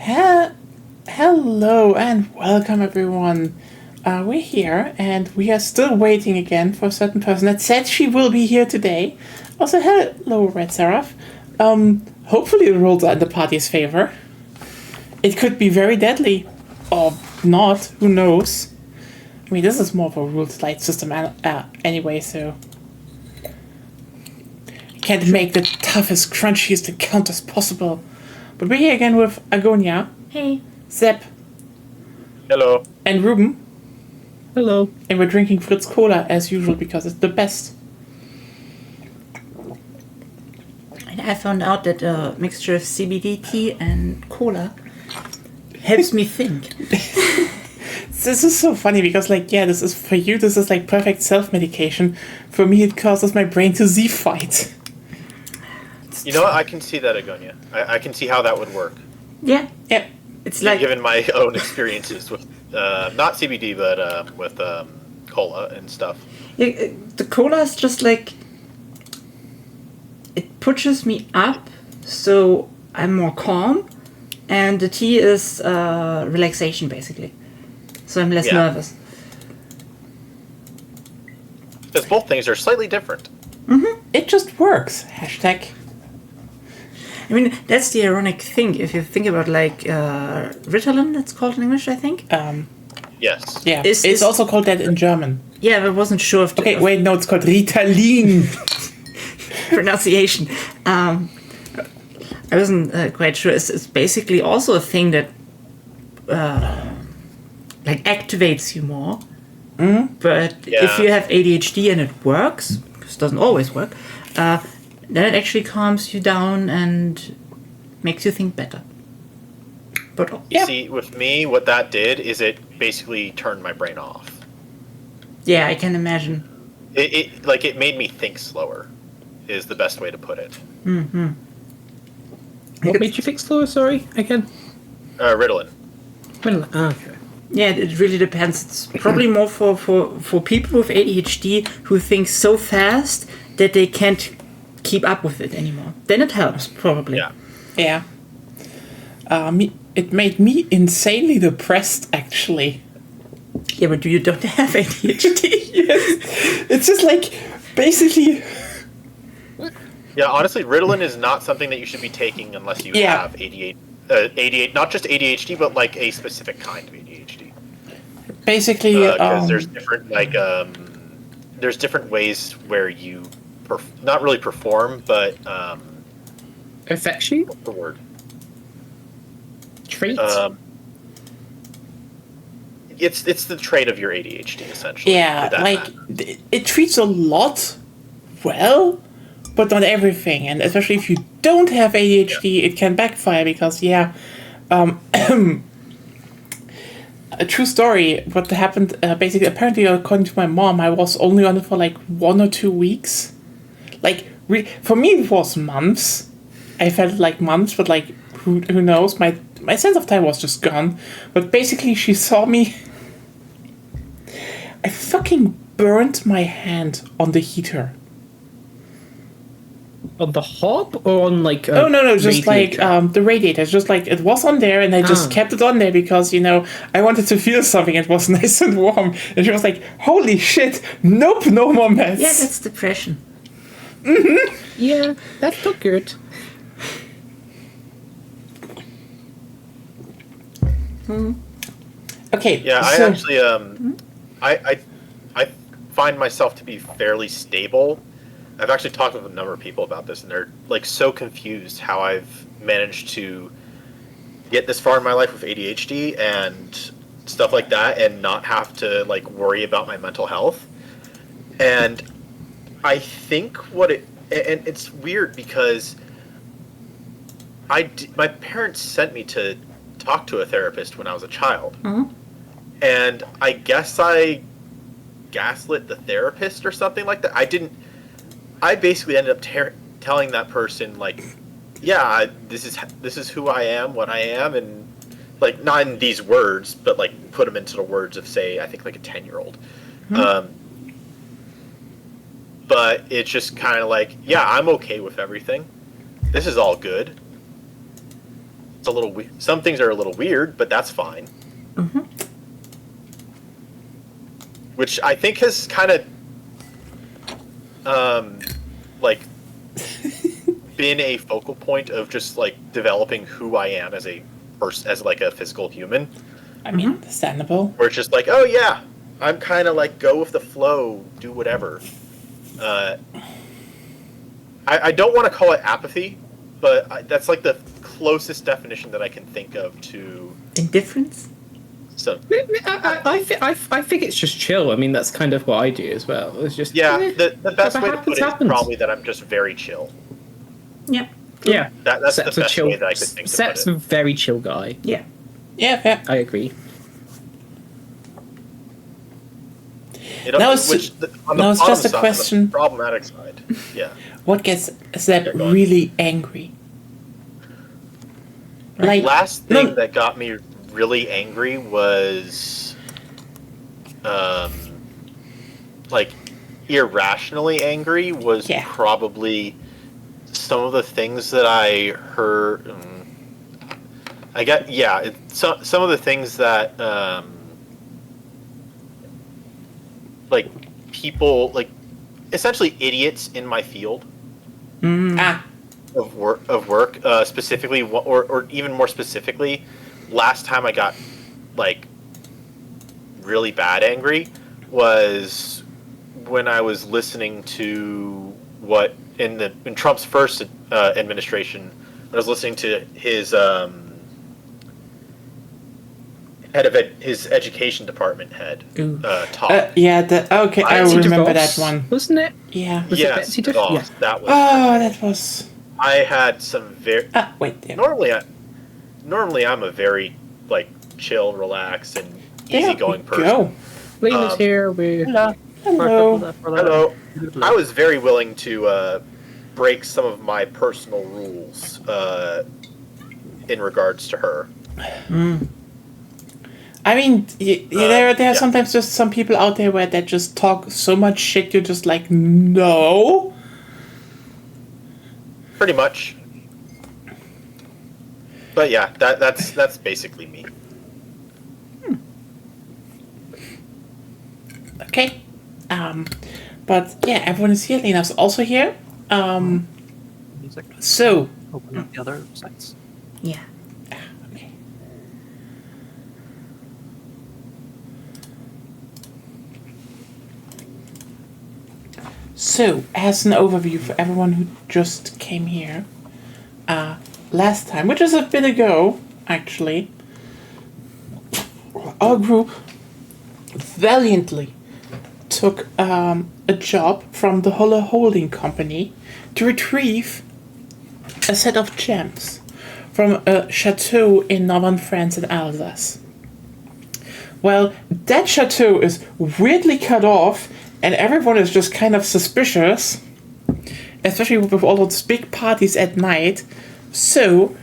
Hel- Hello and welcome everyone. We're here and we are still waiting again for a certain person that said she will be here today. Also, hello, Red Seraph. Hopefully the rolls are in the party's favor. It could be very deadly. Or not, who knows? I mean, this is more of a ruled light system anyway, so... I can't make the toughest, crunchiest encounters possible. But we're here again with Agonia. Hey. Zep. Hello. And Ruben. Hello. And we're drinking Fritz Cola as usual because it's the best. And I found out that a mixture of CBD tea and cola helps me think. This is so funny because, this is for you, this is like perfect self-medication. For me, it causes my brain to Z-fight. You know what? I can see that, Agonia. I can see how that would work. Yeah. Yep. It's like... Given my own experiences with, not CBD, but with cola and stuff. The cola is just like... It pushes me up, so I'm more calm. And the tea is relaxation, basically. So I'm less nervous. Because both things are slightly different. Mm-hmm. It just works. Hashtag. I mean, that's the ironic thing. If you think about, Ritalin, that's called in English, I think. Yes. Yeah. It's also called that in German. Yeah, but I wasn't sure if... Okay, wait, no, it's called Ritalin. Pronunciation. I wasn't quite sure. It's basically also a thing that activates you more. Mm-hmm. But if you have ADHD and it works, because it doesn't always work, then it actually calms you down and makes you think better. But See, with me, what that did is it basically turned my brain off. Yeah, I can imagine. It made me think slower, is the best way to put it. Mm-hmm. What made you think slower, sorry, again? Ritalin. Okay. Yeah, it really depends. It's probably more for people with ADHD who think so fast that they can't keep up with it anymore. Then it helps, probably. Yeah. Yeah. It made me insanely depressed, actually. Yeah, but you don't have ADHD. Yes. It's just basically... Yeah, honestly, Ritalin is not something that you should be taking unless you have ADHD, not just ADHD, but a specific kind of ADHD. Basically, because there's different there's different ways where you not really perform, but affects you? what's the word? Trait? It's the trait of your ADHD essentially. Yeah, it treats a lot well, but not everything, and especially if you don't have ADHD, it can backfire because a true story. What happened? Basically, apparently, according to my mom, I was only on it for 1 or 2 weeks. For me, it was months. I felt like months, but who knows? My sense of time was just gone. But basically, she saw me. I fucking burnt my hand on the heater. On the hob or on oh no, just the radiator. Just it was on there, and I just kept it on there because I wanted to feel something. It was nice and warm, and she was like, "Holy shit! Nope, no more mess." Yeah, that's depression. Mm-hmm. Yeah, that's not good. Okay. Yeah, I actually I find myself to be fairly stable. I've actually talked with a number of people about this, and they're so confused how I've managed to get this far in my life with ADHD and stuff like that, and not have to worry about my mental health. And I think and it's weird because my parents sent me to talk to a therapist when I was a child, and I guess I gaslit the therapist or something like that. I basically ended up telling that person this is who I am, what I am, and not in these words, but put them into the words of, say, I think a 10-year-old. But it's just kind of I'm okay with everything. This is all good. it's a little some things are a little weird, but that's fine. Mm-hmm. Which I think has kind of like been a focal point of just like developing who I am as a person, as like a physical human. I mean, understandable. Where it's just like, oh yeah, I'm kind of like go with the flow, do whatever. I don't want to call it apathy, but that's like the closest definition that I can think of to Indifference? So I think it's just chill. I mean, that's kind of what I do as well. It's just yeah, the best way to put it happens. is probably that I'm just very chill. Yep. Yeah, That's Sep's the a best chill. way that I could think Sep's to a put it. very chill guy. Yeah. Yeah, fair. I agree. Now it's- now it's just a On question- the problematic side, yeah. What gets Zeb You're going. really angry? The last thing no- that got me really angry was, like, irrationally angry was Yeah. probably some of the things that I heard. Some of the things that, like, people, like, essentially idiots in my field Ah, of work, specifically, or even more specifically, last time I got like really bad angry was when I was listening to what in Trump's first administration, I was listening to his head of his education department head Ooh. talk. yeah. Okay, I Betsy remember DeVos, that one. wasn't it? Yeah. Was it Yes, Betsy DeVos? DeVos, Yes. that was. Oh, that was. I had some very. Wait. There. Normally I'm a very like chill, relaxed, and There easygoing we person. Go. Lena's here. We Hello. Hello. I was very willing to break some of my personal rules in regards to her. I mean, there are yeah. sometimes just some people out there where they just talk so much shit. You're just like, no. Pretty much. But yeah, that's basically me. Okay. But yeah, everyone is here. Lena's also here. Music. So. Open up the other sites. Yeah. Okay. So, as an overview for everyone who just came here, last time, which is a bit ago, actually, our group valiantly took a job from the Holler Holding Company to retrieve a set of gems from a chateau in northern France and Alsace. Well, that chateau is weirdly cut off, and everyone is just kind of suspicious, especially with all those big parties at night. So,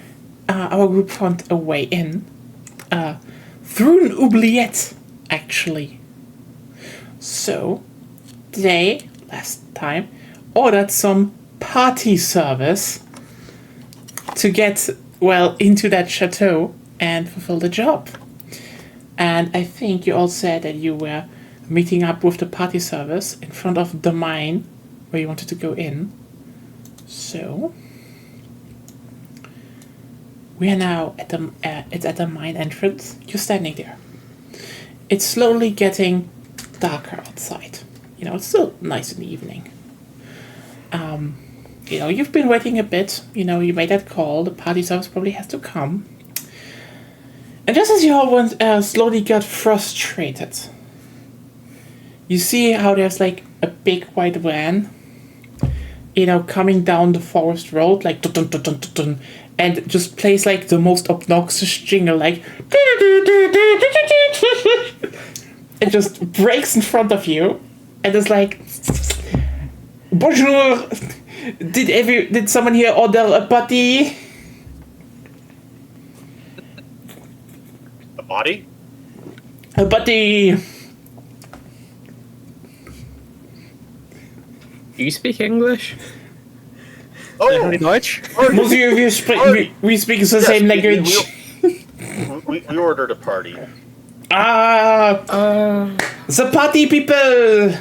our group found a way in through an oubliette, actually. So, they, last time, ordered some party service to get, well, into that chateau and fulfill the job. And I think you all said that you were meeting up with the party service in front of the mine where you wanted to go in. So we are now at the it's at the mine entrance. You're standing there. It's slowly getting darker outside. You know, it's still nice in the evening. You know, you've been waiting a bit. You know, you made that call. The party service probably has to come. And just as you all went, slowly got frustrated, you see how there's like a big white van, you know, coming down the forest road, like dun dun dun dun dun, dun, and just plays like the most obnoxious jingle, like it just breaks in front of you, and it's like, bonjour, did someone here order a patty? A body? A patty. Do you speak English? Oh, Deutsch? Monsieur, we speak the same language. We ordered a party. The party people.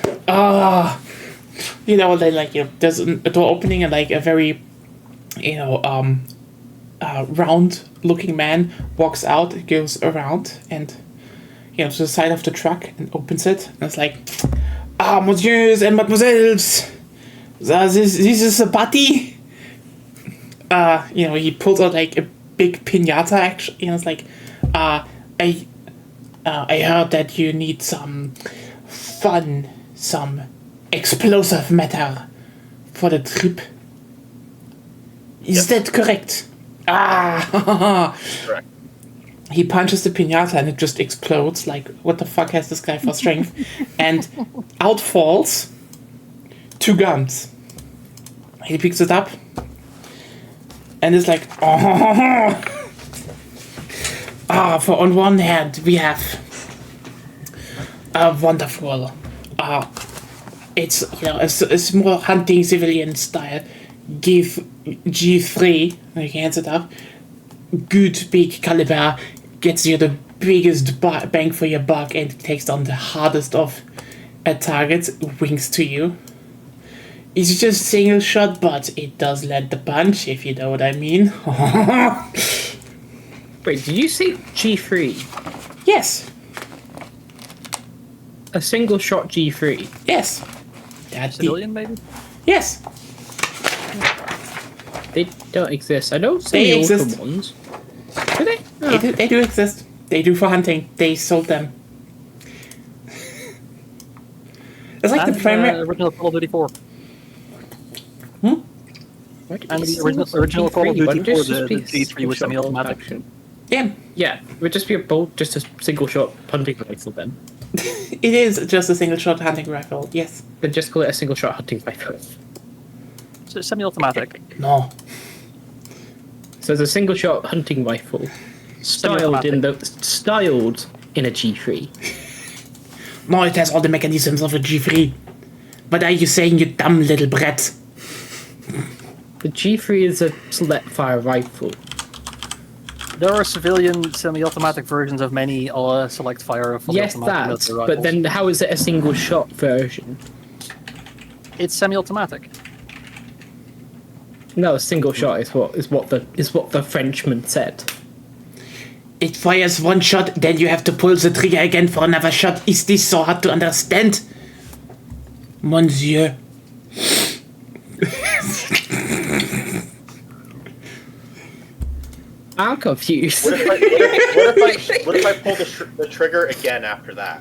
You know, they like there's a door opening and like a very, round-looking man walks out, goes around, and to the side of the truck and opens it. And it's like, messieurs and mademoiselles, this is a party. He pulls out like a big piñata. Actually, it's like, I heard that you need some fun, some explosive matter for the trip. Is that correct? Correct. He punches the piñata and it just explodes. Like, what the fuck has this guy for strength? And out falls 2 guns. He picks it up and is like, for on one hand we have a wonderful, it's a small hunting civilian style G3. And he hands it up. Good big caliber, gets you the biggest bang for your buck and takes down the hardest of targets. Wings to you. It's just single shot, but it does land the punch, if you know what I mean. Wait, did you say G3? Yes. A single shot G3? Yes. That's Civilian, maybe? Yes. They don't exist. I know They semi-auto exist. ones. Do they? Oh. They do exist. They do for hunting. They sold them. It's like And the primary. original Call of Duty 4. Why did And they the sell original Call of G3? Why Duty don't 4, they just the be G3 was single-shot semi-automatic. action? Yeah, Yeah, it would just be just a single shot hunting rifle then. it is just a single shot hunting rifle. Yes. Then just call it a single shot hunting rifle. So semi-automatic. No. So it's a single shot hunting rifle, styled in a G3. No, it has all the mechanisms of a G3. What are you saying, you dumb little brat? The G3 is a select fire rifle. There are civilian semi-automatic versions of many select fire. Yes, fully-automatic that. military But rifles. then how is it a single shot version? It's semi-automatic. No, a single shot is what the Frenchman said. It fires one shot, then you have to pull the trigger again for another shot. Is this so hard to understand? Monsieur. I'm confused. What if I pull the trigger again after that?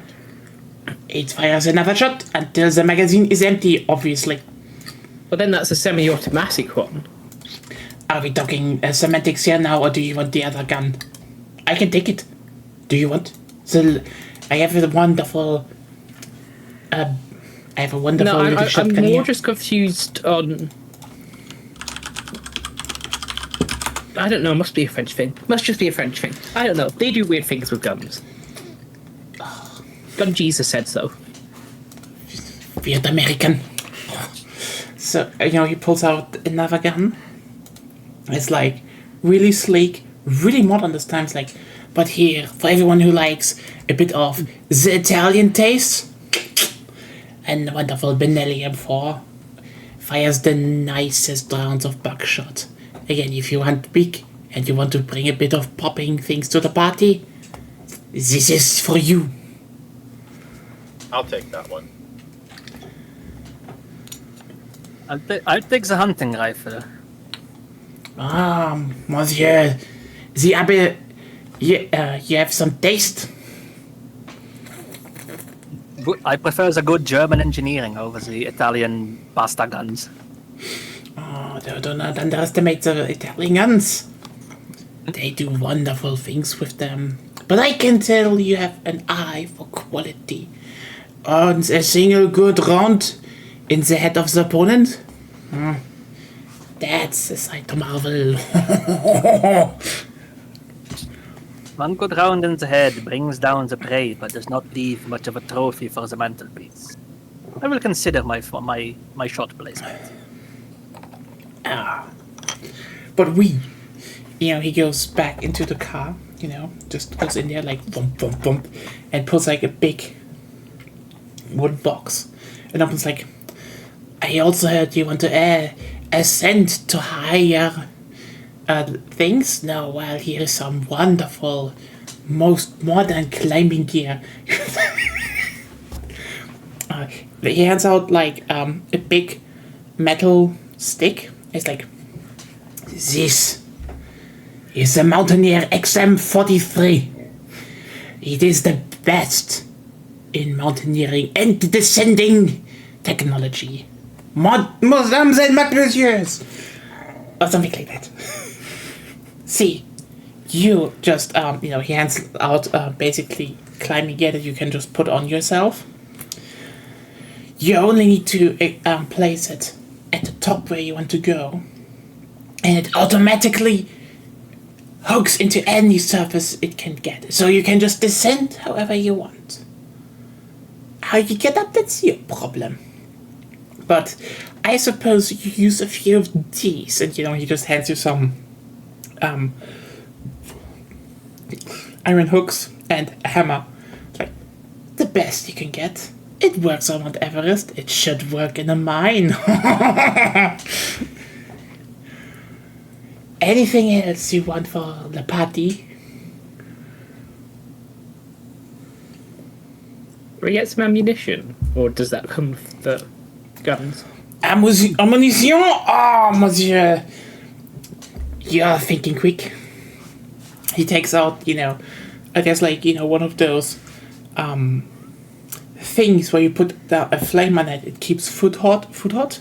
It fires another shot until the magazine is empty, obviously. But then that's a semi-automatic one. Are we talking semantics here now, or do you want the other gun? I can take it. Do you want? I have a wonderful... No, little I'm shotgun more here. just confused on... I don't know, must be a French thing. Must just be a French thing. I don't know, they do weird things with guns. Gun Jesus said so. Weird American. So, he pulls out another gun. It's like really sleek, really modern this time. It's like, but here, for everyone who likes a bit of the Italian taste, and wonderful Benelli M4 fires the nicest rounds of buckshot. Again, if you want big and you want to bring a bit of popping things to the party, this is for you. I'll take that one. I'll take the hunting rifle. Monsieur, the Abbe, you have some taste. I prefer the good German engineering over the Italian pasta guns. Oh, do not underestimate the Italians. They do wonderful things with them. But I can tell you have an eye for quality. And a single good round in the head of the opponent? That's a sight to marvel. One good round in the head brings down the prey, but does not leave much of a trophy for the mantelpiece. I will consider my shot placement. But he goes back into the car, just goes in there like bump, bump, bump, and pulls like a big wood box. And opens like, I also heard you want to ascend to higher things. No, well, here is some wonderful, most modern climbing gear. He hands out like a big metal stick. It's like, this is a Mountaineer XM43. It is the best in mountaineering and descending technology. Mesdames and messieurs, or something like that. See, you just he hands out basically climbing gear that you can just put on yourself. You only need to place it at the top where you want to go, and it automatically hooks into any surface it can get. So you can just descend however you want. How you get up, that's your problem. But I suppose you use a few of these, and he just hands you some iron hooks and a hammer. Like, the best you can get. It works on Mount Everest. It should work in a mine. Anything else you want for the party? We get some ammunition, or does that come with the guns? Ammunition? Oh, monsieur. You're thinking quick. He takes out, I guess one of those things where you put a flame on it. It keeps food hot.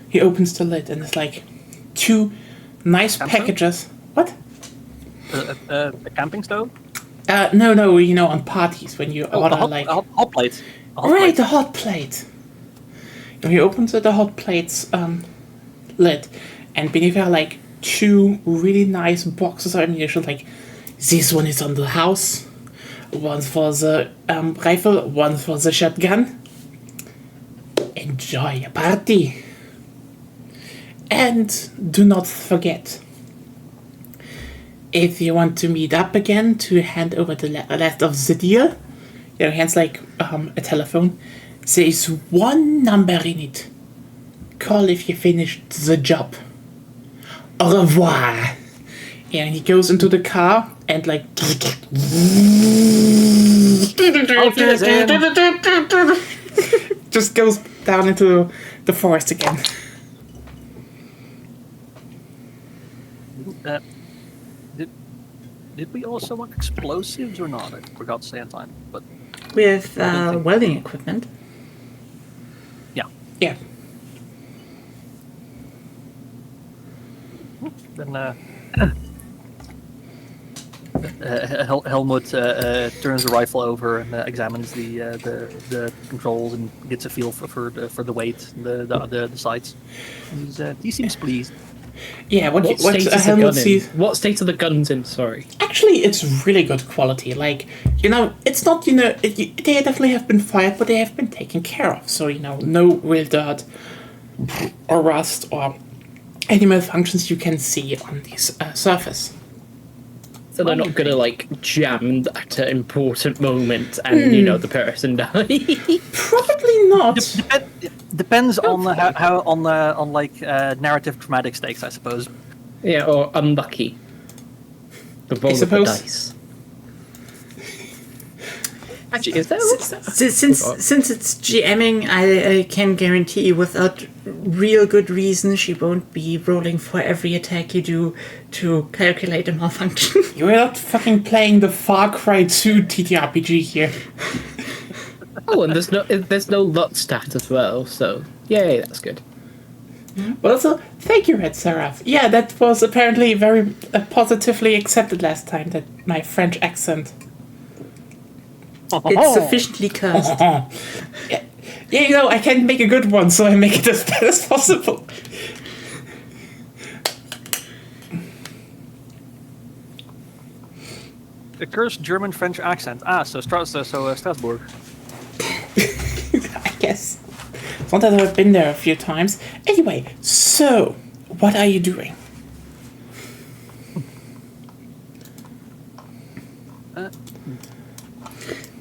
He opens the lid and it's like 2 nice packages. What? A camping stove? No, on parties when you order a hot plate. Right, the hot plate. And he opens the hot plate's lid, and beneath are like 2 really nice boxes of ammunition. Like, this one is on the house, one for the rifle, one for the shotgun. Enjoy your party. And do not forget, if you want to meet up again to hand over the rest of the deal, hands like a telephone. There is 1 number in it. Call if you finished the job. Au revoir. And he goes into the car and like just goes down into the forest again. Did we also want explosives or not? I forgot to say on time, but We have welding equipment. Yeah. then Helmut turns the rifle over and examines the controls and gets a feel for the weight, the sights. He seems pleased. Yeah, what state is the Helmut gun in? sees. What state are the guns in? Sorry. Actually, it's really good quality. Like, it's not, they definitely have been fired, but they have been taken care of. So, no real dirt or rust or any malfunctions you can see on this surface. So they're not gonna jam at an important moment and the person die. Probably not. Depends on how narrative traumatic stakes, I suppose. Yeah, or unlucky. The roll of the suppose- dice. Actually, is that Since it's GMing, I can guarantee without real good reason she won't be rolling for every attack you do to calculate a malfunction. You're not fucking playing the Far Cry 2 TTRPG here. Oh, and there's no lot stat as well, so yay, that's good. But also, thank you, Red Seraph. Yeah, that was apparently very positively accepted last time, that my French accent. It's sufficiently cursed. Yeah, I can make a good one, so I make it as bad as possible. The cursed German-French accent. So Strasbourg. I guess. It's not that I've been there a few times. Anyway, so, what are you doing?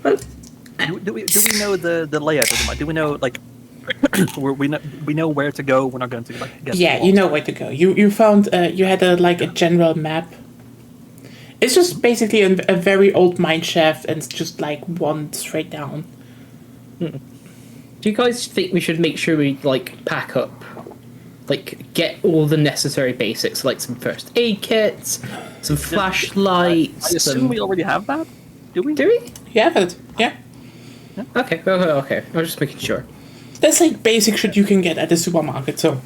Well, Do we know the layout of the mine? Do we know like we know where to go? We're not going to like get. Yeah, you know where to go. You found you had a general map. It's just basically a very old mine shaft, and it's just like one straight down. Do you guys think we should make sure we like pack up, like get all the necessary basics, like some first aid kits, some flashlights? I assume we already have that. Do we? Do we? You have it, yeah. Okay. Okay. I was just making sure. That's like basic shit you can get at the supermarket. So,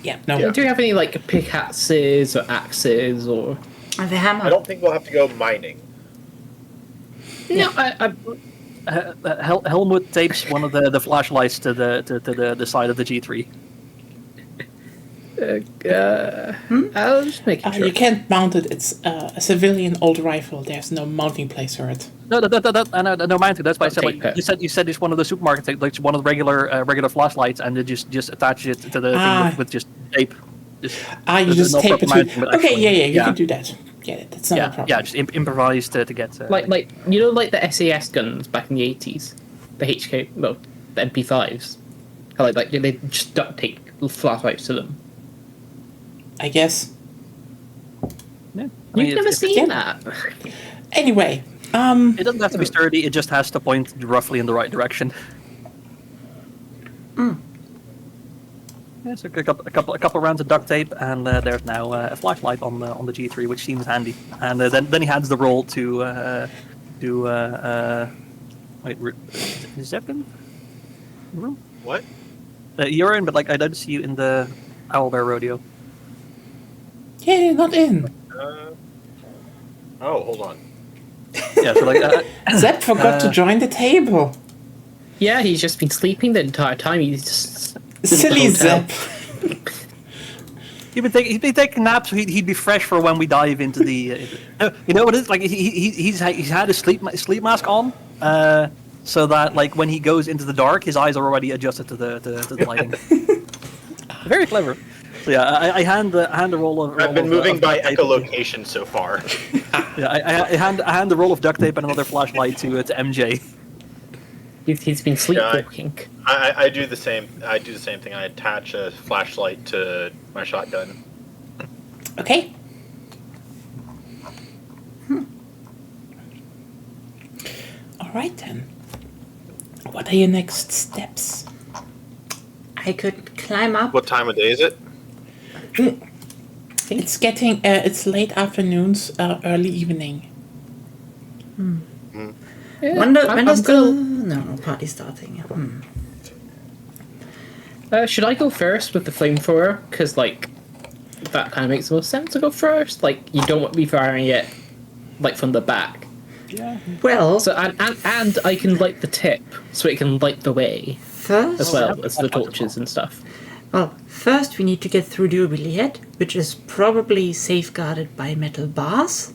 yeah, no. Yeah. Do you have any like pickaxes or axes or? and the hammer. I don't think we'll have to go mining. No, Helmut tapes one of the flashlights to the side of the G3. I was just making sure. You can't mount it. It's a civilian old rifle. There's no mounting place for it. No, no, mind you, that's why I said Tape like, it. you said it's one of the supermarket tapes, like one of the regular flashlights, and they just attach it to the thing with just tape. You There's just no tape it proper to. mounting, but Okay, actually- yeah, you yeah. can do that. Yeah, that's not a problem. Yeah, just improvise to get. Like you know, like the SAS guns back in the 80s, the HK, well, the MP5s. How like they just duct tape flashlights to them. I guess. Yeah. You've never seen yeah. that. Anyway, It doesn't have to be sturdy. It just has to point roughly in the right direction. Yeah, so a couple rounds of duct tape, and there's now a flashlight on the G3, which seems handy. And then he hands the roll to Zeppelin. What? You're in, but like I don't see you in the Owlbear Rodeo. yeah, you're not in. Oh, hold on. Yeah, so like Zep forgot to join the table. Yeah, he's just been sleeping the entire time. He's just Silly hotel. Zep. he'd be taking naps. So he'd be fresh for when we dive into the. You know what it is? Like he's had his sleep mask on, so that like when he goes into the dark, his eyes are already adjusted to the lighting. Very clever. So yeah, I hand the roll of. I've been of, moving of by duct tape. echolocation so far. Yeah, I hand the roll of duct tape and another flashlight to MJ. He's been sleepwalking. I do the same. I do the same thing. I attach a flashlight to my shotgun. Okay. All right then. What are your next steps? I could climb up. What time of day is it? It's getting. It's late afternoons, early evening. When does the party starting? Should I go first with the flamethrower? Because like that kind of makes the most sense to go first. Like you don't want to be firing it like from the back. Well, So and I can light the tip so it can light the way first, as well as the torches and stuff. First we need to get through the oubliette, which is probably safeguarded by metal bars.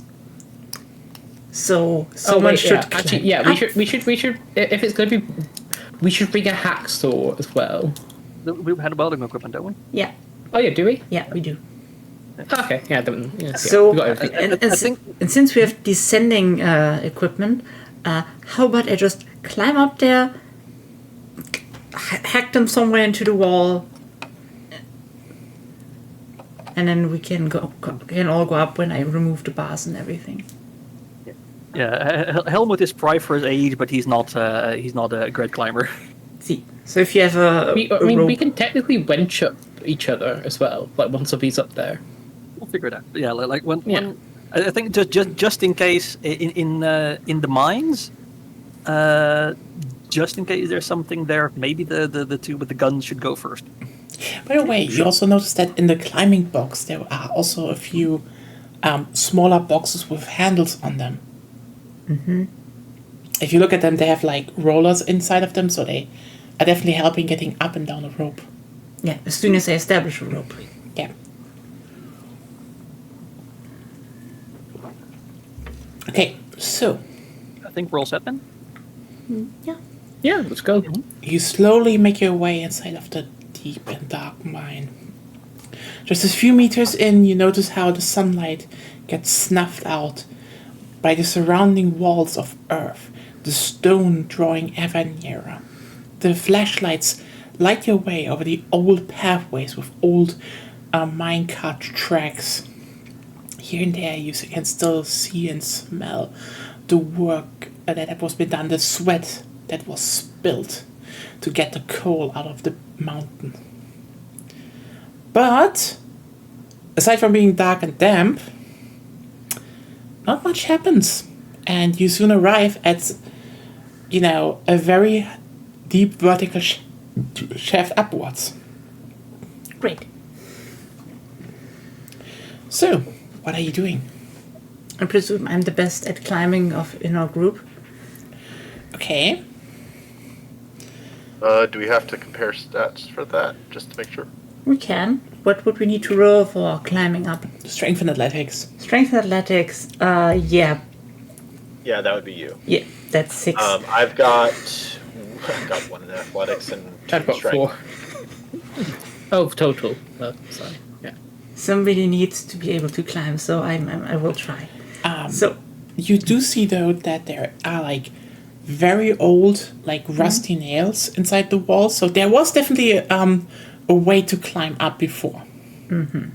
So someone should climb actually, yeah, up. we should if it's going to be, we should bring a hacksaw as well. We had welding equipment, don't we? Yeah, Oh yeah, do we? yeah, we do. Okay, yeah. Then, yeah So, we got everything. and since we have descending equipment, how about I just climb up there, hack them somewhere into the wall, and then we can all go up when I remove the bars and everything. Yeah, Helmut is prime for his age, but he's not a great climber. See, so if you have a We rope, can technically wench up each other as well. Like once of these up there. We'll figure it out. Yeah, like when Yeah. I think just in case in the mines, just in case there's something there, maybe the two with the guns should go first. By the way, you also noticed that in the climbing box there are also a few smaller boxes with handles on them. Mm-hmm. If you look at them, they have like rollers inside of them, so they are definitely helping getting up and down a rope. yeah, as soon as I establish a rope. Yeah. Okay, so I think we're all set then. Yeah. Yeah, let's go. you slowly make your way inside of the deep and dark mine. Just a few meters in, you notice how the sunlight gets snuffed out by the surrounding walls of earth, the stone drawing ever nearer. The flashlights light your way over the old pathways with old minecart tracks. Here and there you can still see and smell the work that was been done, the sweat that was spilled to get the coal out of the mountain. But, aside from being dark and damp, not much happens. And you soon arrive at, a very deep vertical shaft upwards. Great. So, what are you doing? I presume I'm the best at climbing in our group. Okay. Do we have to compare stats for that, just to make sure? We can. What would we need to roll for climbing up? Strength and athletics. Strength athletics. Yeah. Yeah, that would be you. Yeah, that's 6. I've got 1 in athletics and 2 I've in got strength. 4. Oh, total. Sorry. Yeah. Somebody needs to be able to climb, so I will try. So You do see, though, that there are, very old, rusty nails inside the wall. So there was definitely a way to climb up before. Mm-hmm.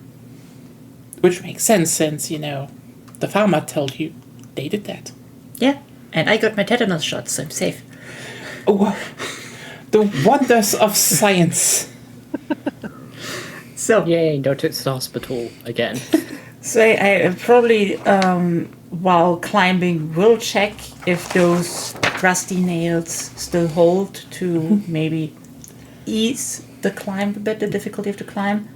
Which makes sense since, the farmer told you they did that. yeah, and I got my tetanus shot, so I'm safe. Oh, the wonders of science. So Yay, no trips to the hospital again. So I probably, while climbing, will check if those rusty nails still hold to maybe ease the climb a bit, the difficulty of the climb.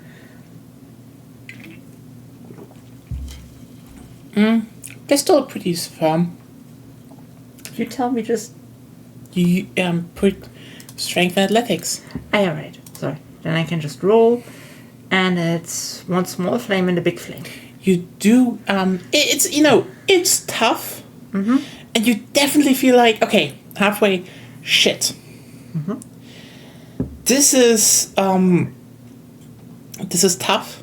They're still pretty firm. You tell me just... You put strength and athletics. Alright, sorry. Then I can just roll, and it's one small flame and a big flame. You do, it's tough. Mm-hmm. And you definitely feel like, okay, halfway, shit. Mm-hmm. This is tough,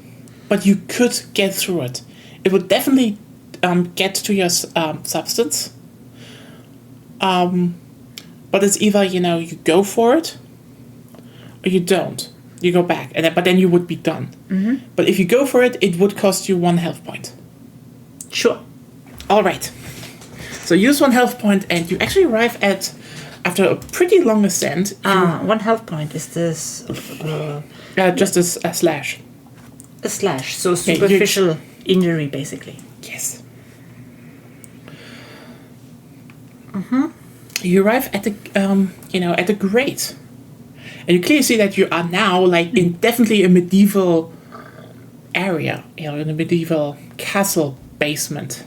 but you could get through it. It would definitely get to your substance. But it's either, you go for it, or you don't. You go back, but then you would be done. Mm-hmm. But if you go for it, it would cost you 1 health point. Sure. All right. So use 1 health point, and you actually arrive after a pretty long ascent. 1 health point. Is this... Just a slash. a slash, so superficial injury, basically. Yes. Mm-hmm. You arrive at the, at the grate. And you clearly see that you are now, in definitely a medieval area, in a medieval castle basement.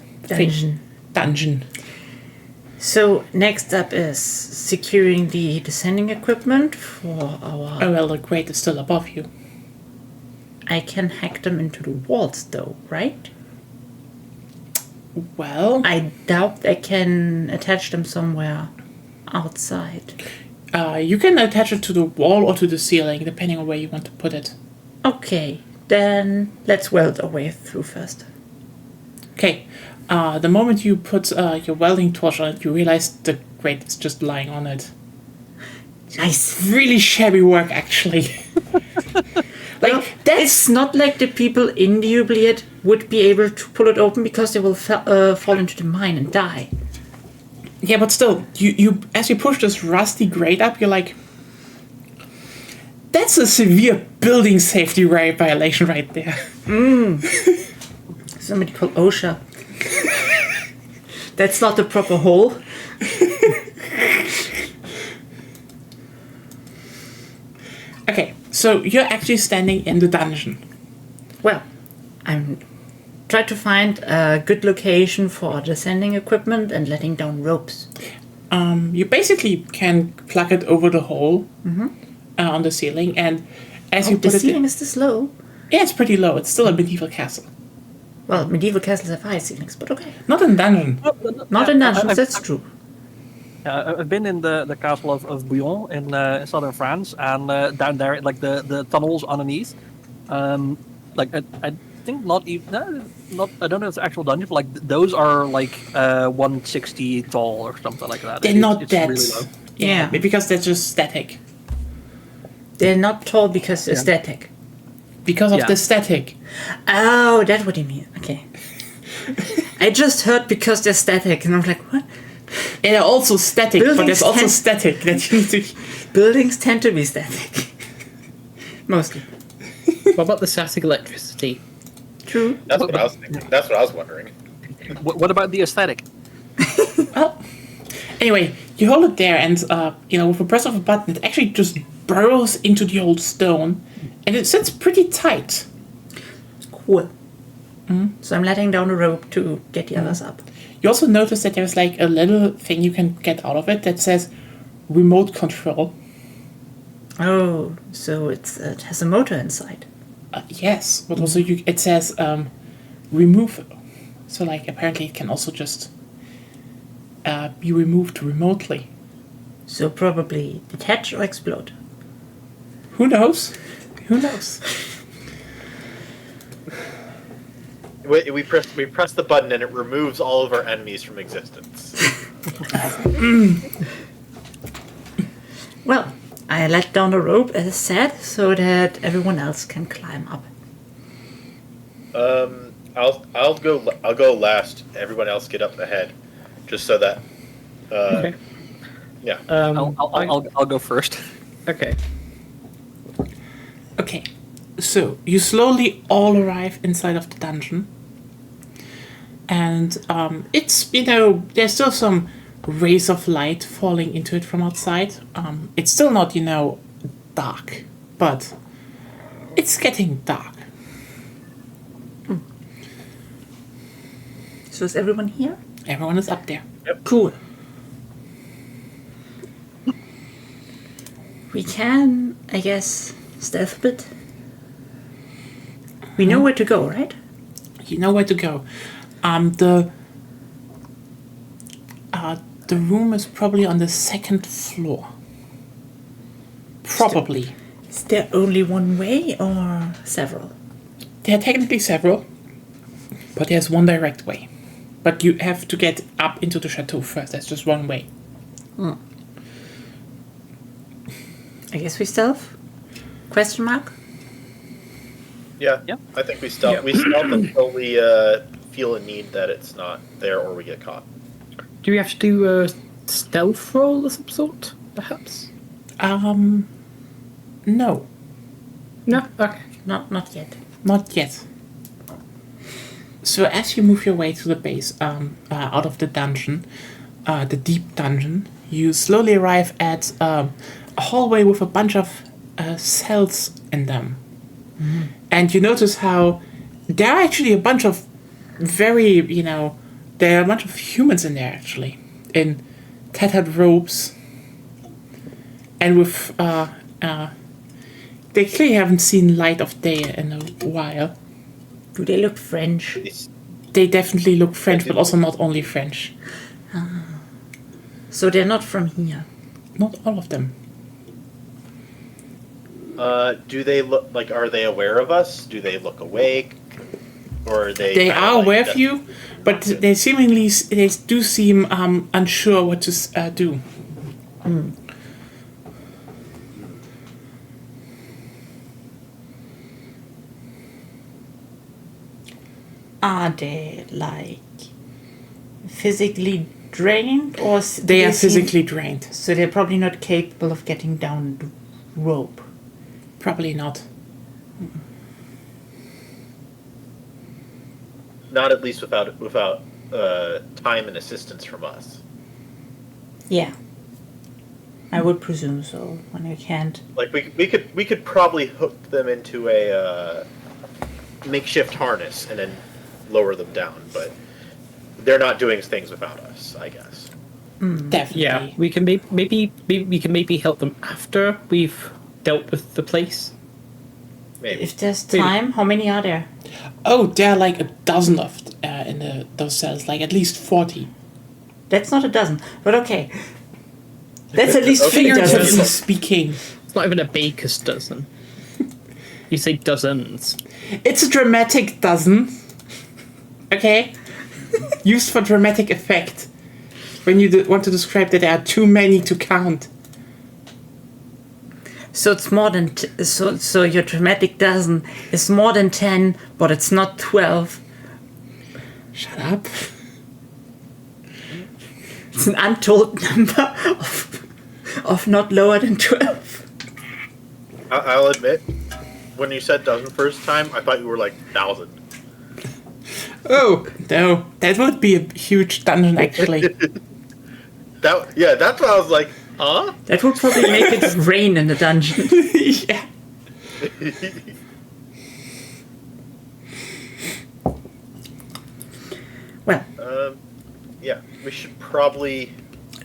Dungeon. So, next up is securing the descending equipment for our... Oh, well, the grate is still above you. I can hack them into the walls, though, right? Well... I doubt I can attach them somewhere outside. You can attach it to the wall or to the ceiling, depending on where you want to put it. Okay, then let's weld our way through first. Okay. The moment you put your welding torch on it, you realize the grate is just lying on it. Nice. Really shabby work, actually. It's not like the people in the oubliette would be able to pull it open because they will fall into the mine and die. Yeah, but still, you as you push this rusty grate up, you're like, that's a severe building safety violation right there. Somebody called OSHA. That's not the proper hole. Okay, so you're actually standing in the dungeon. Well, I'm trying to find a good location for descending equipment and letting down ropes. You basically can plug it over the hole on the ceiling, and as you The put it ceiling in, is this low. yeah, it's pretty low. It's still a medieval castle. Well, medieval castles have high ceilings, but okay. Not in dungeon. Not in dungeons, that's true. I've been in the castle of Bouillon in southern France, and down there, the tunnels underneath, like I think not even not I don't know if it's actual dungeon, but like those are like 160 tall or something like that. They're not that. Really low. Yeah. Because they're just static. They're not tall because aesthetic. Because of Yeah. the static. Oh, that's what you mean. Okay. I just heard because they're static, and I'm like, what? And they're also static, but Buildings there's also can- static that you need to. Buildings tend to be static. Mostly. What about the static electricity? True. That's what I was thinking. That's what I was wondering. What about the aesthetic? Well, anyway, you hold it there, and with a press of a button, it actually just burrows into the old stone, and it sits pretty tight. Cool. So I'm letting down a rope to get the others up. You also notice that there's like a little thing you can get out of it that says remote control. Oh, so it has a motor inside. Yes, but also it says remove. So like apparently it can also just be removed remotely. So probably detach or explode. Who knows? Who knows? We press the button and it removes all of our enemies from existence. Well, I let down a rope, as I said, so that everyone else can climb up. I'll go last. Everyone else get up ahead, just so that. Okay. Yeah. I'll go first. Okay. Okay, so you slowly all arrive inside of the dungeon. And it's, there's still some rays of light falling into it from outside. It's still not, dark, but it's getting dark. So is everyone here? Everyone is up there. Cool. We can, I guess, stealth a bit. We know where to go, right? You know where to go. The room is probably on the second floor. Probably. Is there only one way or several? There are technically several, but there's one direct way. But you have to get up into the chateau first. That's just one way. I guess we stealth? Question mark? Yeah. Yeah. I think we stealth until we feel a need that it's not there or we get caught. Do we have to do a stealth roll of some sort, perhaps? No, No? Okay. Not yet. not yet. So as you move your way to the base, out of the dungeon, the deep dungeon, you slowly arrive at a hallway with a bunch of cells in them. And you notice how there are actually a bunch of very, there are a bunch of humans in there actually, in tattered robes. And with, they clearly haven't seen light of day in a while. Do they look French? They definitely look French, but also not only French. So they're not from here. Not all of them. Do they look like? Are they aware of us? Do they look awake? Or are they? They kinda are like aware of that- you, but they do seem unsure what to do. Are they, like, physically drained? Or They are physically drained. So they're probably not capable of getting down the rope. Probably not. Not at least without time and assistance from us. Yeah. I would presume so, when you can't. Like we could probably hook them into a makeshift harness and then lower them down, but they're not doing things without us, I guess. Definitely. Yeah, we can maybe we can maybe help them after we've dealt with the place. Maybe. If there's time, how many are there? Oh, there are like a dozen of in those cells, like at least 40. That's not a dozen, but okay. That's at least 3 Figuratively dozen. speaking. It's not even a baker's dozen. You say dozens. It's a dramatic dozen. Okay? Used for dramatic effect. When you want to describe that there are too many to count. So it's more than so your dramatic dozen is more than 10, but it's not 12. Shut up. It's an untold number of not lower than 12. I'll admit, when you said dozen first time, I thought you were like 1,000. Oh, no. That would be a huge dungeon, actually. That's why I was like, huh? That would probably make it rain in the dungeon. Yeah. Well, Yeah, we should probably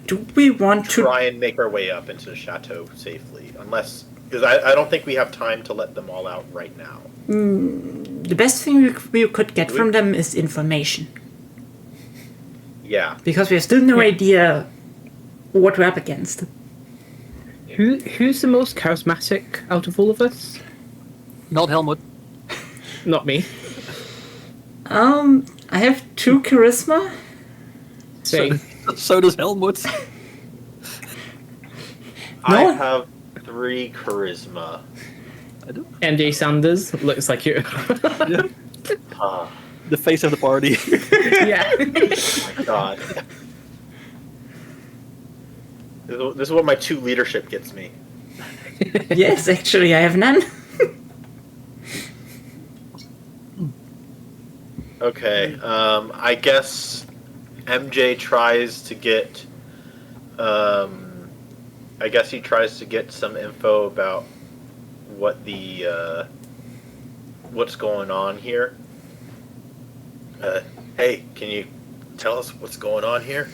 do we want to... try and make our way up into the chateau safely, because I don't think we have time to let them all out right now. The best thing we could get from them is information. Yeah. Because we have still no idea what we're up against. Who's the most charismatic out of all of us? Not Helmut. Not me. I have 2 charisma. Same. So does Helmut. I No. have 3 charisma. I do. MJ Sanders looks like you. Ah, The face of the party. Yeah. my God. This is what my 2 leadership gets me. Yes, actually, I have none. Okay, I guess MJ tries to get, I guess he tries to get some info about what what's going on here. Hey, can you tell us what's going on here?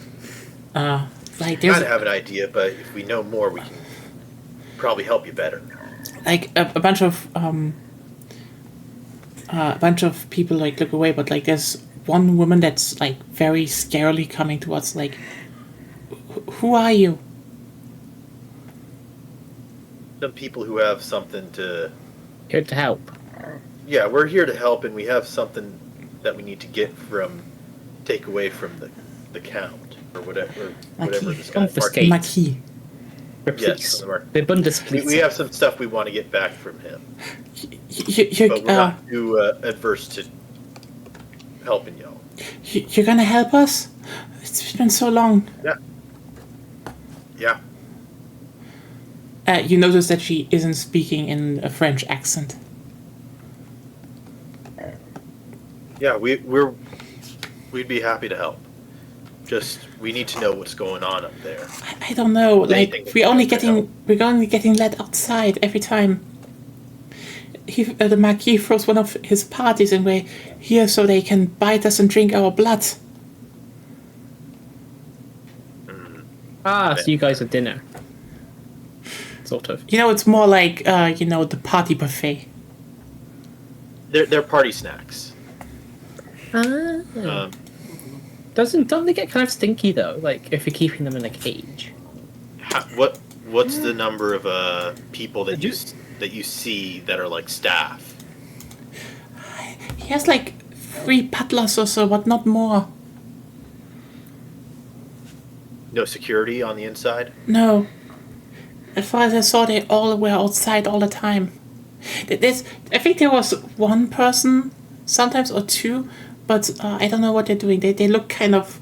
Like, I there's kind of have an idea, but if we know more, we can probably help you better. like a bunch of people like look away, but like there's one woman that's like very scarily coming towards, like, who are you? Some people who have something to... Here to help. Yeah, we're here to help, and we have something that we need to take away from the count, or whatever this guy... Confiscate. Marquis. We're Yes, police. from the We're Bundespolizei. We have some stuff we want to get back from him, You're but we're not too adverse to helping y'all. you're gonna help us? It's been so long. Yeah. You notice that she isn't speaking in a French accent. Yeah, we'd be happy to help. Just, we need to know what's going on up there. I don't know. Anything Like, that we're only can help. getting let outside every time. The Marquis throws one of his parties, and we're here so they can bite us and drink our blood. Ah, so you guys have dinner. Sort of. You know, it's more like the party buffet. They're party snacks. Don't they get kind of stinky though? Like if you're keeping them in a cage. What's the number of people that you see that are like staff? He has like 3 butlers or so, but not more. No security on the inside? No. As far as I saw, they all were outside all the time. I think there was 1 person, sometimes, or 2, but I don't know what they're doing. They look kind of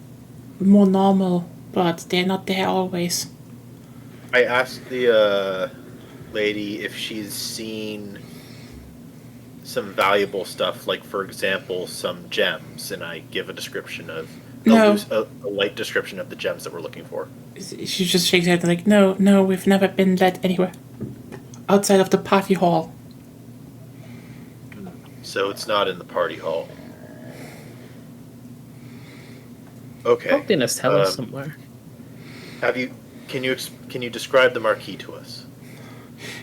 more normal, but they're not there always. I asked the lady if she's seen some valuable stuff, like, for example, some gems, and I give a description of No. a light description of the gems that we're looking for. She just shakes her head like, no, we've never been let anywhere outside of the party hall. So it's not in the party hall. Okay. Probably in a cellar somewhere. Can you describe the Marquis to us?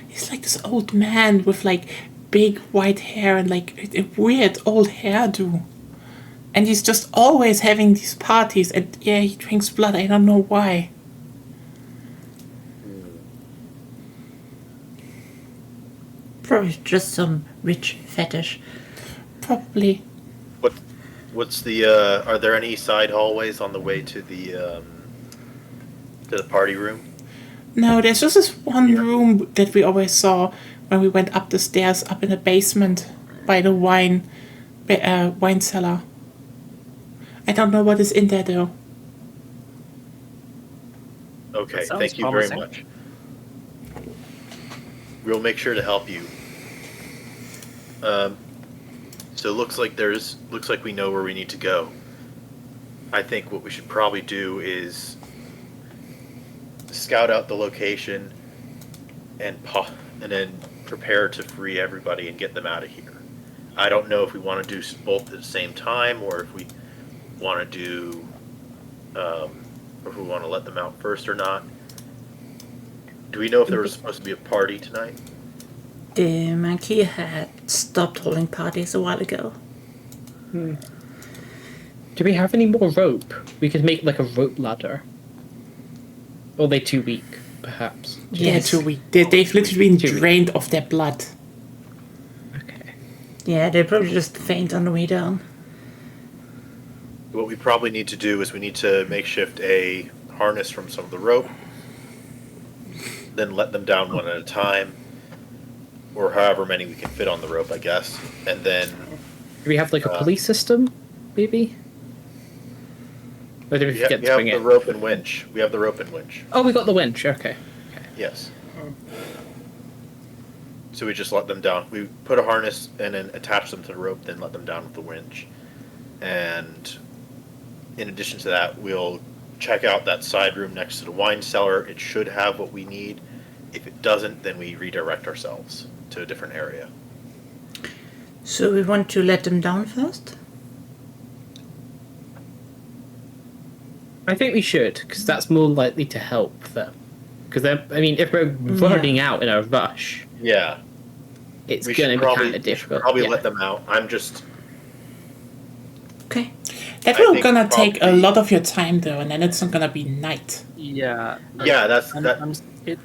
He's like this old man with like big white hair and like a weird old hairdo. And he's just always having these parties, and yeah, he drinks blood. I don't know why. Probably just some rich fetish. Probably. What's the? Are there any side hallways on the way to the party room? No, there's just this one room that we always saw when we went up the stairs, up in the basement by the wine cellar. I don't know what is in there though. Okay, That sounds thank you very promising. much. We'll make sure to help you. So looks like we know where we need to go. I think what we should probably do is scout out the location and then prepare to free everybody and get them out of here. I don't know if we want to do both at the same time or if we want to do, or if we want to let them out first or not. Do we know if there was supposed to be a party tonight? The monkey had stopped holding parties a while ago. Do we have any more rope? We could make like a rope ladder. Or are they too weak, perhaps? They're Yes. too weak. They've literally been Too weak. drained of their blood. Okay. Yeah, they probably just faint on the way down. What we probably need to do is we need to makeshift a harness from some of the rope, then let them down one at a time, or however many we can fit on the rope, I guess, and then Do we have like a police system, maybe? Or did we we have forget to bring the it? rope and winch. We have the rope and winch. Oh, we got the winch. Okay. Yes. So we just let them down. We put a harness and then attach them to the rope, then let them down with the winch. And in addition to that, we'll check out that side room next to the wine cellar. It should have what we need. If it doesn't, then we redirect ourselves to a different area. So we want to let them down first? I think we should, because that's more likely to help them. Because I mean, if we're running out in a rush, Yeah. it's We going should to be probably, kind of difficult. probably yeah. let them out. I'm just... Okay. That I will think gonna take a probably- lot of your time though, and then it's not gonna be night. Yeah. Yeah, that's... And, that.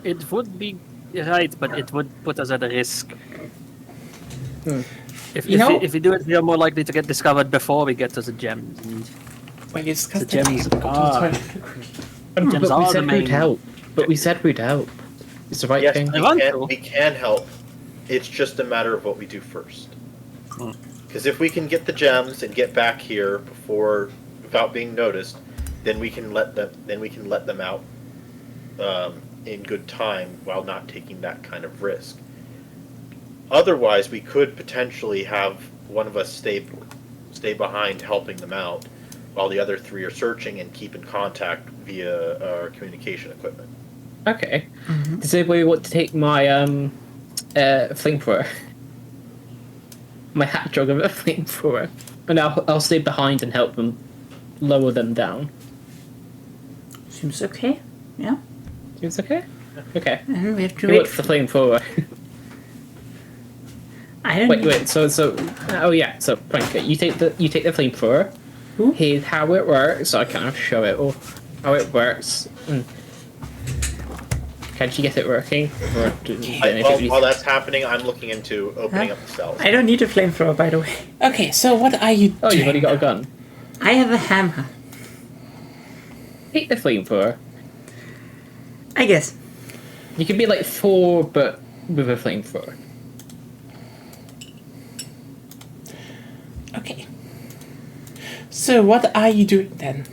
it would be right, but it would put us at a risk. If we do it, we are more likely to get discovered before we get to the gems. And Well, you discussed the gems that. are. But Gems we are the said main. we'd help. But we said we'd help. It's the right Yes, thing. we can help. It's just a matter of what we do first. Hmm. Because if we can get the gems and get back here without being noticed, then we can let them out in good time while not taking that kind of risk. Otherwise, we could potentially have one of us stay behind helping them out, while the other three are searching and keep in contact via our communication equipment. Okay. Does anybody want to take my flamethrower? My hat jog of a flamethrower. And I'll stay behind and help them lower them down. Seems okay. Yeah. Seems okay? Okay. And we have to Who wait wants the flamethrower? I don't Wait, so oh yeah, so Franka, you take the flamethrower. Ooh. Here's how it works, so I kind of show it all how it works. Can she get it working? Or While that's happening, I'm looking into opening Huh? up the cells. I don't need a flamethrower, by the way. Okay, so what are you Oh, doing? you've already got a gun. I have a hammer. Take the flamethrower. I guess. You can be like 4, but with a flamethrower. Okay. So what are you doing then?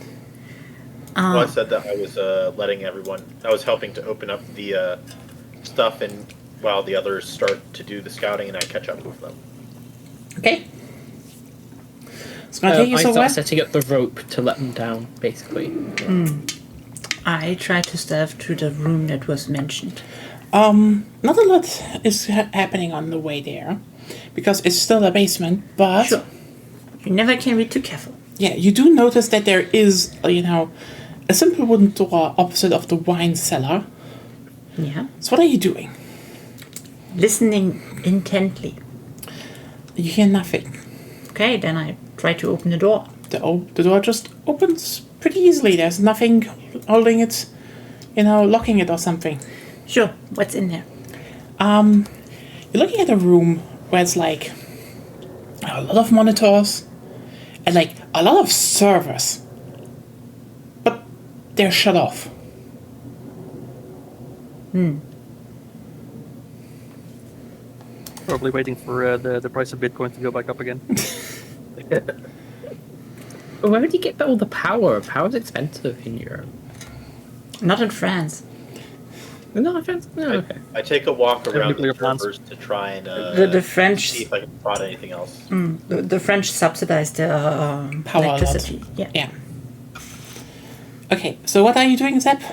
Well, I said that I was I was helping to open up the stuff, and while the others start to do the scouting, and I catch up with them. Okay. It's gonna take you I so start while. setting up the rope to let them down, basically. I tried to step to the room that was mentioned. Not a lot is happening on the way there, because it's still a basement. But Sure. You never can be too careful. yeah, you do notice that there is, a simple wooden door opposite of the wine cellar. Yeah. So what are you doing? Listening intently. You hear nothing. Okay, then I try to open the door. The door just opens pretty easily. There's nothing holding it, locking it or something. Sure. What's in there? you're looking at a room where it's like a lot of monitors and like a lot of servers, but they're shut off. Probably waiting for the price of Bitcoin to go back up again. Where would you get all the power? Power's expensive in Europe. Not in France. No offense. No, okay. I take a walk around nuclear the plants. servers to try and The French, see if I can spot anything else. the French subsidize the Power a lot. electricity. Yeah. Yeah. Okay, so what are you doing, Zep?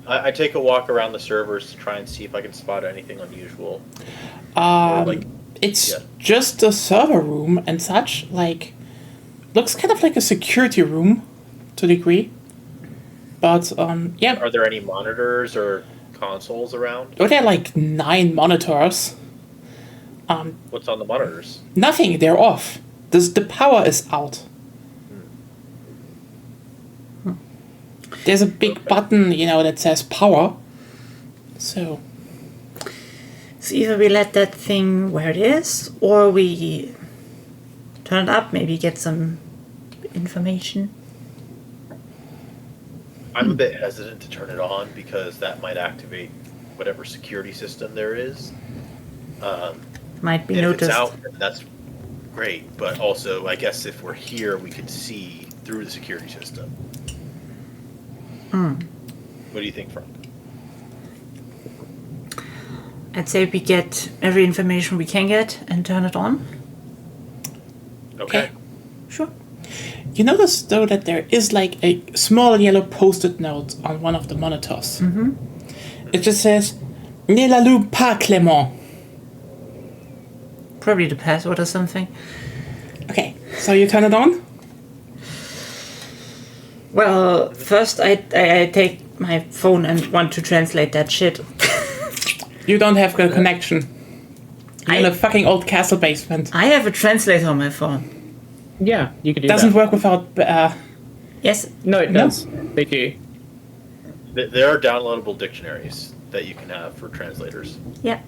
I take a walk around the servers to try and see if I can spot anything unusual. Or, like, It's yeah. just a server room and such. Like, looks kind of like a security room, to a degree. But yeah. Are there any monitors or consoles around? Oh, there are like 9 monitors. What's on the monitors? Nothing. They're off. The power is out. There's a big button, that says power. So. So either we let that thing where it is, or we turn it up, maybe get some information. I'm a bit hesitant to turn it on because that might activate whatever security system there is. Might be If noticed. it's out, then that's great. But also, I guess if we're here, we could see through the security system. What do you think, Frank? I'd say we get every information we can get and turn it on. Okay. Sure. You notice, though, that there is like a small yellow post-it note on one of the monitors. Mm-hmm. It just says, "Ne l'allume pas, Clément." Probably the password or something. Okay, so you turn it on? Well, first I take my phone and want to translate that shit. You don't have a connection. You're in a fucking old castle basement. I have a translator on my phone. Yeah, you could do Doesn't that. work without... Yes. No, it No. does. They do. There are downloadable dictionaries that you can have for translators. Yeah.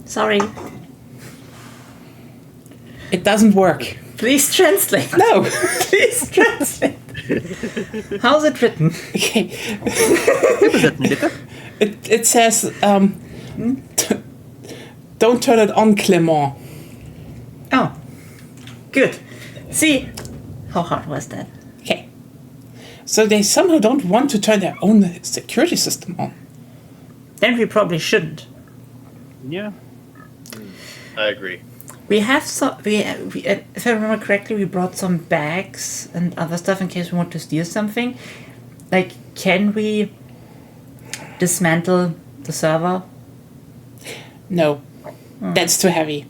Sorry. It doesn't work. Please translate. No! Please translate. How's it written? Okay. Is it Nitte? It says, don't turn it on, Clément. Oh. Good. See? How hard was that? Okay. So they somehow don't want to turn their own security system on. Then we probably shouldn't. Yeah. I agree. We have some. If I remember correctly, we brought some bags and other stuff in case we want to steal something. Like, can we dismantle the server? No. That's too heavy.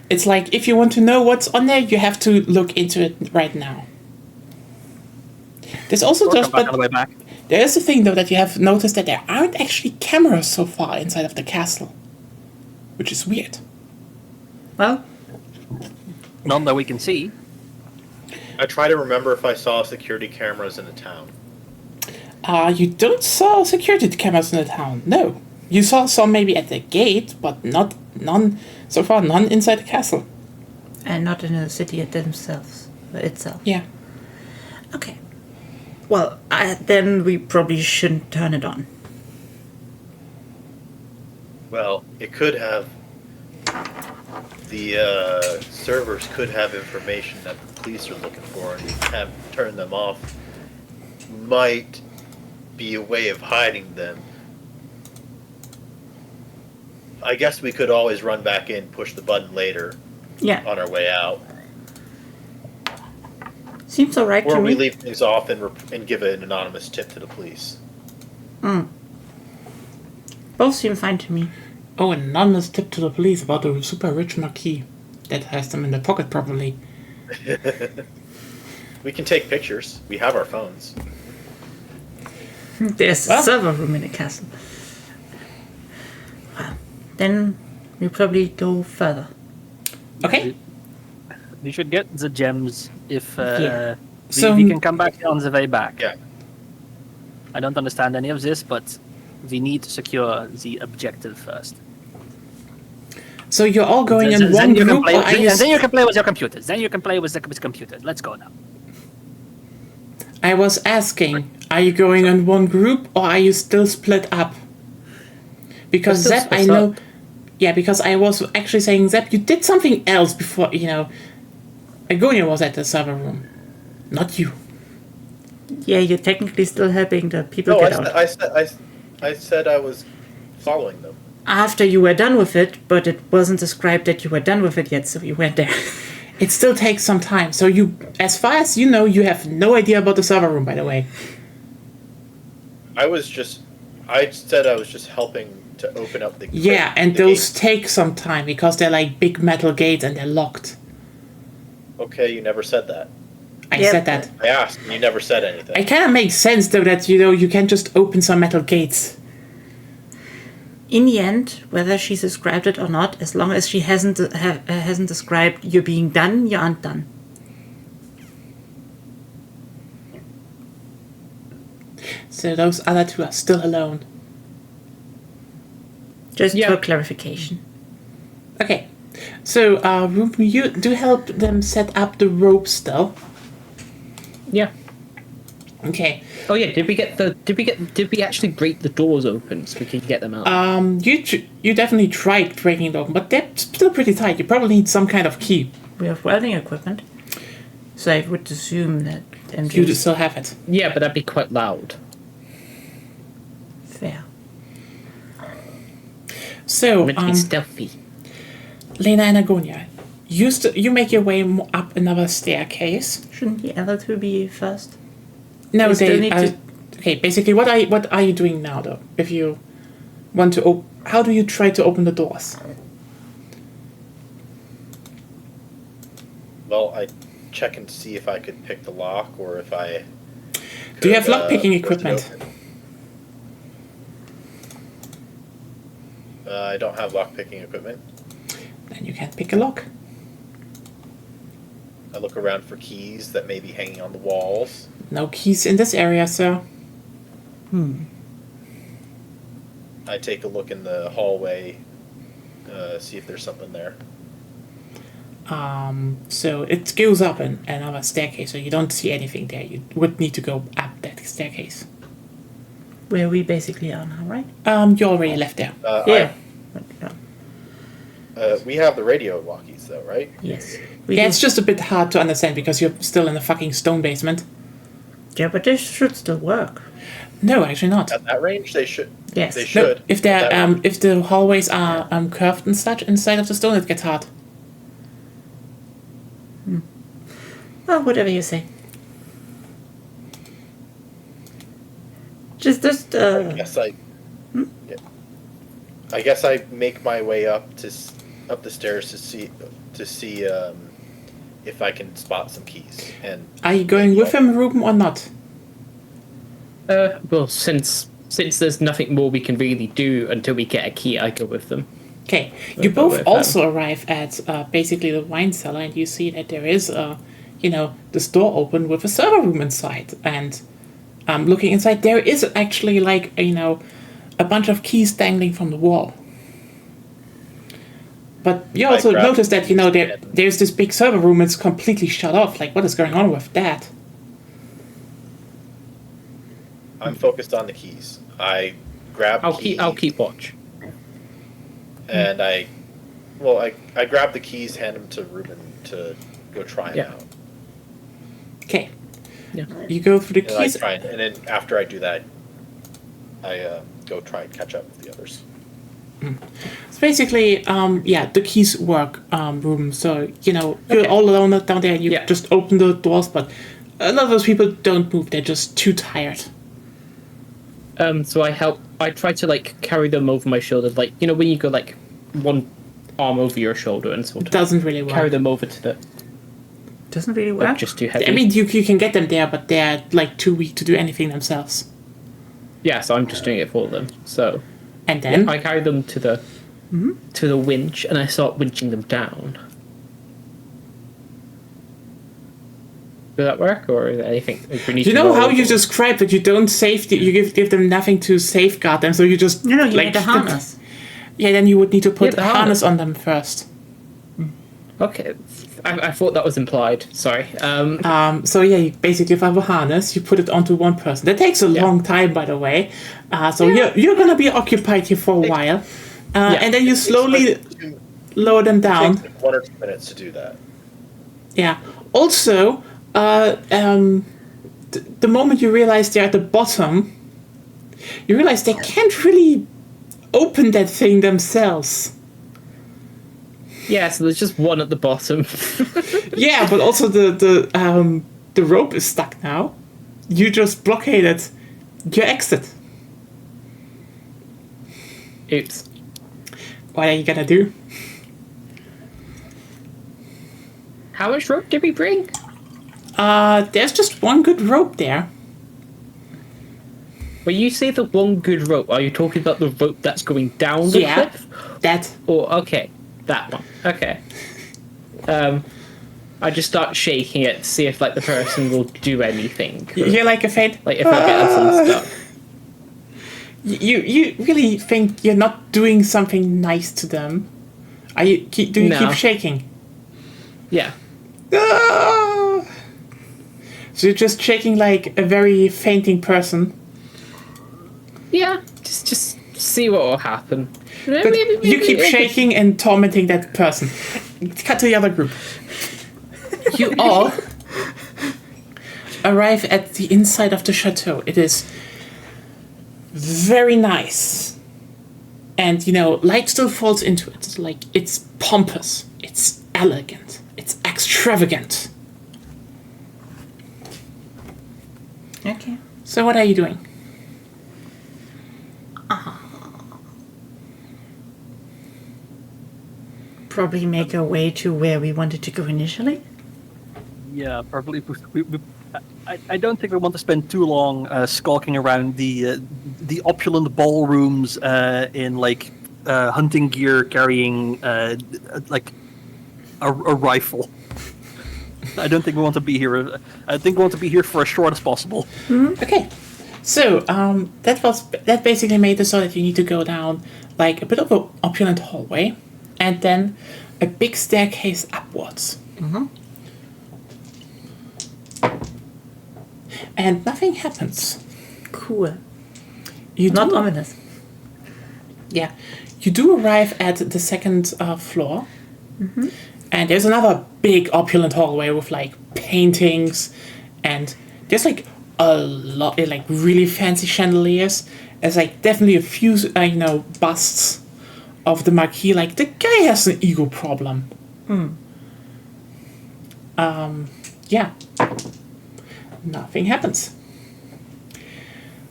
It's like, if you want to know what's on there, you have to look into it right now. There's also Or just... come back on the way back. There is a thing, though, that you have noticed that there aren't actually cameras so far inside of the castle. Which is weird. Well, None that we can see. I try to remember if I saw security cameras in the town. You don't saw security cameras in the town. No. You saw some maybe at the gate, but none inside the castle. and not in the city itself. Yeah. Okay. Well, then we probably shouldn't turn it on. Well, it could have... The servers could have information that the police are looking for, and have turned them off. Might be a way of hiding them. I guess we could always run back in, push the button later Yeah. on our way out. Seems alright Or to we me. leave things off and give an anonymous tip to the police. Both seem fine to me. Oh, an anonymous tip to the police about the super rich marquis that has them in their pocket probably. We can take pictures. We have our phones. There's a Well- server room in the castle. Well, then we probably go further. Okay. We should get the gems if Yeah. So- we can come back on the way back. Yeah. I don't understand any of this, but We need to secure the objective first. So you're all going in Then one you can group, play, or are you? then you can play with your computers. Then you can play with the computer. Let's go now. I was asking, are you going in one group, or are you still split up? Because We're still Zep, I split know. up. Yeah, because I was actually saying, Zep, you did something else before. Agonia was at the server room, not you. Yeah, you're technically still helping the people No, get out. I said I was following them. After you were done with it, but it wasn't described that you were done with it yet, so you went there. It still takes some time. So as far as you know, you have no idea about the server room, by the way. I said I was just helping to open up the. Yeah, and the those gate. take some time because they're like big metal gates and they're locked. Okay, you never said that. I Yep. said that. I asked, and you never said anything. It kind of makes sense though that you can't just open some metal gates. In the end, whether she's described it or not, as long as she hasn't described you're being done, you aren't done. So those other two are still alone. Just Yeah. for clarification. Okay. So, Ruben, you do help them set up the rope still. Yeah. Okay. Oh yeah. Did we actually break the doors open so we could get them out? You definitely tried breaking it open, but they're still pretty tight. You probably need some kind of key. We have welding equipment, so I would assume that MJ You is still have it. Yeah, but that'd be quite loud. fair. So, Meant to be stealthy. Lena and Agonia, you make your way up another staircase. Shouldn't the other two be first? No, We still they need are, to- okay. Basically, what are you doing now, though? If you want to how do you try to open the doors? Well, I check and see if I could pick the lock or if I. Do you have could, lockpicking force it equipment? open. I don't have lockpicking equipment. Then you can't pick a lock. I look around for keys that may be hanging on the walls. No keys in this area, sir. I take a look in the hallway, see if there's something there. So it goes up another staircase, so you don't see anything there. You would need to go up that staircase. Where we basically are now, right? You already left there. Yeah. We have the radio walkies, though, right? Yes. We Yeah, do. it's just a bit hard to understand because you're still in the fucking stone basement. Yeah, but this should still work. No, actually not. At that range, they should. Yes. They No, should. If they're At that- if the hallways are curved and such inside of the stone, it gets hard. Well, whatever you say. Just I guess yeah. I guess I make my way up up the stairs to see if I can spot some keys. And Are you going with him, Ruben, or not? Well, since there's nothing more we can really do until we get a key, I go with them. Okay, you I'll go both with also arrive at basically the wine cellar, and you see that there is this door open with a server room inside. And looking inside, there is actually like a bunch of keys dangling from the wall. But you also grab- notice that there's this big server room. It's completely shut off. Like, what is going on with that? I'm focused on the keys. I grab I'll key, keep watch. and I grab the keys, hand them to Ruben to go try them Yeah. out. Okay, Yeah. you go through the And keys. and then after I do that, I go try and catch up with the others. It's basically, the keys work, Ruben. So, you're Okay. all alone down there. You Yeah. just open the doors, but a lot of those people don't move. They're just too tired. So I try to carry them over my shoulder, when you go one arm over your shoulder and sort It of doesn't really work. carry them over to the doesn't really work. just too heavy. I mean, you can get them there, but they're too weak to do anything themselves. yeah, so I'm just doing it for them. So And then, I carry them to the winch and I start winching them down. Will that work, or is there anything like, we need You to know how roll you for? described that you don't you give them nothing to safeguard them, so you just No, you like need a harness. Yeah, then you would need to put the a harness on them first. Okay, I thought that was implied. Sorry. So yeah, you basically have a harness. You put it onto one person. That takes a long time, by the way. So you're gonna be occupied here for a while, and then you slowly lower them down. It takes 1 or 2 minutes to do that. Yeah. Also, the moment you realize they're at the bottom, you realize they can't really open that thing themselves. Yeah, so there's just one at the bottom. Yeah, but also the rope is stuck now. You just blockaded your exit. Oops. What are you gonna do? How much rope did we bring? There's just one good rope there. When you say the one good rope, are you talking about the rope that's going down the Yeah, cliff? that. Or okay, that one. Okay. I just start shaking it to see if like the person will do anything. You're like a faint. Like if they'll get us unstuck. You really think you're not doing something nice to them? Do you No. keep shaking? Yeah. Ah! So you're just shaking like a very fainting person. Yeah. Just see what will happen. But you keep shaking and tormenting that person. Cut to the other group. You all arrive at the inside of the chateau. It is very nice. And, light still falls into it. It's like, it's pompous. It's elegant. It's extravagant. Okay. So what are you doing? Probably make our way to where we wanted to go initially. Yeah, probably. I don't think we want to spend too long skulking around the opulent ballrooms in like hunting gear, carrying like a rifle. I don't think we want to be here. I think we want to be here for as short as possible. Okay. So, that basically made it so that you need to go down like a bit of an opulent hallway and then a big staircase upwards. And nothing happens. Cool. You Not do, ominous. Yeah. You do arrive at the second floor. And there's another big opulent hallway with like paintings and there's like a lot, like really fancy chandeliers. There's like definitely a few, busts of the Marquis. Like the guy has an ego problem. Yeah. Nothing happens.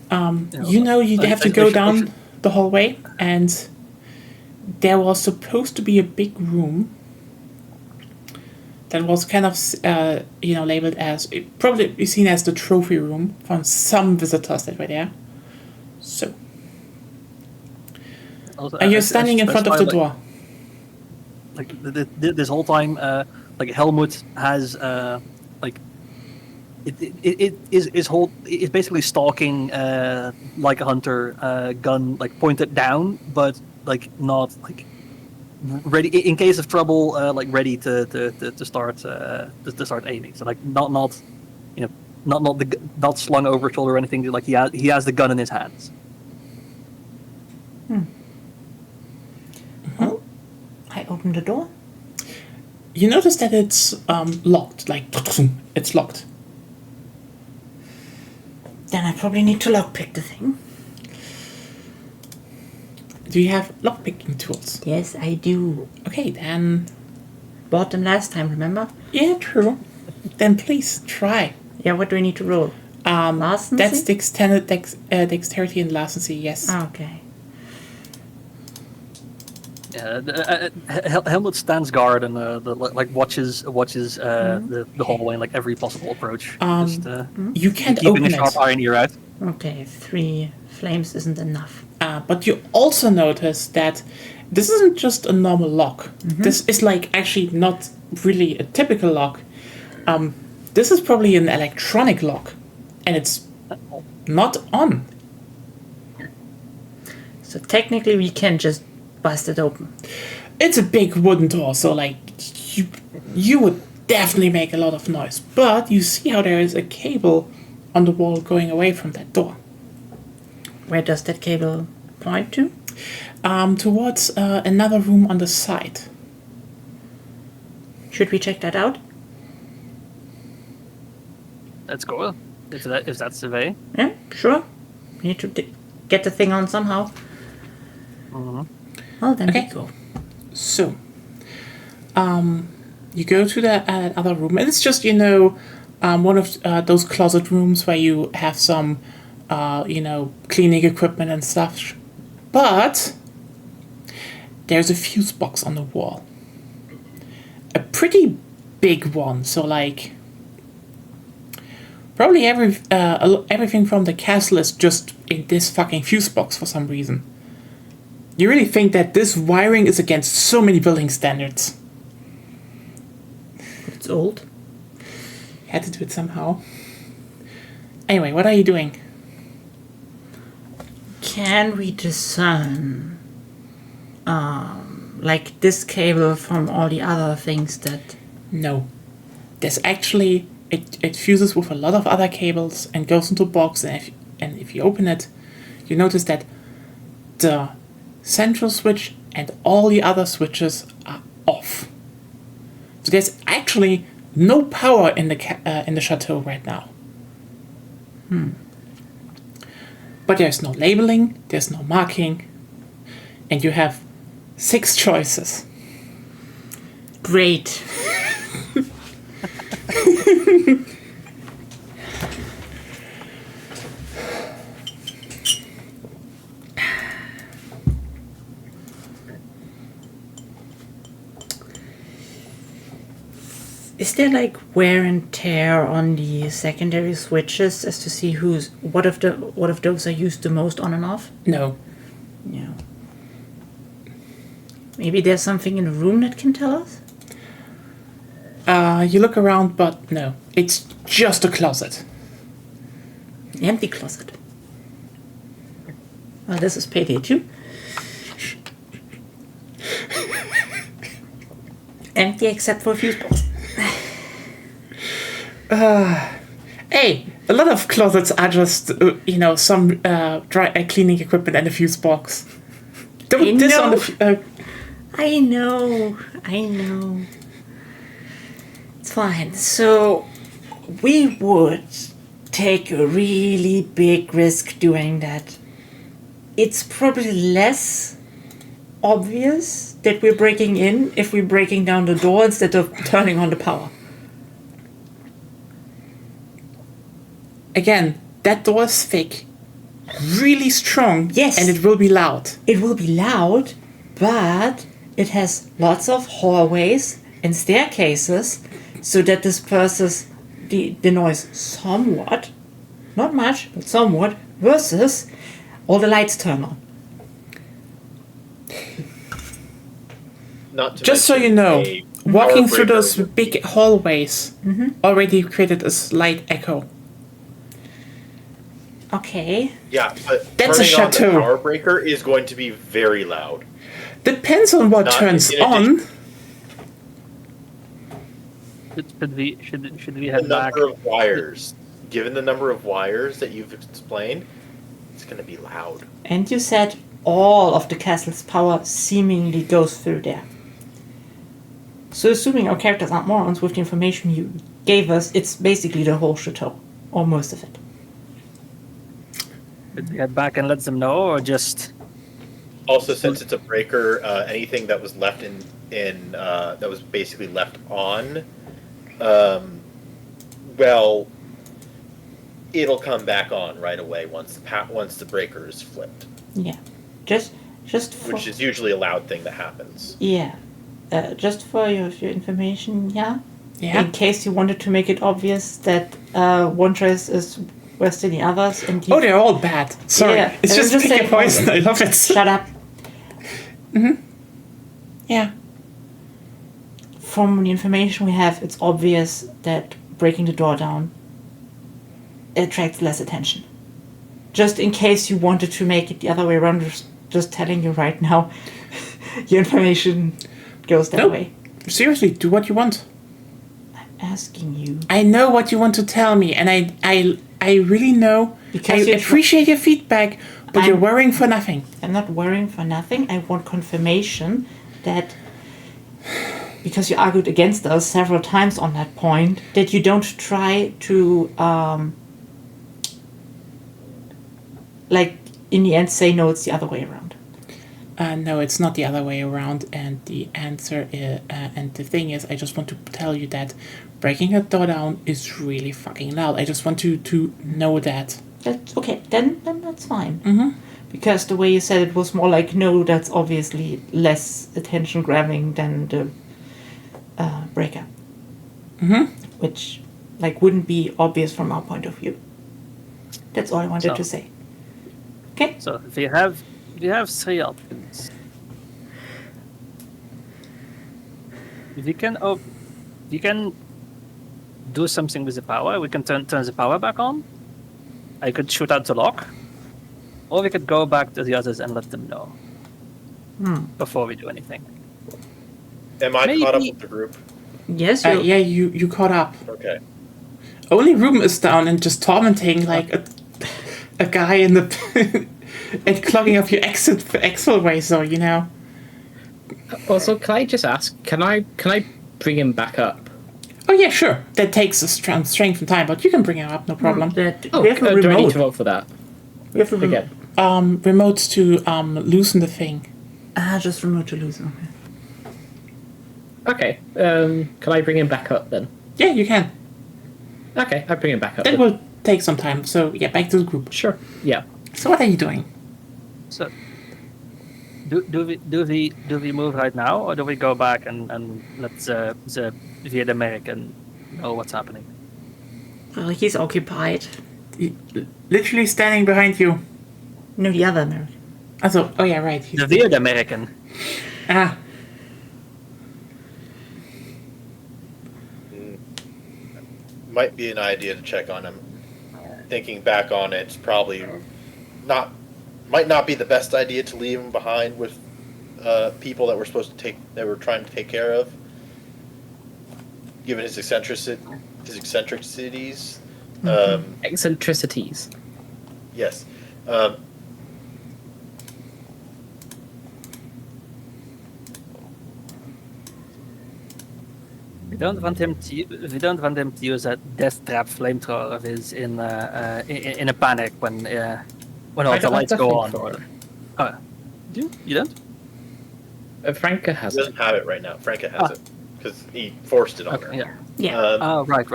You have to go down the hallway, and there was supposed to be a big room that was kind of, labeled as, probably seen as the trophy room from some visitors that were there. So, Also, and you're standing in front of the door. Like this whole time, like Helmut has it is basically stalking like a hunter, gun like pointed down, but like not like ready in case of trouble, like ready to start aiming. So like not slung over his shoulder or anything. Like he has the gun in his hands. Well, I opened the door. You notice that it's locked. Like it's locked. Then I probably need to lockpick the thing. Do you have lockpicking tools? Yes, I do. Okay, then. Bought them last time, remember? Yeah, true. Then please try. Yeah, what do I need to roll? Larcency? That's dexterity and larcency. Yes. Okay. Helmut stands guard and watches the hallway and like every possible approach. You can't keeping open a sharp it. eye in your out. Okay, 3 flames isn't enough. But you also notice that this isn't just a normal lock. This is like actually not really a typical lock. this is probably an electronic lock, and it's not on. So technically, we can just bust it open. It's a big wooden door, so like you would definitely make a lot of noise. But you see how there is a cable on the wall going away from that door. Where does that cable point to? Towards another room on the side. Should we check that out? Let's go. If that's the way. Yeah, sure. We need to get the thing on somehow. Well, then Okay. we go. So, you go to the other room, and it's just, one of those closet rooms where you have some, cleaning equipment and stuff. But there's a fuse box on the wall. A pretty big one, so like probably everything from the castle is just in this fucking fuse box for some reason. You really think that this wiring is against so many building standards? It's old. Had to do it somehow. Anyway, what are you doing? Can we discern, like this cable from all the other things that... No. There's actually... It fuses with a lot of other cables and goes into a box, and if you open it, you notice that the central switch and all the other switches are off. So there's actually no power in the chateau right now. But there's no labeling, there's no marking, and you have 6 choices. Great. Is there like wear and tear on the secondary switches as to see what of those are used the most on and off? No. Yeah. Maybe there's something in the room that can tell us? You look around, but no. It's just a closet. An empty closet. Well, this is payday too. Empty except for a fuse box. Hey, a lot of closets are just, some dry cleaning equipment and a fuse box. Don't diss on the... I know. It's fine. So, we would take a really big risk doing that. It's probably less obvious that we're breaking in if we're breaking down the door instead of turning on the power. Again, that door is thick, really strong, Yes. and it will be loud. It will be loud, but it has lots of hallways and staircases so that disperses the noise somewhat, not much, but somewhat, versus all the lights turn on. Not to Just so you mention know, a walking power through breaker those would be- big hallways already created a slight echo. Okay. Yeah, but That's a turning on chateau. the power breaker is going to be very loud. Depends on what Not turns in addition- on. Should we The head back? number of wires, given the number of wires that you've explained, it's going to be loud. And you said all of the castle's power seemingly goes through there. So assuming our characters aren't morons with the information you gave us, it's basically the whole chateau. Or most of it. Should we head back and let them know, or just? Also, since it's a breaker, anything that was left in that was basically left on, well, it'll come back on right away once the breaker is flipped, Yeah. Just for... which is usually a loud thing that happens. Yeah. Just for your information, yeah? Yeah. In case you wanted to make it obvious that one choice is worse than the others, and you... Oh, they're all bad. Sorry. Yeah, It's I was just just pick your saying- poison. I love it. Shut up. Yeah. From the information we have, it's obvious that breaking the door down attracts less attention. Just in case you wanted to make it the other way around, just telling you right now, your information goes that way. Seriously, do what you want. I'm asking you. I know what you want to tell me, and I really know. Because I appreciate your feedback, but you're worrying for nothing. I'm not worrying for nothing. I want confirmation that, because you argued against us several times on that point, that you don't try to, in the end say, no, it's the other way around. No, it's not the other way around, and the answer is, and the thing is, I just want to tell you that breaking a door down is really fucking loud. I just want you to know that. That's okay, then that's fine. Mm-hmm. Because the way you said it was more like, no, that's obviously less attention grabbing than the breaker. Mm-hmm. Which, wouldn't be obvious from our point of view. That's all I wanted to say. Okay? So if you have 3 options. If you can do something with the power, we can turn the power back on. I could shoot out the lock. Or we could go back to the others and let them know. Before we do anything. Am I caught up with the group? Yes, yeah, you caught up. Okay. Only Ruben is down and just tormenting a guy in the and clogging up your exfil way, so you know. Also, can I just ask? Can I bring him back up? Oh yeah, sure. That takes a strength and time, but you can bring him up, no problem. we have a do I need remote. to vote for that? We have a Again. remote to loosen the thing. just remote to lose. Okay. Can I bring him back up then? Yeah, you can. Okay, I bring him back up. That then. will take some time. So yeah, back to the group. Sure. Yeah. So what are you doing? So do we move right now, or do we go back and let the Viet American know what's happening? Well, he's occupied. Literally standing behind you. No, the other American. Also, oh yeah, right. The Viet American. Ah, Might be an idea to check on him. Thinking back on it, it's probably might not be the best idea to leave him behind with people that we're trying to take care of. Given his eccentricities. Eccentricities. Yes. We don't want him to use that death trap flamethrower of his in a panic when all I the don't lights have go the on. You don't? Franca has He it. doesn't have it right now. Franca has it because he forced it on her. Okay, yeah. Yeah. Oh, right.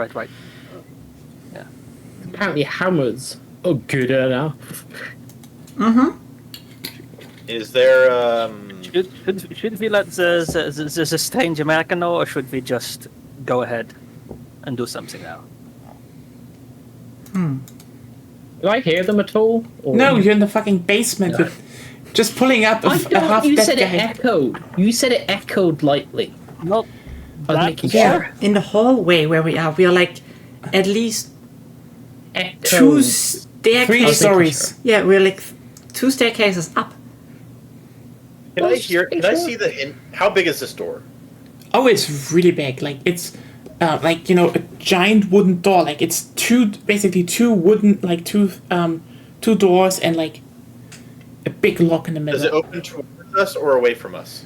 Apparently hammers are good now. Is there Should we let the strange American know, or should we just go ahead and do something now? Do I hear them at all? Or... no, you're in the fucking basement with just pulling up a half You dead said guy. it echoed. You said it echoed lightly. Not I was that making Yeah. sure. In the hallway where we are at least Echoed. 3 staircases. stories. Yeah, we're 2 staircases up. Can I see how big is this door? Oh, it's really big. It's a giant wooden door. It's basically two wooden, two doors and a big lock in the middle. Does it open towards us or away from us?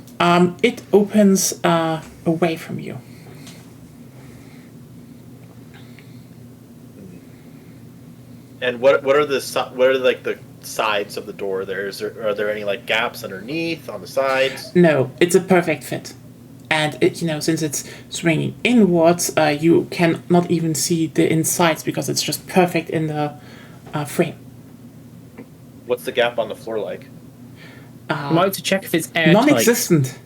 It opens away from you. And what are the sides of the door? Are there any gaps underneath on the sides? No, it's a perfect fit. And since it's swinging inwards, you can not even see the insides because it's just perfect in the frame. What's the gap on the floor like? I'm out to check if it's airtight. Non-existent.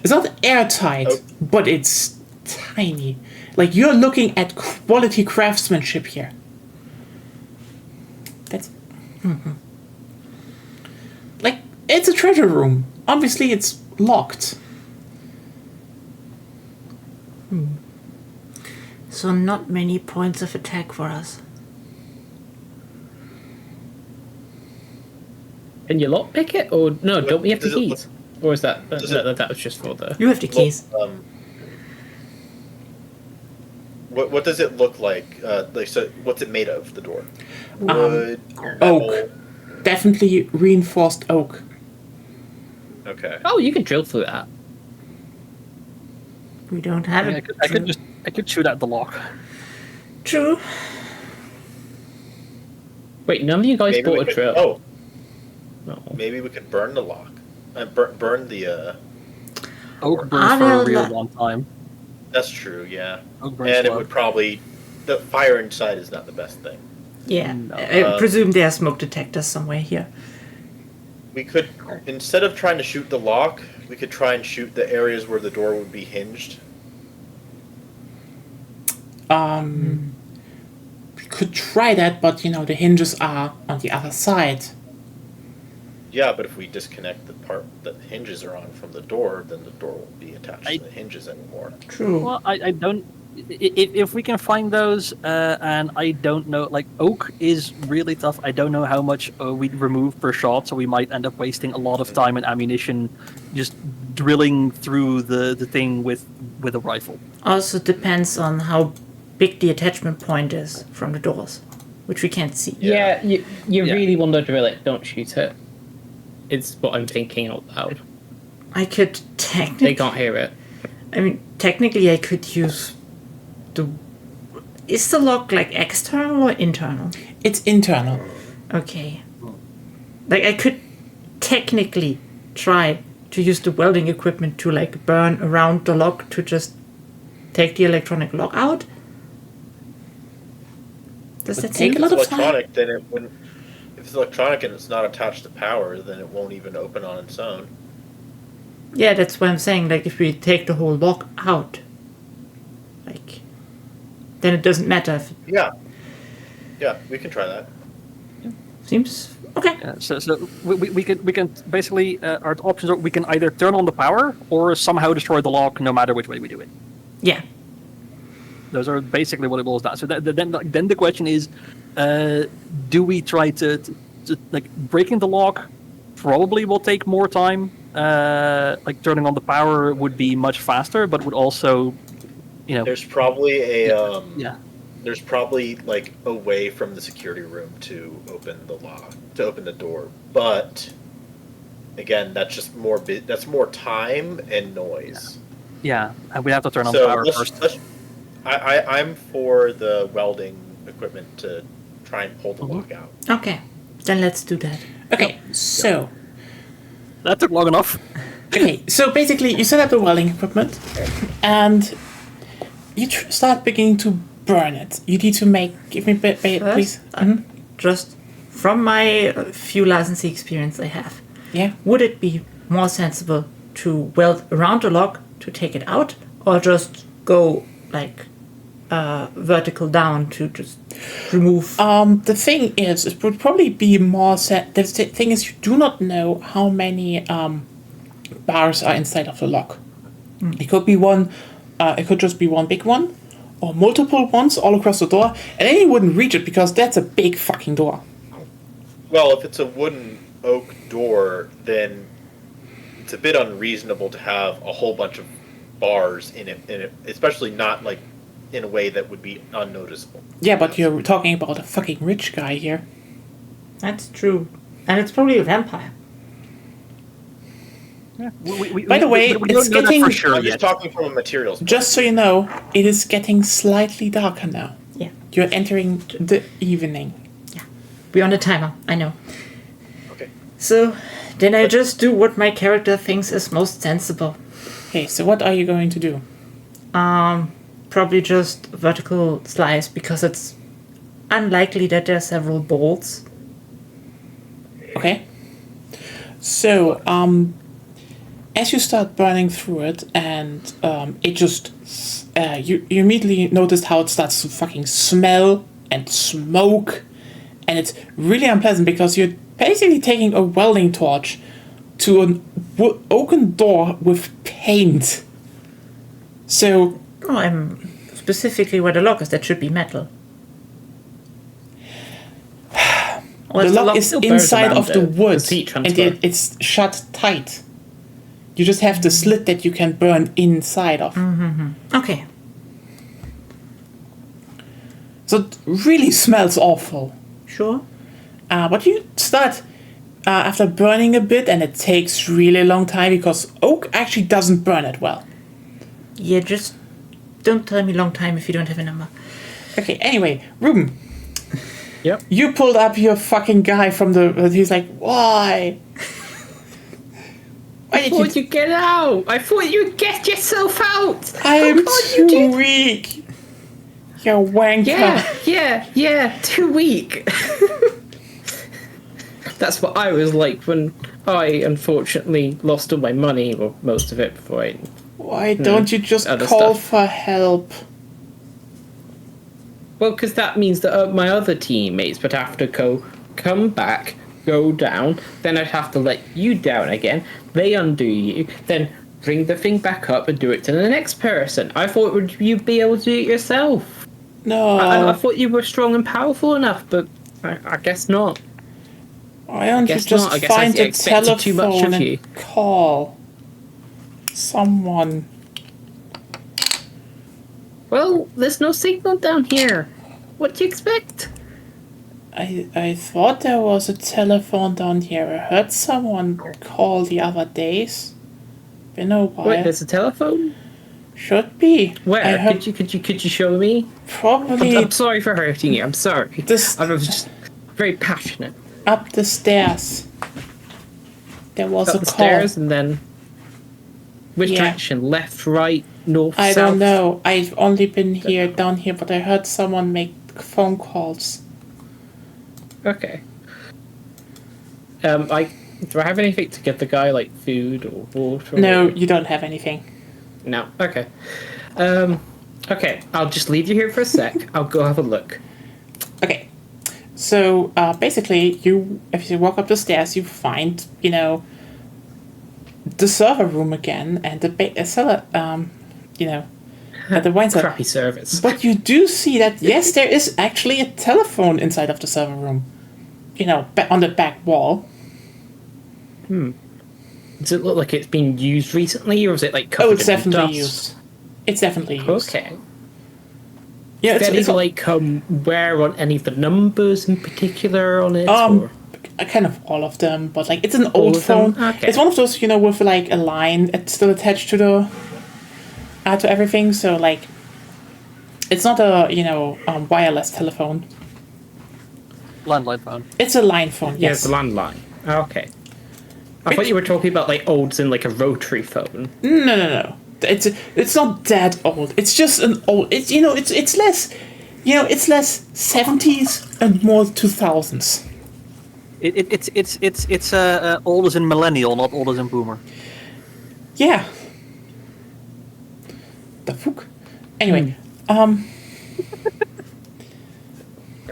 It's not airtight, but it's tiny. You're looking at quality craftsmanship here. That's it's a treasure room. Obviously, it's locked. So not many points of attack for us. Can you lockpick it, or no? Don't we have the Does it keys? Or is that does it- that was just for the? You have the keys. What does it look like? So what's it made of? The door? Um, Wood, oak. metal? Definitely reinforced oak. Okay. Oh, you could drill through that. We don't have I, it. I could shoot at the lock. True. Wait, none of you guys Maybe bought we a could, drill. oh, No. maybe we could burn the lock. Burn the. Oak I burns for a don't real like- long time. That's true. Yeah. Oak burns And it slow. would probably the fire inside is not the best thing. Yeah. No. I presume there are smoke detectors somewhere here. We could, instead of trying to shoot the lock, we could try and shoot the areas where the door would be hinged. We could try that, but the hinges are on the other side. Yeah, but if we disconnect the part that the hinges are on from the door, then the door won't be attached to the hinges anymore. True. Well, I don't. If we can find those, and I don't know, like oak is really tough. I don't know how much we'd remove per shot, so we might end up wasting a lot of time and ammunition just drilling through the thing with a rifle. Also depends on how big the attachment point is from the doors, which we can't see. Yeah, you Yeah. really want to drill it. Don't shoot it. It's what I'm thinking out loud. I could They technically. can't hear it. I mean, technically, I could use the. Is the lock like external or internal? It's internal. Okay. Like I could technically try to use the welding equipment to like burn around the lock to just take the electronic lock out. Does that take take a a lot lot of of time. Electronic, then it wouldn't. If it's electronic and it's not attached to power, then it won't even open on its own. Yeah, that's what I'm saying. Like if we take the whole lock out, like then it doesn't matter if it Yeah. Yeah, we can try that. seems okay. Yeah, so we can basically our options are we can either turn on the power or somehow destroy the lock, no matter which way we do it. Yeah. Those are basically what it boils down. So then the question is, do we try to like breaking the lock? Probably will take more time. Like turning on the power would be much faster, but would also, There's probably a yeah. there's probably like a way from the security room to open the lock, to open the door, but again, that's just that's more time and noise. Yeah, and we have to turn on the So power first. I'm for the welding equipment to try and pull the lock out. Okay. Then let's do that. Okay, so That took long enough. so basically you set up the welding equipment, and you start beginning to burn it. You need to give me please. Mhm. Just from my few licensee experience I have, Yeah. would it be more sensible to weld around the lock to take it out, or just go like vertical down to just remove? The thing is, it would probably be more set. The thing is, you do not know how many bars are inside of the lock. It could be one. It could just be one big one, or multiple ones all across the door, and then you wouldn't reach it because that's a big fucking door. Well, if it's a wooden oak door, then it's a bit unreasonable to have a whole bunch of bars in it, especially not like in a way that would be unnoticeable. Yeah, but you're talking about a fucking rich guy here. That's true, and it's probably a vampire. By the way, we it's don't know that getting- for sure I'm yet. just talking from a materials. Just so you know, it is getting slightly darker now. Yeah, You're entering the evening. we're on a timer. I know. Okay. So then I just do what my character thinks is most sensible. Okay, so what are you going to do? Probably just vertical slice because it's unlikely that there are several bolts. Okay. So, as you start burning through it, and it just, you immediately noticed how it starts to fucking smell and smoke, and it's really unpleasant because you're basically taking a welding torch to an oaken door with paint. So, Oh, I'm specifically where the lock is, that should be metal. Or The is lock is still burned inside around of the it, wood, the heat and transfer. it's shut tight. You just have the slit that you can burn inside of. Okay. So it really smells awful. Sure. But you start after burning a bit, and it takes really long time because oak actually doesn't burn it well. Yeah, just don't tell me long time if you don't have a number. Okay, anyway, Ruben, Yep. you pulled up your fucking guy from the... He's like, why? Why did Thought you get out. I thought you'd get yourself out. I How am can't you do too weak. You wanker. Yeah, too weak. That's what I was like when I unfortunately lost all my money, or most of it, before I... Why don't you just other call stuff. for help? Well, because that means that my other teammates would have to come back, go down, then I'd have to let you down again, they undo you, then bring the thing back up and do it to the next person. I thought you'd be able to do it yourself. No. I thought you were strong and powerful enough, but I guess not. Why don't you guess just not. I guess I find a expected too much telephone of you. and call someone? Well, there's no signal down here. What do you expect? I thought there was a telephone down here. I heard someone call the other days. Been a while. Wait, there's a telephone? Should be. Where? I heard Could you show me? probably I'm sorry for hurting you. I'm sorry. This- I was just very passionate. up the stairs. There was Up a the call. stairs and then which Yeah. direction? Left, right, north, I south? don't know. I've only been here down here, but I heard someone make phone calls. Okay. Do I have anything to get the guy, like food or water? No, or- you don't have anything. No. Okay. Okay. I'll just leave you here for a sec. I'll go have a look. Okay. So basically, if you walk up the stairs, you find the server room again and the cellar. At the wine cellar. Crappy service. But you do see that yes, there is actually a telephone inside of the server room. On the back wall. Does it look like it's been used recently, or is it like covered Oh, it's in definitely dust? used. It's definitely used. Okay. Yeah, Is there it's any like where on any of the numbers in particular on it? or? kind of all of them, but like it's an All old of them? phone. Okay. It's one of those with like a line it's still attached to the to everything. So like, it's not a wireless telephone. Landline phone. It's a line phone. Yeah, Yes. it's a landline. Okay. I thought you were talking about like olds in like a rotary phone. No. It's not that old. It's just an old. It's less. It's less 70s and more 2000s. It's old as in millennial, not old as in boomer. Yeah. The fuck. Anyway, Can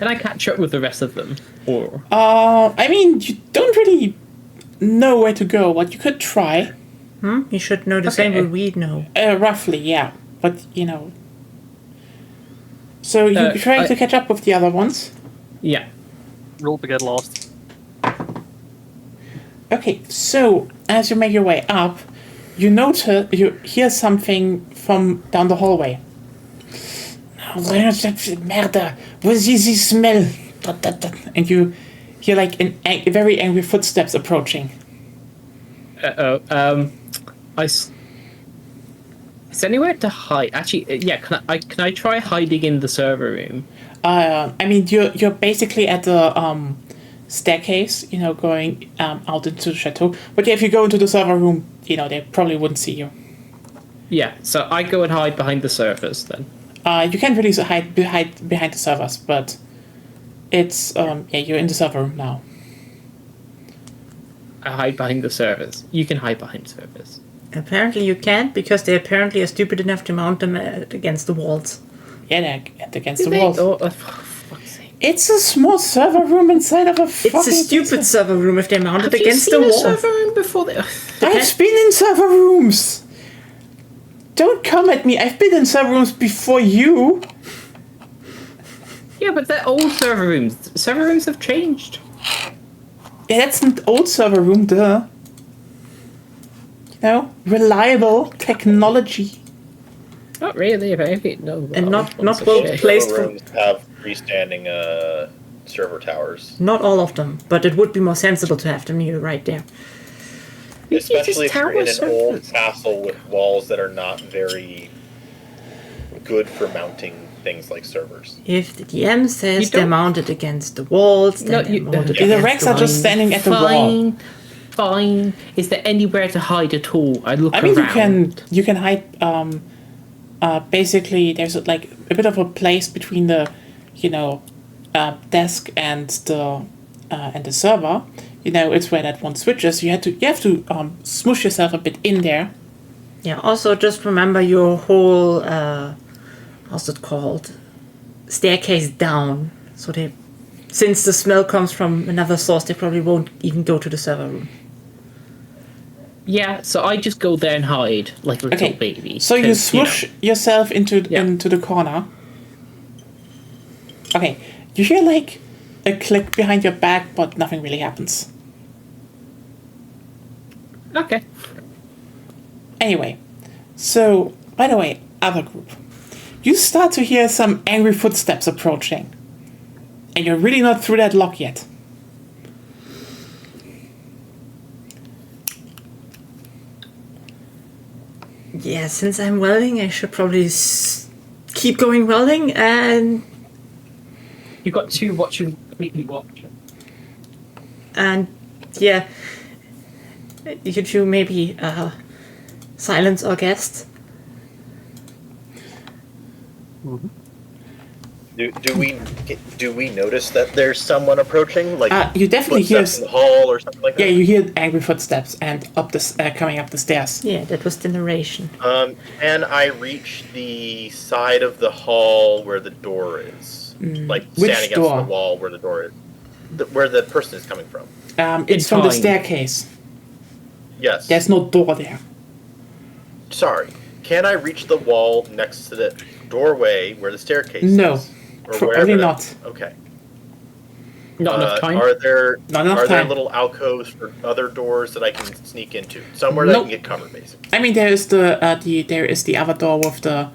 I catch up with the rest of them? Or I mean, you don't really know where to go, but you could try. You should know the same Okay. what we know. Roughly, yeah. But, So you try to catch up with the other ones. yeah. Roll to get lost. Okay, so as you make your way up, you hear something from down the hallway. Merde, was this smell? And you hear like very angry footsteps approaching. Is there anywhere to hide? Actually, yeah. Can I try hiding in the server room? I mean, you're basically at the staircase, going out into the chateau. But yeah, if you go into the server room, they probably wouldn't see you. Yeah. So I go and hide behind the servers then. You can't really hide behind the servers, but it's you're in the server room now. I hide behind the servers. You can hide behind servers. Apparently you can't, because they apparently are stupid enough to mount them against the walls. Yeah, they're against the They- walls. oh, for fuck's sake. It's a small server room inside of a fucking... It's a stupid server room if they're mounted Have you against seen the a wall. server room before? I've been in server rooms! Don't come at me. I've been in server rooms before you. Yeah, but they're old server rooms. Server rooms have changed. Yeah, that's an old server room, duh. You know, reliable technology. Not really, maybe. No. And not ones are well shit. placed Server for... rooms have freestanding server towers. Not all of them, but it would be more sensible to have them near right there. Especially if you're in tower an old servers. castle with walls that are not very good for mounting things like servers. If the DM says You they're don't- mounted against the walls, then No, they're you- mounted The against Rex the are just walls. standing at the wall. Fine. Is there anywhere to hide at all? I look I mean, around. you can hide. Basically, there's like a bit of a place between the, desk and the server. You know, it's where that one switches. You have to smoosh yourself a bit in there. Yeah, also just remember your whole, how's it called? Staircase down. So since the smell comes from another source, they probably won't even go to the server room. Yeah, so I just go there and hide like a little Okay, baby. so you 'cause, swoosh yourself into Yeah. the corner. Okay, you hear like a click behind your back, but nothing really happens. Okay. Anyway, so by the way, other group, you start to hear some angry footsteps approaching, and you're really not through that lock yet. Yeah, since I'm welding, I should probably keep going welding, and You've got two watching, completely watch. yeah, you could do maybe silence our guests. Do we notice that there's someone approaching? Like You definitely hear. footsteps in the hall or something like that? Yeah, you hear angry footsteps and coming up the stairs. Yeah, that was the narration. Can I reach the side of the hall where the door is? Like Which standing door? against the wall where the door is? Where the person is coming from? It's from the time. staircase. Yes. There's no door there. Sorry. Can I reach the wall next to the doorway where the staircase No. is? Or Probably wherever that- not. Okay. Not enough time. Are there Not enough are there time. little alcoves for other doors that I can sneak into? Somewhere that I Nope. can get cover, basically. I mean, there is the other door with the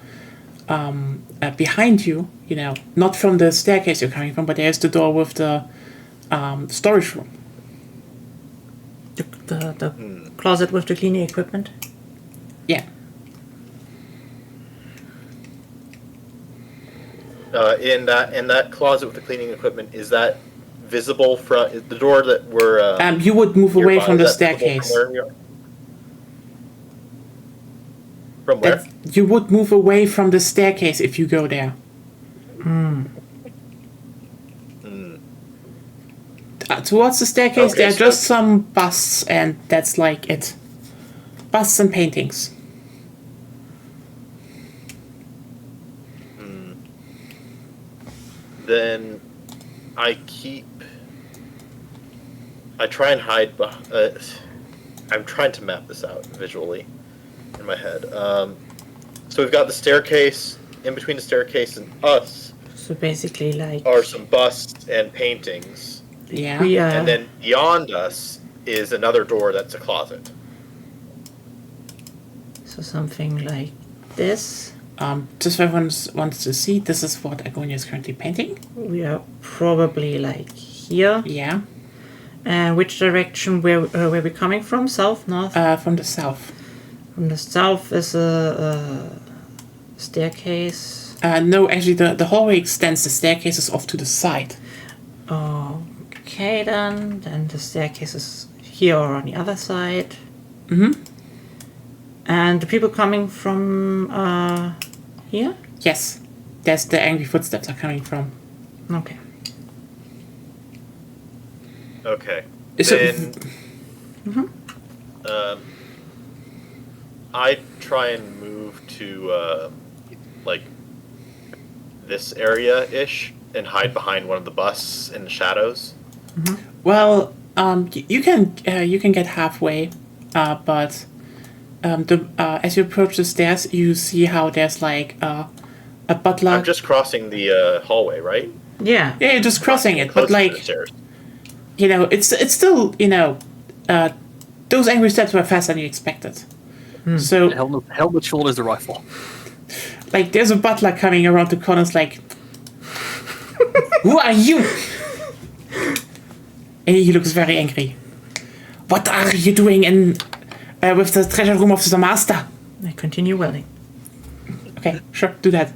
behind you. You know, not from the staircase you're coming from, but there's the door with the storage room. The closet with the cleaning equipment. Yeah. In that closet with the cleaning equipment, is that visible from is the door that we're? You would move away nearby, from the is that visible staircase. From where we are? From where? You would move away from the staircase if you go there. Towards the staircase, Okay, there are so- just some busts, and that's like it. Busts and paintings. Then I try and hide. I'm trying to map this out visually in my head. So we've got the staircase. In between the staircase and us So basically, like are some busts and paintings, Yeah. we are. and then beyond us is another door that's a closet. So something like this. Just for everyone wants to see, this is what Agonia is currently painting. We are probably like here. Yeah. And which direction where we're coming from? South, north? From the south. From the south is a staircase. No, actually, the hallway extends. The staircase is off to the side. Okay, then the staircase is here or on the other side. Mm-hmm. And the people coming from here? Yes. That's the angry footsteps are coming from. Okay. Okay. So- Then, I try and move to like this area ish and hide behind one of the busts in the shadows. Well, you can get halfway, but as you approach the stairs, you see how there's like a butler. I'm just crossing the hallway, right? Yeah. Yeah, you're just crossing it, Close but to the like stairs. it's still those angry steps were faster than you expected. So Helmut shoulders the rifle. like there's a butler coming around the corner. It's like, who are you? And he looks very angry. What are you doing in with the treasure room of the master? I continue welding. Okay, sure, do that.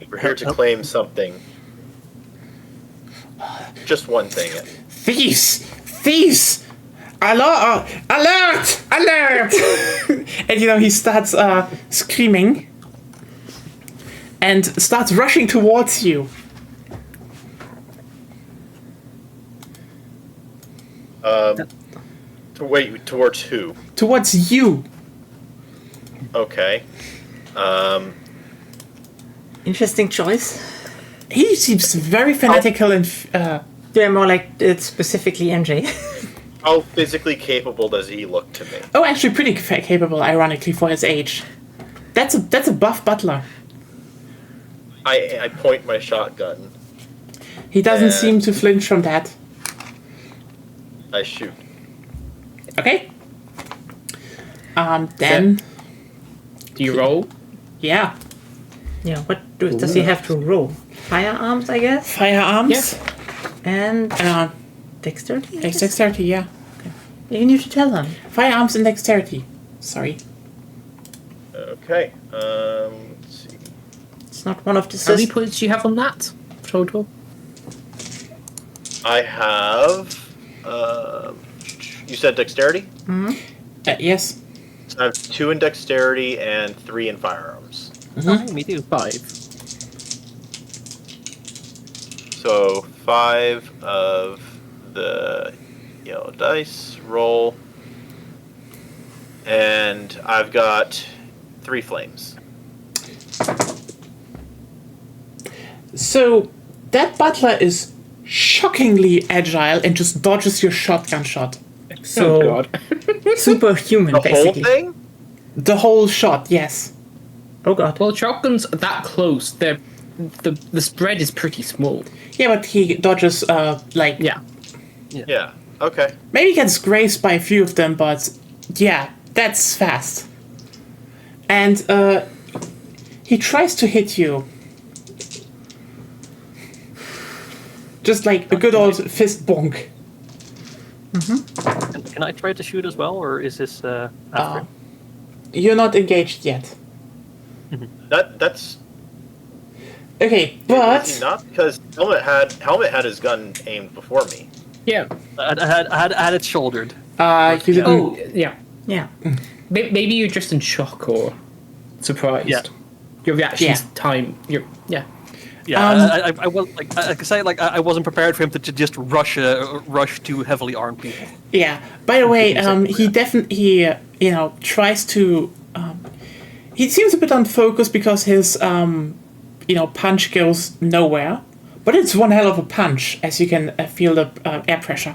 We're here to claim something. Just one thing. Thieves! Thieves! Alert! Alert! Alert! And he starts screaming and starts rushing towards you. Wait, towards who? Towards you. Okay. Interesting choice. He seems very fanatical and Yeah, more like it's specifically MJ. How physically capable does he look to me? actually pretty capable, ironically, for his age. That's a buff butler. I point my shotgun. He doesn't Yeah. seem to flinch from that. I shoot. Okay. Then Do you roll? yeah, Yeah, what does he have to roll? Firearms, I guess? firearms. And Uh, dexterity? I guess? dexterity, yeah. You need to tell him. Firearms and dexterity. Sorry. Okay. Let's see. It's not one of the How many systems. points do you have on that total? I have. You said dexterity? Yes. So I have 2 in dexterity and 3 in firearms. Me too. 5. So 5 of the yellow dice roll, and I've got 3 flames. So that butler is shockingly agile and just dodges your shotgun shot. So, God. superhuman, The whole basically. thing? The whole shot, yes. Oh god. Well, shotguns are that close. The spread is pretty small. Yeah, but he dodges like Yeah. Yeah. Okay. maybe gets grazed by a few of them, but yeah, that's fast. And he tries to hit you. Just like a good old fist bonk. Can I try to shoot as well, or is this after? You're not engaged yet. That's Okay, is he but not, because Helmet had his gun aimed before me. Yeah. I had it shouldered. you didn't. Oh, yeah. Yeah. Maybe you're just in shock or surprised. Yeah. Your reaction's Yeah. time. Yeah, I was like I could say like I wasn't prepared for him to just rush to heavily armed people. Yeah. By the way, he definitely tries to. He seems a bit unfocused because his punch goes nowhere, but it's one hell of a punch, as you can feel the air pressure.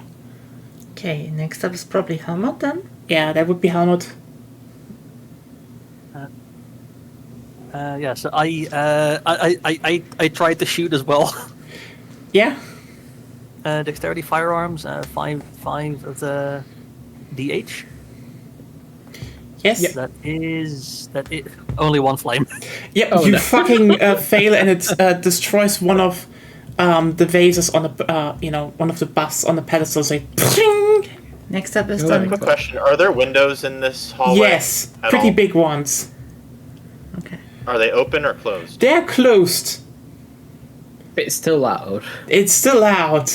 Okay, next up is probably Helmut then. Yeah, that would be Helmut. So I tried to shoot as well. Yeah. Dexterity, firearms, 5 of the DH. Yes. That is only 1 flame. Yep. Oh, you no. fucking fail, and it destroys one of the vases on the one of the busts on the pedestal. Like, ping! Next up is Oh, done. Quick question: are there windows in this hallway? Yes, at pretty all? big ones. Okay. Are they open or closed? They're closed. But it's still loud. It's still loud.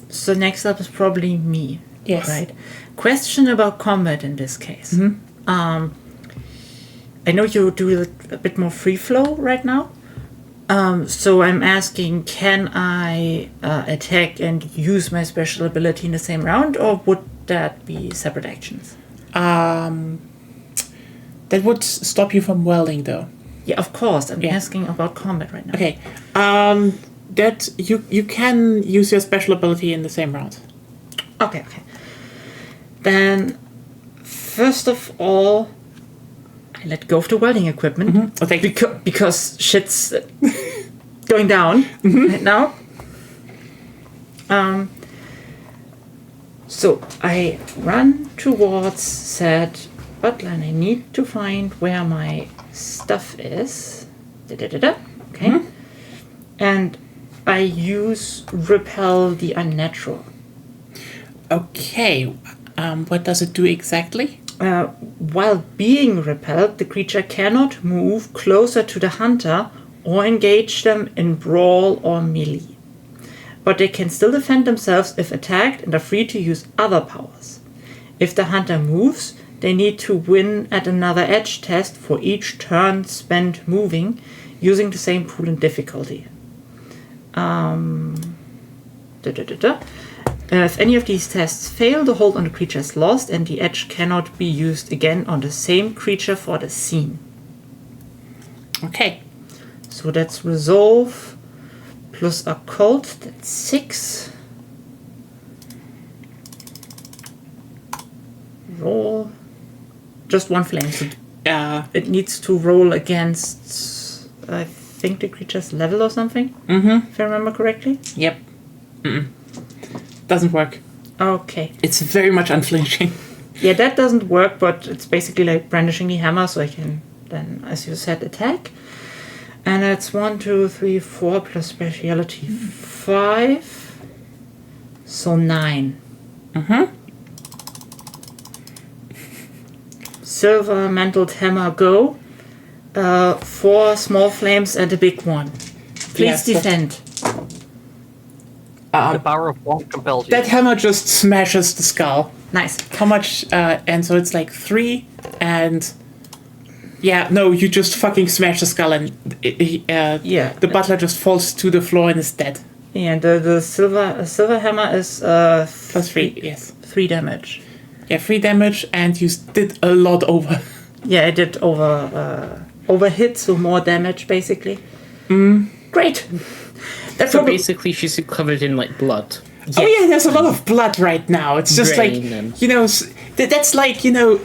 So next up is probably me. Yes. Right. Question about combat in this case. I know you do a bit more free flow right now. So I'm asking, can I attack and use my special ability in the same round, or would that be separate actions? That would stop you from welding, though. Yeah, of course. I'm Yeah. asking about combat right now. Okay. That you can use your special ability in the same round. Okay. Then, first of all, I let go of the welding equipment. Okay. Because shit's going down right now. So I run towards said butler and I need to find where my stuff is. Okay. And I use repel the unnatural. Okay. What does it do exactly? While being repelled, the creature cannot move closer to the hunter or engage them in brawl or melee. But they can still defend themselves if attacked and are free to use other powers. If the hunter moves, they need to win at another edge test for each turn spent moving, using the same pool and difficulty. If any of these tests fail, the hold on the creature is lost and the edge cannot be used again on the same creature for the scene. Okay. So that's resolve plus occult, that's 6. Roll. Just one flame, so it needs to roll against, I think, the creature's level or something, if I remember correctly. Yep. Doesn't work. Okay. It's very much unflinching. Yeah, that doesn't work, but it's basically like brandishing the hammer, so I can then, as you said, attack. And it's 1, 2, 3, 4 plus speciality 5. So 9. Silver mantled hammer go. 4 small flames and a big one. Please Yes, defend. The power of bonk compels you. That hammer just smashes the skull. Nice. How much? And so it's like 3 and... Yeah, no, you just fucking smash the skull and the butler just falls to the floor and is dead. And the silver hammer is Plus 3, yes. 3 damage. Yeah, 3 damage and you did a lot over. Yeah, I did over hit, so more damage basically. Great. That's So probably basically, she's covered in like blood. Oh yeah, there's a lot of blood right now. It's just like, Brain and- you know, that's like, you know,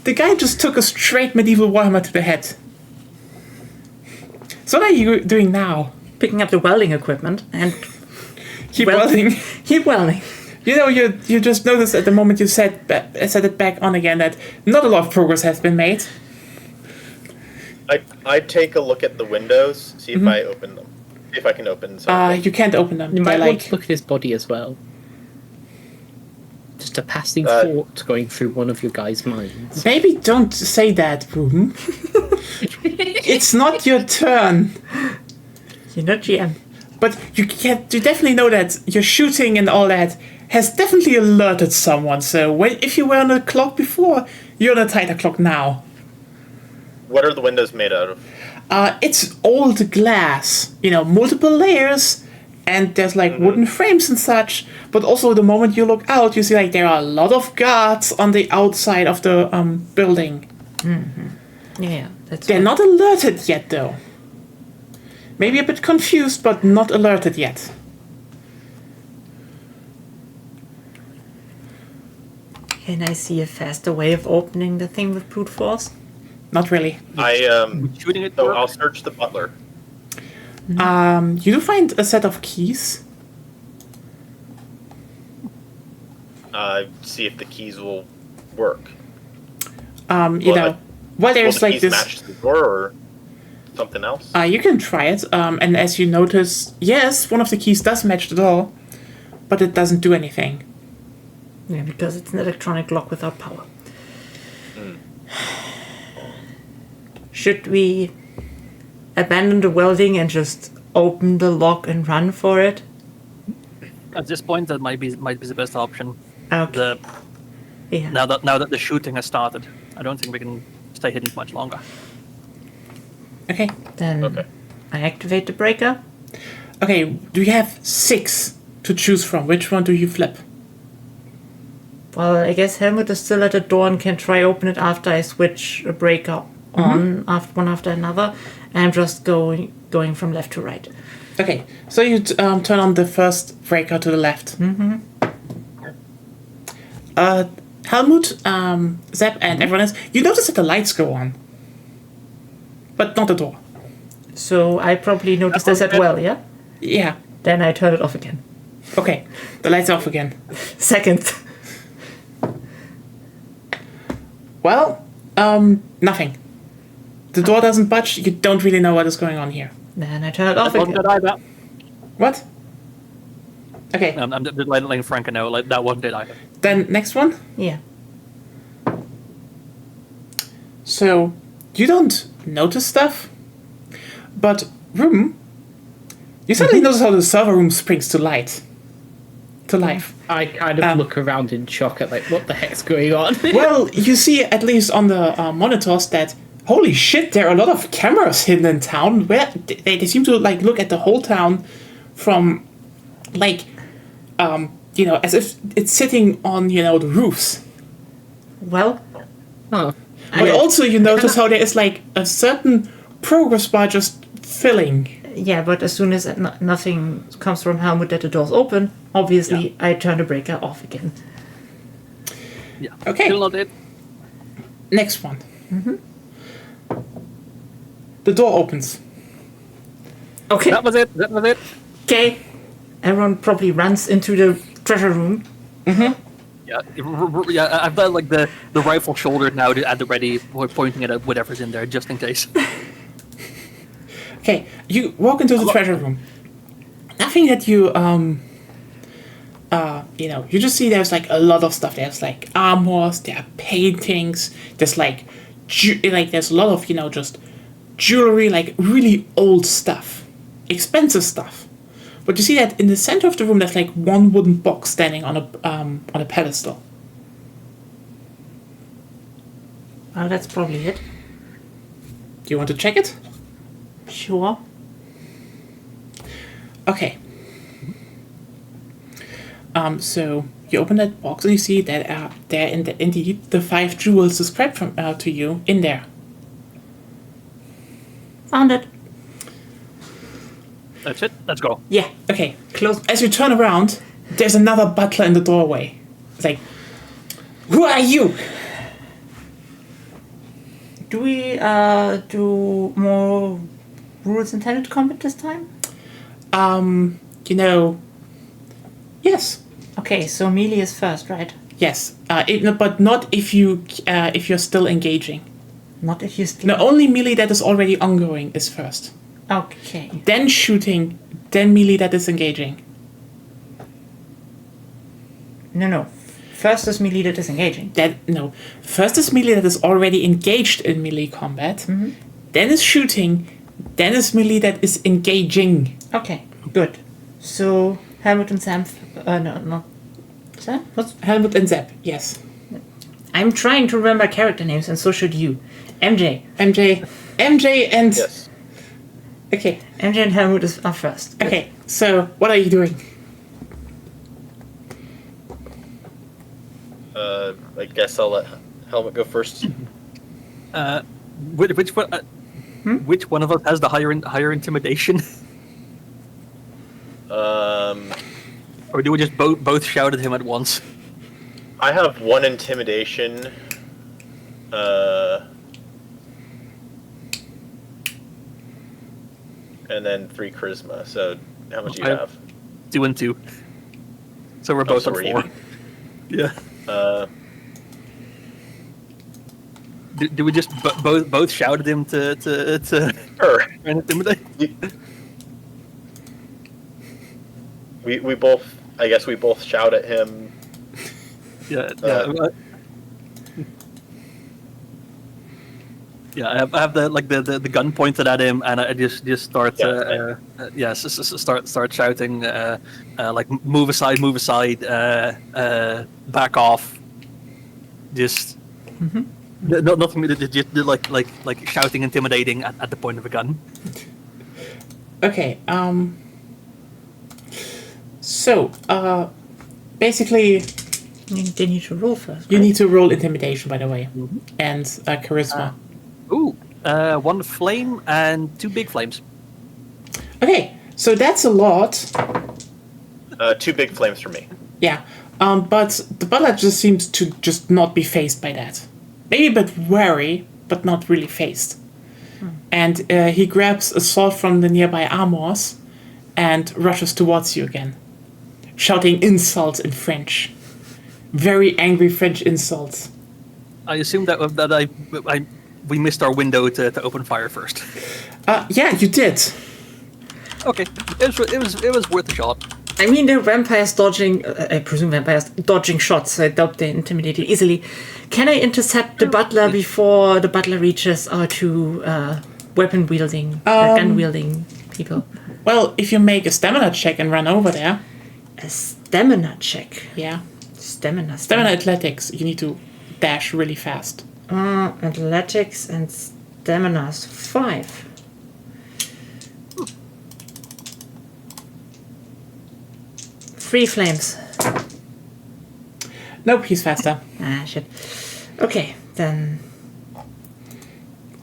the guy just took a straight medieval warhammer to the head. So what are you doing now? picking up the welding equipment and Keep welding. Keep welding. You know, you just noticed at the moment you set it back on again that not a lot of progress has been made. I'd take a look at the windows, see if I open them. See if I can open some. You can't open them. You They're might want like, to look at his body as well. Just a passing Uh, thought going through one of your guys' minds. maybe don't say that, Boom. It's not your turn. You're not GM. But you definitely know that your shooting and all that has definitely alerted someone. So if you were on a clock before, you're on a tighter clock now. What are the windows made out of? It's old glass, you know, multiple layers, and there's like wooden frames and such. But also, the moment you look out, you see like there are a lot of guards on the outside of the building. Yeah, that's They're not alerted yet, though. Maybe a bit confused, but not alerted yet. Can I see a faster way of opening the thing with brute force? Not really. Shooting it. So I'll search the butler. You do find a set of keys. See if the keys will work. You know, while Will there's the like keys this. match the door or something else? You can try it, and as you notice, yes, one of the keys does match the door, but it doesn't do anything. Yeah, because it's an electronic lock without power. Should we abandon the welding and just open the lock and run for it? At this point, that might be the best option. Okay. Yeah. Now that the shooting has started, I don't think we can stay hidden much longer. Okay. Then Okay. I activate the breaker. Okay, do you have 6 to choose from? Which one do you flip? Well, I guess Helmut is still at the door and can try open it after I switch a breaker on one after another. And I'm just going from left to right. Okay, so you turn on the first breaker to the left. Helmut, Zeb, and everyone else, you notice that the lights go on. But not the door. So I probably noticed this as well, yeah? Yeah. Then I turn it off again. Okay, the lights are off again. Second. Well, nothing. The door doesn't budge. You don't really know what is going on here. Then I turn it off That wasn't again. it either. What? Okay, I'm just letting Franca know, like, that wasn't it either. then next one. Yeah. So, you don't notice stuff, but room, you suddenly notice how the server room springs to life. I kind of look around in shock at like, what the heck's going on? Well, you see at least on the monitors that, holy shit, there are a lot of cameras hidden in town, where they seem to like look at the whole town from, like, as if it's sitting on, the roofs. Well, Oh. But also you notice how there is like a certain progress bar just filling. yeah, but as soon as nothing comes from Helmut that the door's open, obviously I turn the breaker off again. Yeah. Okay. Still not it. Next one. The door opens. Okay. That was it. That was it. Okay. Everyone probably runs into the treasure room. Yeah, yeah. I've got like the rifle shouldered now at the ready, pointing it at whatever's in there just in case. Okay, you walk into the treasure room. Nothing that you you just see there's like a lot of stuff. There's like armors, there are paintings, there's like there's a lot of just jewelry, like really old stuff, expensive stuff. But you see that in the center of the room there's like one wooden box standing on a pedestal. Well, that's probably it. Do you want to check it? Sure. Okay. So you open that box and you see that there indeed the 5 jewels described to you in there. Found it. That's it. Let's go. Yeah. Okay. Close. As you turn around, there's another butler in the doorway. It's like, who are you? Do we do more rules intended combat this time? Yes. Okay, so melee is first, right? Yes. But not if you're still engaging. Not if you still. No, only melee that is already ongoing is first. Okay. Then shooting, then melee that is engaging. No. First is melee that is engaging. First is melee that is already engaged in melee combat. Then is shooting. Then is melee that is engaging. Okay, good. So Helmut and Sam. No. Sam? What's? Helmut and Zeb. Yes. I'm trying to remember character names, and so should you. MJ and Yes. Okay. and Helmut are first. Good. Okay. So what are you doing? I guess I'll let Helmut go first. Which one? Which one of us has the higher intimidation? Or do we just both shout at him at once? I have 1 intimidation. And then 3 charisma. So how much do you have? 2 and 2. So we're both so at we're 4. even. Yeah. Do we just both shout at him to Sure. intimidate? We both. I guess we both shout at him. Yeah. Yeah, I have the gun pointed at him, and I just start start shouting like move aside, back off. Just nothing. Just like shouting, intimidating at the point of a gun. Okay. So basically, They need to roll first. you right? need to roll intimidation, by the way, and charisma. Ooh, 1 flame and 2 big flames. Okay, so that's a lot. 2 big flames for me. Yeah. But the butler just seems to just not be phased by that. Maybe a bit wary, but not really phased. And he grabs a sword from the nearby armors and rushes towards you again, shouting insults in French. Very angry French insults. I assume that we missed our window to open fire first. Yeah, you did. Okay, it was worth a shot. I mean, they're vampires dodging, I presume vampires dodging shots, so I doubt they're intimidated easily. Can I intercept the butler before the butler reaches our two weapon-wielding, gun-wielding people? Well, if you make a stamina check and run over there. A stamina check. Yeah. Stamina athletics. You need to dash really fast. Athletics and staminas 5. Three flames. Nope, he's faster. Shit. Okay, then.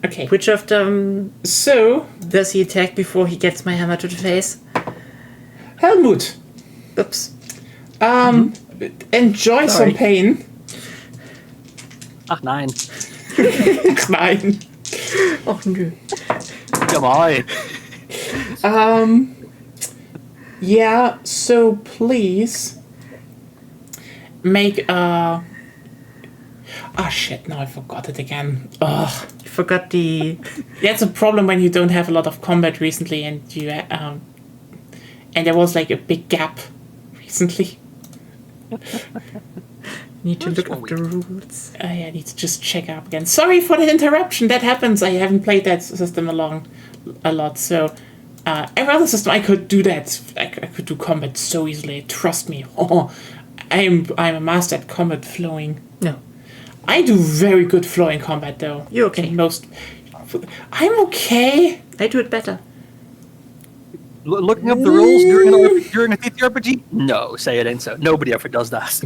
Okay. Which of them So, does he attack before he gets my hammer to the face? Helmut, Oops. enjoy some pain. Ach, 9. Fine. Oh, no. Come on. Yeah, so please make a... Ah, shit, now I forgot it again. Ugh. You forgot the... That's a problem when you don't have a lot of combat recently and you... and there was like a big gap recently. Need to look up the rules. I need to just check up again. Sorry for the interruption. That happens. I haven't played that system a lot, so... every other system I could do that. I could do combat so easily. Trust me. Oh, I'm a master at combat flowing. No. I do very good flowing combat though. You're okay. I'm okay. I do it better. Looking up the rules during a TTRPG? No, say it ain't so. Nobody ever does that.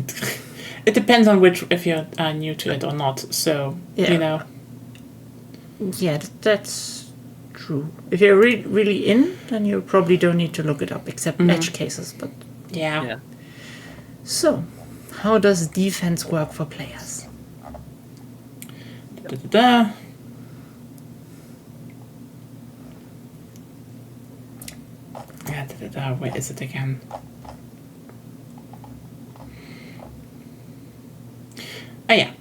It depends on if you're new to it or not. So Yeah. you know. Yeah, that's true. If you're really in, then you probably don't need to look it up, except edge cases. But Yeah. so, how does defense work for players? Da-da-da. Yeah, da-da-da. Where is it again? Oh yeah.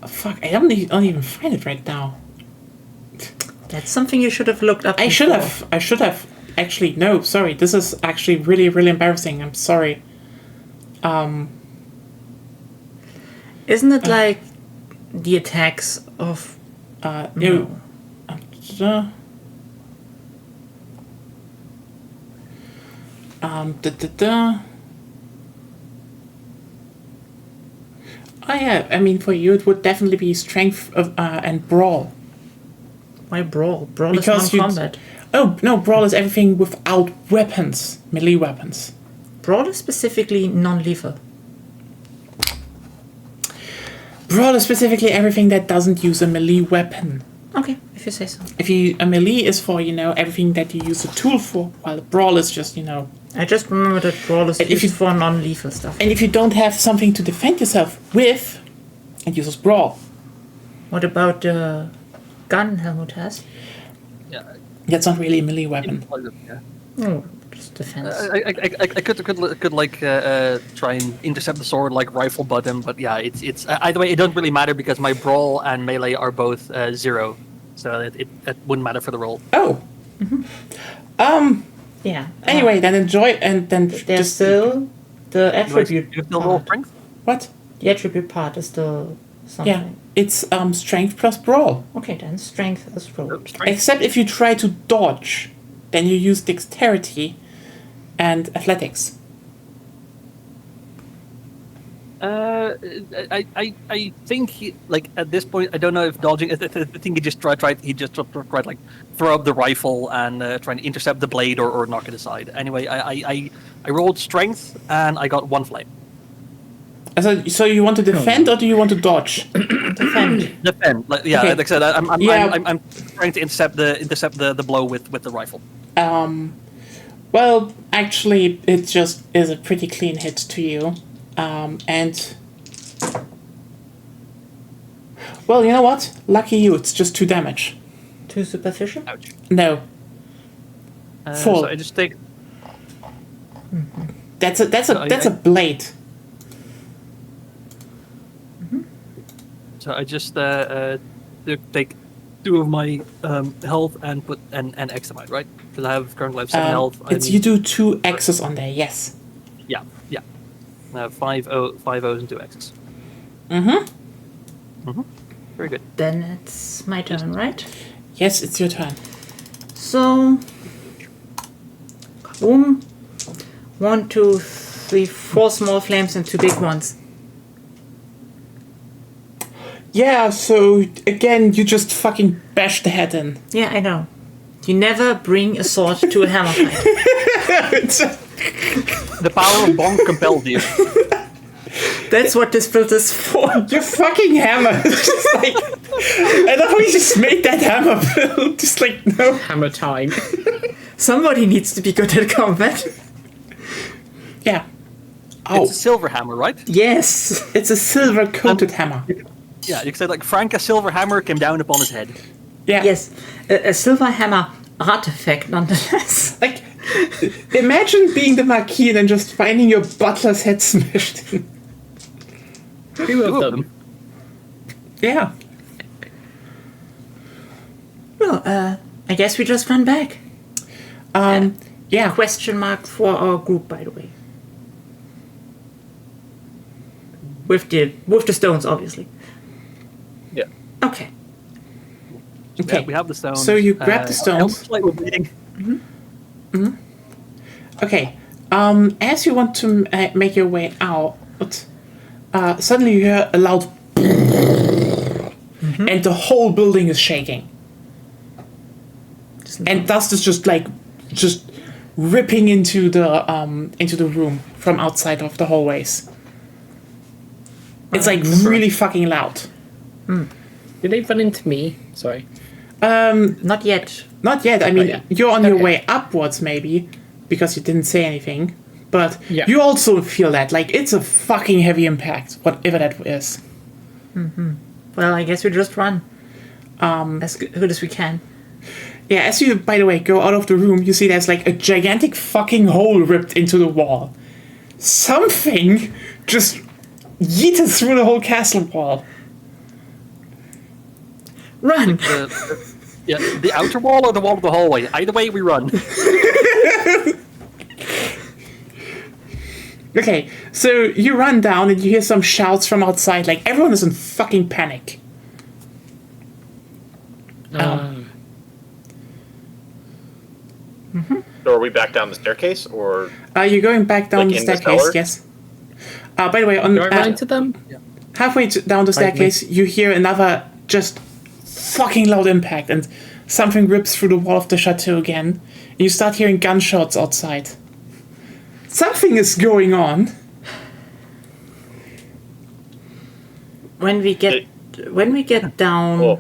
Fuck, I don't even find it right now. That's something you should have looked up. I should before. have. Actually, no, sorry. This is actually really, really embarrassing. I'm sorry. Isn't it like the attacks of... No. Da-da-da. Oh yeah, I mean for you it would definitely be strength and brawl. Why brawl? Brawl Because is non-combat. Oh no, brawl is everything without weapons, melee weapons. Brawl is specifically non-lethal. Brawl is specifically everything that doesn't use a melee weapon. Okay, if you say so. A melee is for everything that you use a tool for, while brawl is just I just remember that brawl is And if used you- for non-lethal stuff. And if you don't have something to defend yourself with, it uses brawl. What about the gun Helmut has? Yeah. That's not really a melee weapon. Yeah. Oh, just defense. I could like try and intercept the sword like rifle butt him, but yeah, it's either way it doesn't really matter because my brawl and melee are both 0, so it wouldn't matter for the roll. Oh. Yeah. Anyway, then enjoy and then there's just still the Do I attribute. still roll strength? what? The attribute part is still something. Yeah, it's strength plus brawl. Okay, then strength is rolled. Strength. Except if you try to dodge, then you use dexterity and athletics. I think like at this point I don't know if dodging. I think he just tried like throw up the rifle and try and intercept the blade or knock it aside. Anyway, I rolled strength and I got 1 flame. So you want to defend or do you want to dodge? Defend. Defend, like, yeah, Okay. like I said, I'm Yeah. trying to intercept the blow with the rifle. Well, actually, it just is a pretty clean hit to you. And... Well, you know what? Lucky you, it's just 2 damage. Too superficial? Ouch. No. Full. So I just take. That's a blade. So I just take 2 of my health and put an X on it, right? Because I have currently have 7 health. You do 2 X's on there, yes. Yeah. I have 5 O's and 2 X's. Very good. Then it's my turn, right? Yes, it's your turn. So, boom. 1, 2, 3, 4 small flames and 2 big ones. Yeah, so again, you just fucking bash the head in. Yeah, I know. You never bring a sword to a hammer fight. The power of Bonk compelled you. That's what this build is for. Your fucking hammer. Just like, I love how you just made that hammer build. Just like, no. Hammer time. Somebody needs to be good at combat. Yeah. Oh, It's a silver hammer, right? Yes. it's a silver coated hammer. Yeah, you could say like Franka's silver hammer came down upon his head. Yeah. Yes. A silver hammer artifact, nonetheless. Like, imagine being the Marquis and then just finding your butler's head smashed in. 2 of them. Yeah. Well, I guess we just run back. Yeah. Question mark for our group, by the way. With the stones, obviously. Yeah. Okay. Okay. Yeah, we have the stones. So you grab the stones. Like we're bleeding. Okay. As you want to make your way out, suddenly you hear a loud and the whole building is shaking. And dust is just ripping into the room from outside of the hallways. It's like really fucking loud. Did they run into me? Sorry. Not yet. Not yet. I mean, yet. you're on your Okay. way upwards, maybe, because you didn't say anything. But Yeah. you also feel that, like, it's a fucking heavy impact, whatever that is. Well, I guess we just run. As good as we can. Yeah, as you, by the way, go out of the room, you see there's, like, a gigantic fucking hole ripped into the wall. Something just yeeted through the whole castle wall. Run! The outer wall or the wall of the hallway. Either way, we run. Okay, so you run down and you hear some shouts from outside, like, everyone is in fucking panic. So are we back down the staircase, or You're going back down Like the in the staircase, cellar? yes. By the way, Do I run into them? halfway down the staircase, you hear another just fucking loud impact, and something rips through the wall of the chateau again. And you start hearing gunshots outside. Something is going on. When we get down Oh.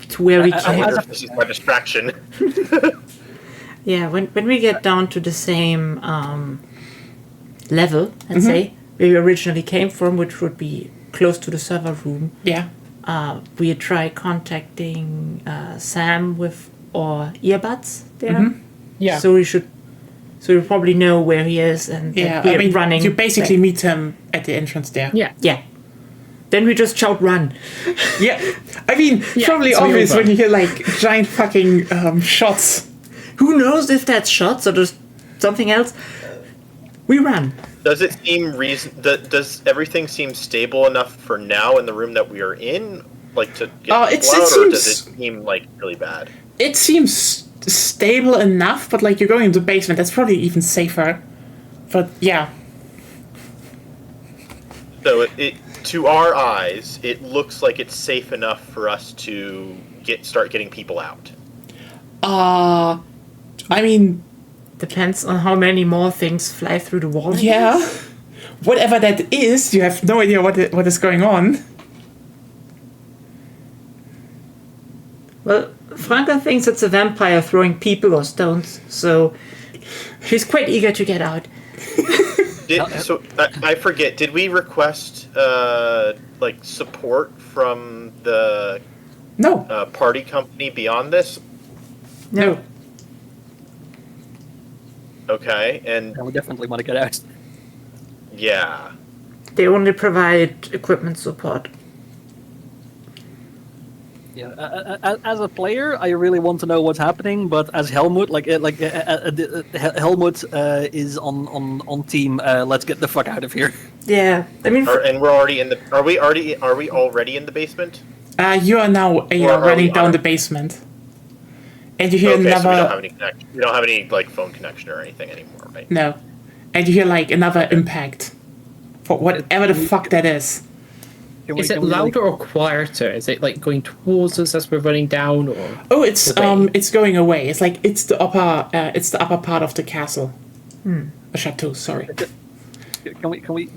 to where we I can. wonder if this is my distraction? Yeah, when we get down to the same level, let's say, where we originally came from, which would be close to the server room, Yeah. we try contacting Sam with our earbuds there. Yeah. So we probably know where he is, and that Yeah, we're I mean, running. you basically back. meet him at the entrance there. Yeah. Yeah. Then we just shout run. Yeah. I mean, probably so we obvious all when run. you hear, like, giant fucking shots. Who knows if that's shots or just something else? We run. Does it seem does everything seem stable enough for now in the room that we are in, like to get It people out, or does seems- it seem like really bad? It seems stable enough, but, like, you're going into the basement. That's probably even safer. But, yeah. So it to our eyes, it looks like it's safe enough for us to start getting people out. I mean, Depends on how many more things fly through the wall. yeah. Whatever that is, you have no idea what is going on. Well, Franca thinks it's a vampire throwing people or stones, so she's quite eager to get out. I forget. Did we request support from the No, party company beyond this? no. Okay, and And we definitely want to get out. yeah, They only provide equipment support. Yeah, as a player, I really want to know what's happening, but as Helmut, Helmut is on team. Let's get the fuck out of here. Yeah, I mean, and we're already in the. Are we already in the basement? You are now Or are running we down on the it? basement. And you hear Okay, so we don't have another... any connection. We don't have any phone connection or anything anymore, right? No. And you hear another impact. For whatever the fuck that is. Is it louder or quieter? Is it going towards us as we're running down, or? Oh, it's away? it's going away. It's the upper part of the castle. The chateau, sorry. Can we?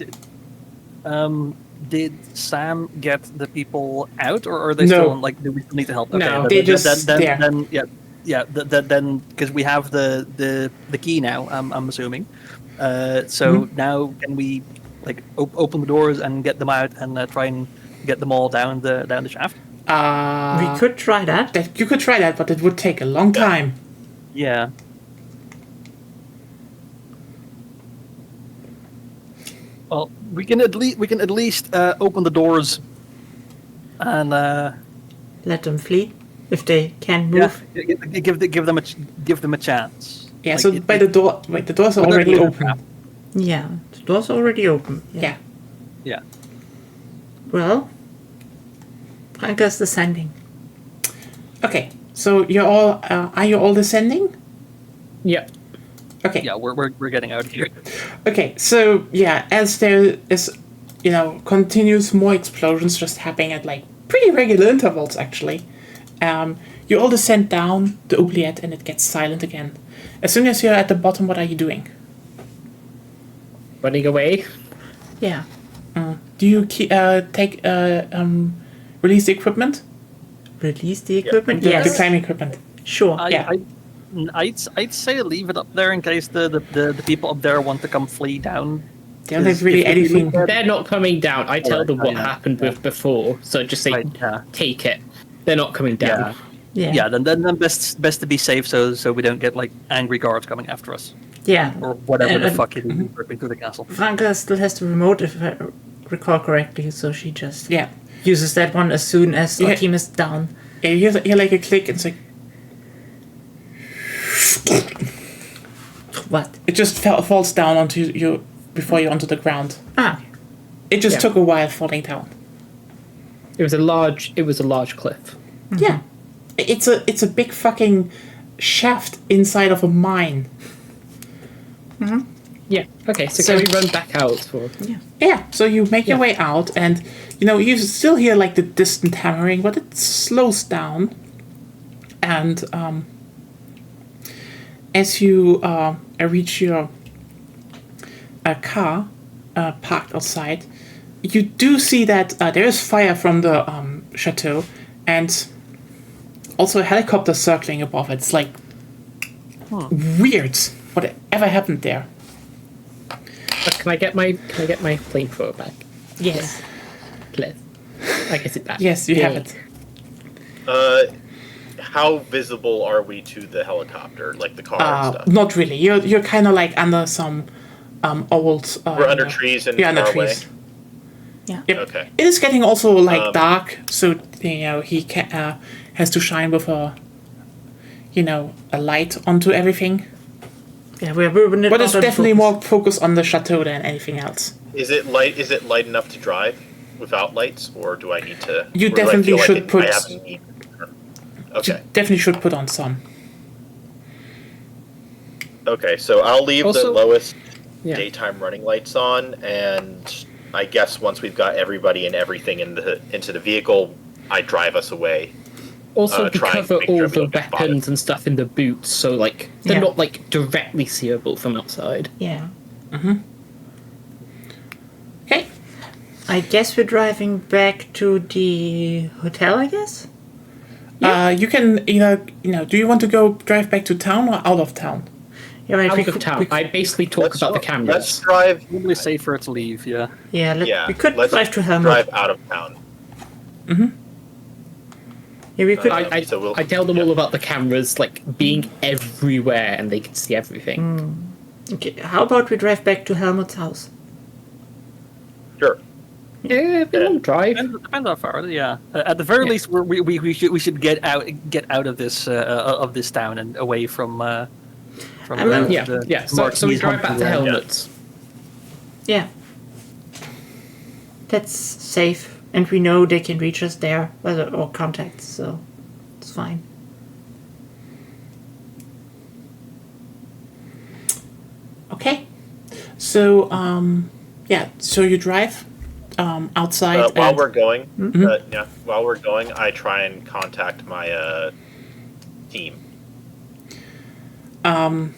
Did Sam get the people out, or are they No. still do we still need to help? No, they just there. Then because we have the key now. I'm assuming. So now can we open the doors and get them out and try and get them all down the shaft? we could try that. You could try that, but it would take a long time. Yeah. Well, we can at least open the doors and Let them flee if they can't move. give them a chance. Yeah. So by the door, wait, the doors are already open. Yeah, the door's already open. Yeah. Yeah. Well, Franca's descending. Okay. So you're all are you all descending? Yeah. Okay. Yeah, we're getting out of here. Okay, so yeah, as there is, continuous more explosions just happening at pretty regular intervals actually. You all descend down the oubliette and it gets silent again. As soon as you're at the bottom, what are you doing? Running away. Yeah. Do you release the equipment? Release the equipment? The Yes. climbing equipment. Sure. I'd say leave it up there in case the people up there want to come flee down. They don't have really anything. They're not coming down. I tell them what yeah, happened with before, so just say, Right, yeah. take it. They're not coming down. Yeah. Yeah. Then best to be safe so we don't get angry guards coming after us Yeah. or whatever the And- fuck it is ripping through the castle. Franca still has the remote, if I recall correctly, so she just Yeah. uses that one as soon as our Yeah. team is down. Yeah, you hear a click and it's What? it just falls down onto you before you're onto the ground. Ah. It just Yeah. took a while falling down. It was a large cliff. Yeah. It's a big fucking shaft inside of a mine. Yeah. Okay. So, So- can we run back out? For... Yeah, so you make your Yeah. way out and you still hear the distant hammering, but it slows down. And as you reach your car parked outside, you do see that there is fire from the chateau and also a helicopter circling above it. It's weird. Whatever happened there? Can I get my flamethrower back? Yes. Please. I guess it back. Yes, you have Yeah. it. How visible are we to the helicopter, the car and stuff? Not really. You're kind of under some old. We're under trees and Yeah, under far away. trees. Yeah. Yep. Okay. It is getting also dark, so he has to shine with a light onto everything. Yeah, we're But it's definitely more focused on the chateau than anything else. Is it light enough to drive without lights, or do I need to? You or do I definitely feel should I put- have a need? Okay. Definitely should put on some. Okay. So I'll leave the Also- lowest Yeah. daytime running lights on, and I guess once we've got everybody and everything into the vehicle, I drive us away. Also, try and cover make sure all we the don't get spotted. weapons and stuff in the boots, so they're Yeah. not directly seeable from outside. Yeah. Okay. I guess we're driving back to the hotel, I guess? You can either, do you want to go drive back to town or out of town? Yeah, right, Out of town. I basically talk about the Let's cameras. drive. Probably safer to leave. Yeah. Yeah, we could let's drive to Helmut. drive out of town. Yeah, we could. I tell them all about the cameras, like being everywhere, and they can see everything. Okay, how about we drive back to Helmut's house? Sure. Yeah, we won't drive. Depends how far. Yeah. At the very least, we should get out of this town and away from. I mean, Yeah. So we drive back to Helmut's. Yeah. That's safe, and we know they can reach us there, or contact, so it's fine. Okay. So, so you drive outside. While and- we're going, while we're going, I try and contact my team. Oh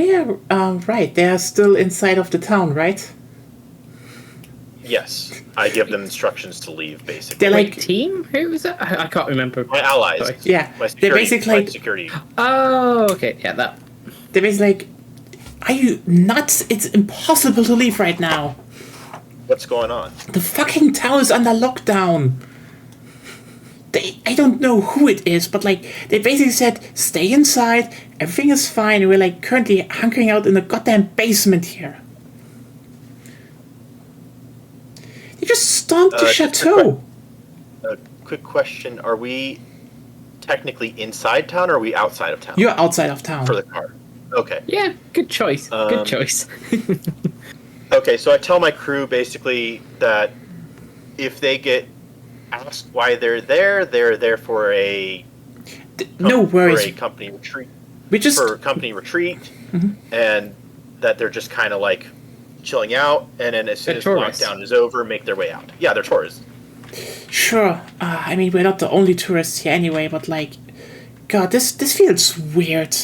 yeah, right. They are still inside of the town, right? Yes, I give them instructions to leave. Basically, They're Wait, like, team? Who was that? I can't remember. my allies. Sorry. yeah, My they're security, basically my like, security. Oh, okay. Yeah, that. they're basically like, are you nuts? It's impossible to leave right now. What's going on? The fucking town is under lockdown. I don't know who it is, but like they basically said, stay inside, everything is fine. And we're like currently hunkering out in the goddamn basement here. They just stomped the Just a chateau. Quick question: are we technically inside town, or are we outside of town You're outside of town. for the car? Okay. Yeah, good choice. Good choice. Okay, so I tell my crew basically that if they get asked why they're there for a No for a worries. company retreat. We just For a company retreat, and that they're just kind of like chilling out, and then as soon They're as tourists. lockdown is over, make their way out. Yeah, they're tourists. sure. I mean, we're not the only tourists here anyway, but like, God, this feels weird.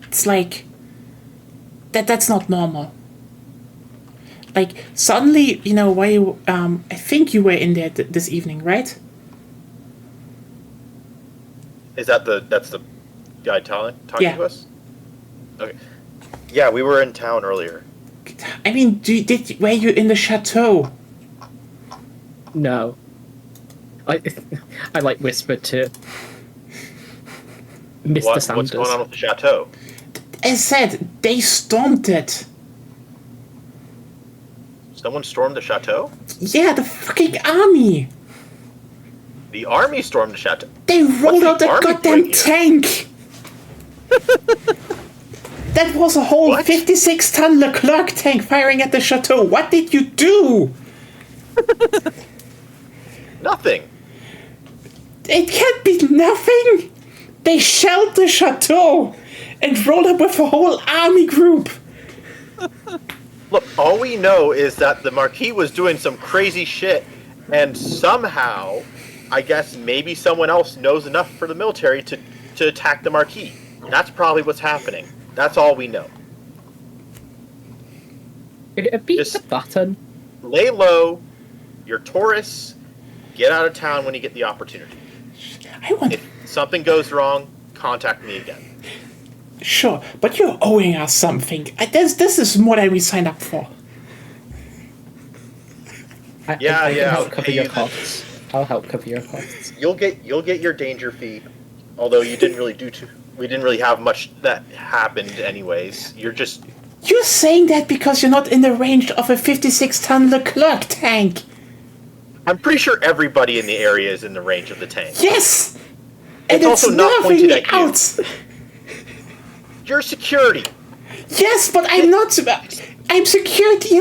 It's like that's not normal. Like suddenly, why you? I think you were in there this evening, right? Is that that's the guy talking Yeah. to us? Okay. Yeah, we were in town earlier. I mean, were you in the chateau? No. I like whispered to Mr. What's Sanders. going on with the chateau? As said, they stormed it. Someone stormed the chateau? Yeah, the fucking army. The army stormed the chateau. They rolled the out the army goddamn doing here? tank. That was a whole What? 56-ton Leclerc tank firing at the chateau. What did you do? Nothing. It can't be nothing. They shelled the chateau and rolled up with a whole army group. Look, all we know is that the Marquis was doing some crazy shit, and somehow, I guess maybe someone else knows enough for the military to attack the Marquis. That's probably what's happening. That's all we know. Could it be Just- the button? Lay low, you're tourists, get out of town when you get the opportunity. I want... If something goes wrong, contact me again. Sure, but you're owing us something. This is more than we signed up for. I Yeah, can yeah, help I'll cover pay your you. costs. I'll help cover your costs. You'll get your danger fee, although you didn't really we didn't really have much that happened anyways. You're just You're saying that because you're not in the range of a 56-ton Leclerc tank. I'm pretty sure everybody in the area is in the range of the tank. Yes! And It's also not nerving pointed me at you. out. You're security. Yes, but I'm not... I'm security,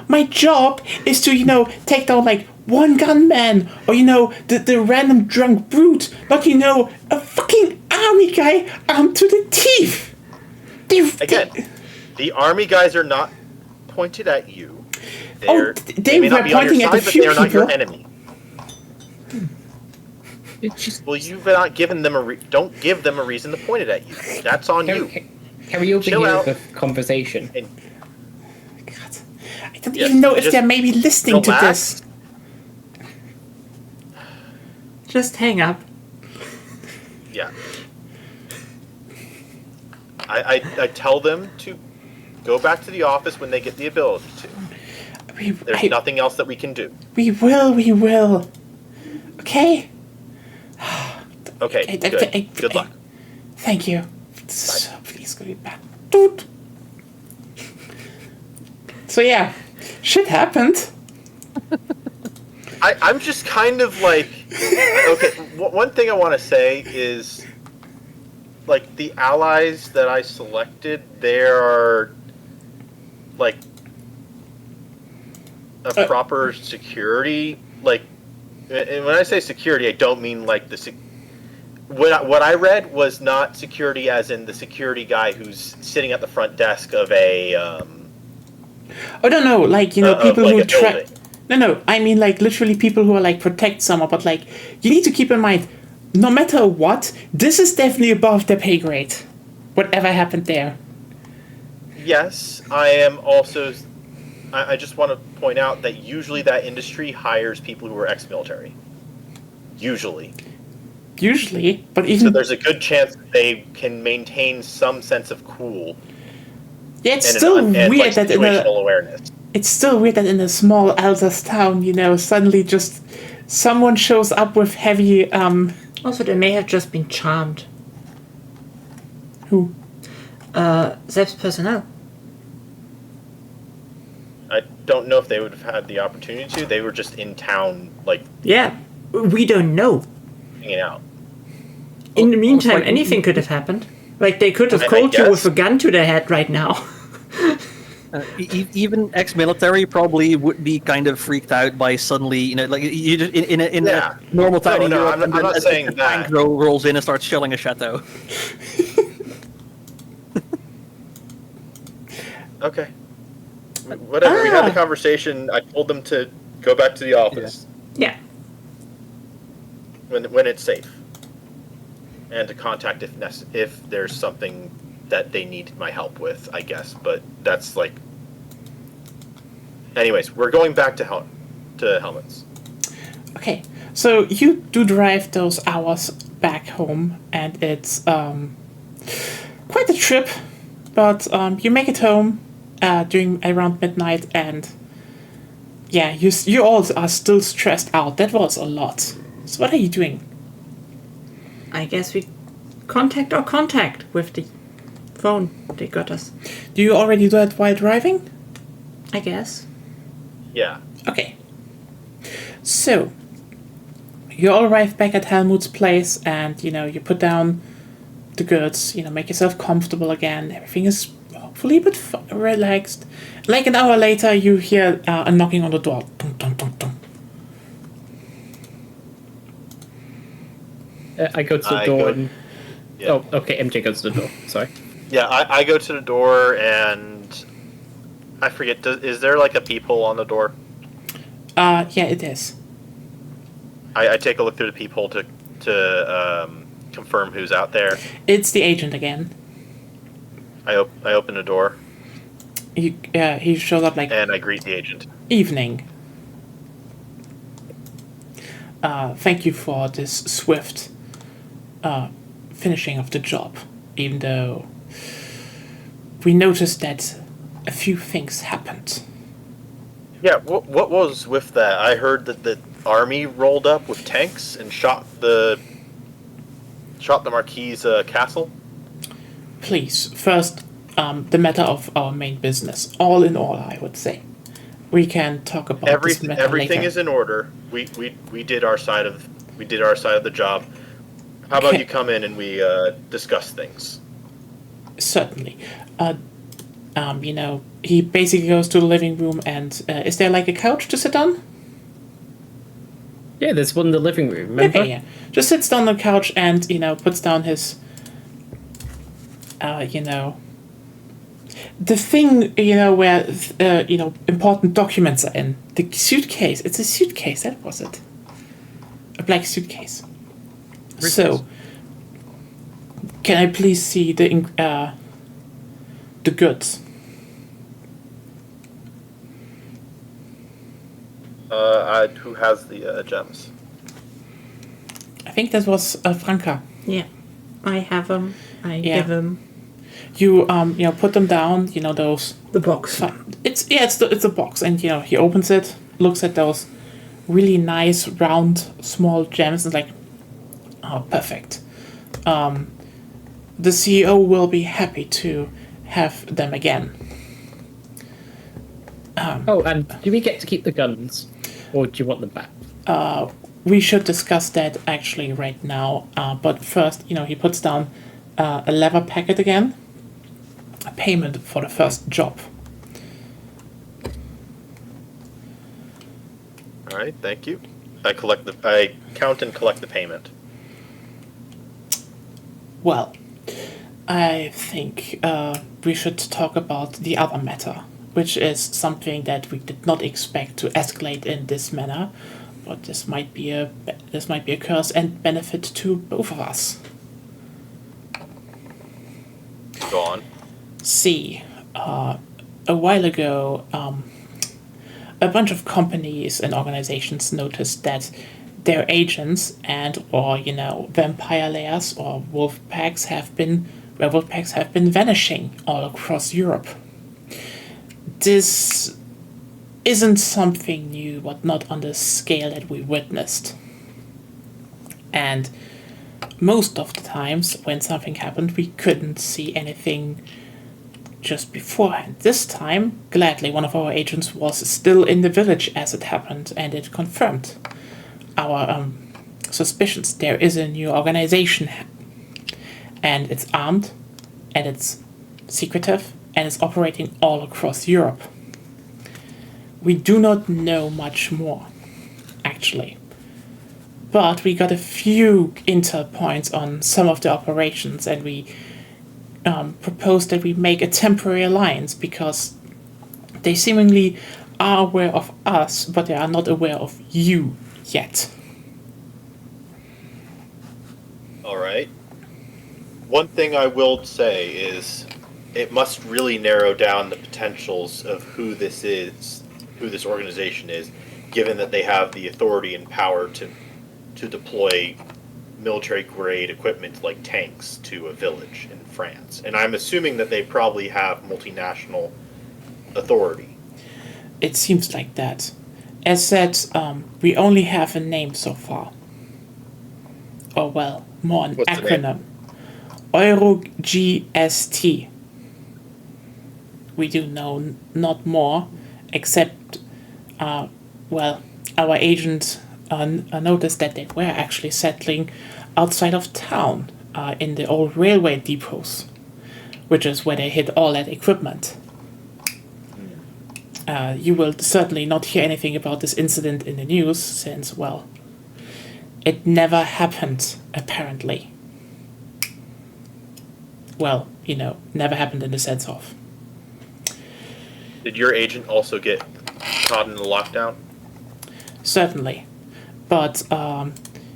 my job is to, take down, like, one gunman, or, the random drunk brute, not, a fucking army guy armed to the teeth. Again, the army guys are not pointed at you. Oh, they may not were be on your pointing at the side, but few they are not your people. enemy. It's just Well, you've not given them don't give them a reason to point it at you. That's on you. carry over Chill here out. the conversation. And God, I don't Yes, even know if just they're maybe listening to relax. this. Just hang up. Yeah. I tell them to go back to the office when they get the ability to. There's nothing else that we can do. We will. Okay? Okay, good. Good luck. Thank you. So please go back. Doot. So yeah, shit happened. I'm just kind of like, okay, one thing I want to say is, like, the allies that I selected, they're, like, a proper security, like, and when I say security, I don't mean, like, what I read was not security as in the security guy who's sitting at the front desk of a, Oh no, like, you know, people like who a building. No, I mean, like, literally people who are, like, protect someone, but, like, you need to keep in mind, no matter what, this is definitely above their pay grade. Whatever happened there. Yes, I am also. I just want to point out that usually that industry hires people who are ex-military. Usually. But even... So there's a good chance they can maintain some sense of cool. Yeah, it's still weird like, that situational awareness. It's still weird that in a small Alsace town, you know, suddenly just someone shows up with heavy, Also, they may have just been charmed. Who? Selbstpersonal. I don't know if they would have had the opportunity to. They were just in town, like... Yeah, we don't know. Hanging out. In the meantime, like, anything could have happened. Like, they could have I called you with guess. a gun to their head right now. Even ex-military probably would be kind of freaked out by suddenly, you know, like you just in Yeah. a normal town in No, Europe, I'm and then not a saying tank that. rolls in and starts shelling a chateau. Okay. Whatever. We had the conversation. I told them to go back to the office Yeah. when it's safe, and to contact if there's something that they need my help with, I guess. But that's like. Anyways, we're going back to Helmets. Okay, so you do drive those hours back home, and it's quite a trip, but you make it home during around midnight, and yeah, you all are still stressed out. That was a lot. So what are you doing? I guess we contact with the phone they got us. Do you already do that while driving? I guess. Yeah. Okay. So, you all arrive back at Helmut's place, and, you know, you put down the goods, you know, make yourself comfortable again. Everything is hopefully a bit relaxed. Like an hour later, you hear a knocking on the door. Dun, dun, dun, dun. I go to the I door go- and... Yeah. Oh, okay, MJ goes to the door. Sorry. Yeah, I go to the door and I forget. Is there like a peephole on the door? Yeah, it is. I take a look through the peephole to confirm who's out there. It's the agent again. I open the door He shows up like and I greet the agent. evening. Thank you for this swift finishing of the job, even though we noticed that a few things happened. Yeah, what was with that? I heard that the army rolled up with tanks and shot the Marquis' castle. Please, first, the matter of our main business. All in all, I would say. We can talk about this matter Everything later. is in order. We did our side of the job. How about Okay. you come in and we discuss things? Certainly. You know, he basically goes to the living room, and is there like a couch to sit on? Yeah, there's one in the living room, remember? Okay, yeah. Just sits down on the couch and, you know, puts down his, you know, the thing, you know, where, you know, important documents are in. The suitcase. It's a suitcase, that was it. A black suitcase. So, can I please see the goods? Who has the gems? I think that was Franca. Yeah. I have them. I Yeah. give them You put them down. Those. the box. It's a box, and he opens it, looks at those really nice round small gems, and like, oh, perfect. The CEO will be happy to have them again. Oh, and do we get to keep the guns, or do you want them back? We should discuss that actually right now. But first, he puts down a leather packet again, a payment for the first job. All right, thank you. I count and collect the payment. Well, I think we should talk about the other matter, which is something that we did not expect to escalate in this manner, but this might be a curse and benefit to both of us. Go on. See, a while ago, a bunch of companies and organizations noticed that their agents or vampire layers or wolf packs have been vanishing all across Europe. This isn't something new, but not on the scale that we witnessed. And most of the times when something happened, we couldn't see anything just beforehand. This time, gladly, one of our agents was still in the village as it happened, and it confirmed our suspicions. There is a new organization, and it's armed, and it's secretive, and it's operating all across Europe. We do not know much more, actually. But we got a few intel points on some of the operations, and we proposed that we make a temporary alliance because they seemingly are aware of us, but they are not aware of you yet. All right. One thing I will say is it must really narrow down the potentials of who this organization is, given that they have the authority and power to deploy military-grade equipment like tanks to a village in France. And I'm assuming that they probably have multinational authority. It seems like that. As said, we only have a name so far. Or well, more an What's the acronym. EuroGST. We do know not more, except, our agent noticed that they were actually settling outside of town in the old railway depots, which is where they hid all that equipment. You will certainly not hear anything about this incident in the news since, well, it never happened, apparently. Well, never happened in the sense of. Did your agent also get caught in the lockdown? Certainly. But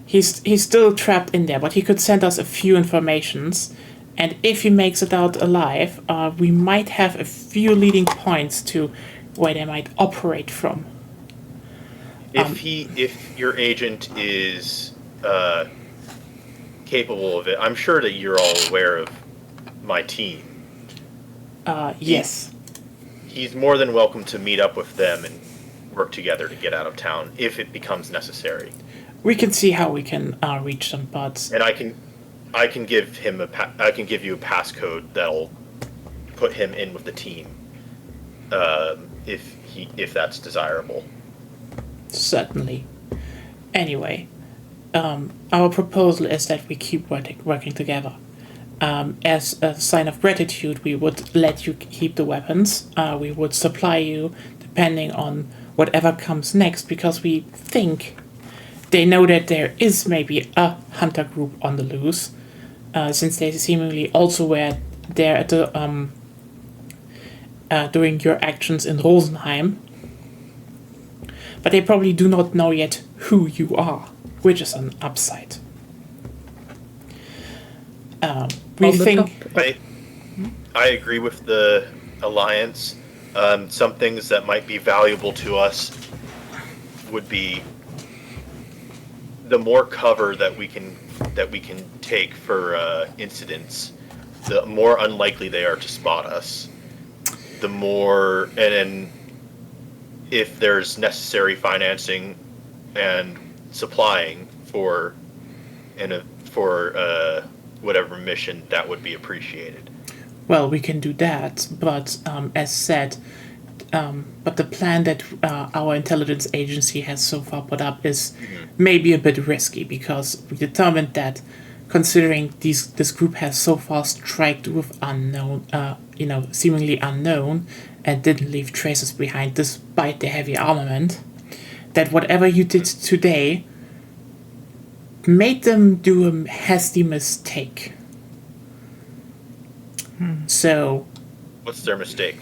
he's still trapped in there, but he could send us a few informations, and if he makes it out alive, we might have a few leading points to where they might operate from. If your agent is capable of it, I'm sure that you're all aware of my team. Yes. He's more than welcome to meet up with them and work together to get out of town if it becomes necessary. We can see how we can reach them, but And I can give him I can give you a passcode that'll put him in with the team, if that's desirable. certainly. Anyway, our proposal is that we keep working together. As a sign of gratitude, we would let you keep the weapons. We would supply you depending on whatever comes next, because we think they know that there is maybe a hunter group on the loose, since they seemingly also were there at the during your actions in Rosenheim. But they probably do not know yet who you are, which is an upside. We think I agree with the alliance. Some things that might be valuable to us would be the more cover that we can take for incidents, the more unlikely they are to spot us. The more, and then if there's necessary financing and supplying for whatever mission, that would be appreciated. Well, we can do that, but as said, but the plan that our intelligence agency has so far put up is maybe a bit risky, because we determined that, considering this group has so far striked with unknown, seemingly unknown, and didn't leave traces behind despite their heavy armament, that whatever you did today made them do a hasty mistake. So What's their mistake?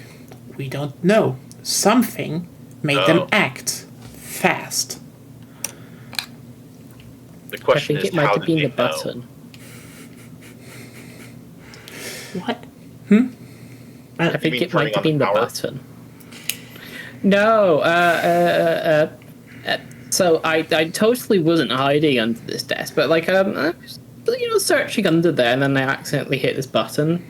we don't know. Something made them act fast. The I question think is, it might how have did been they the know? button. What? I think mean it might turning have on the been the power? button. No, so I totally wasn't hiding under this desk, but like I was, searching under there, and then I accidentally hit this button.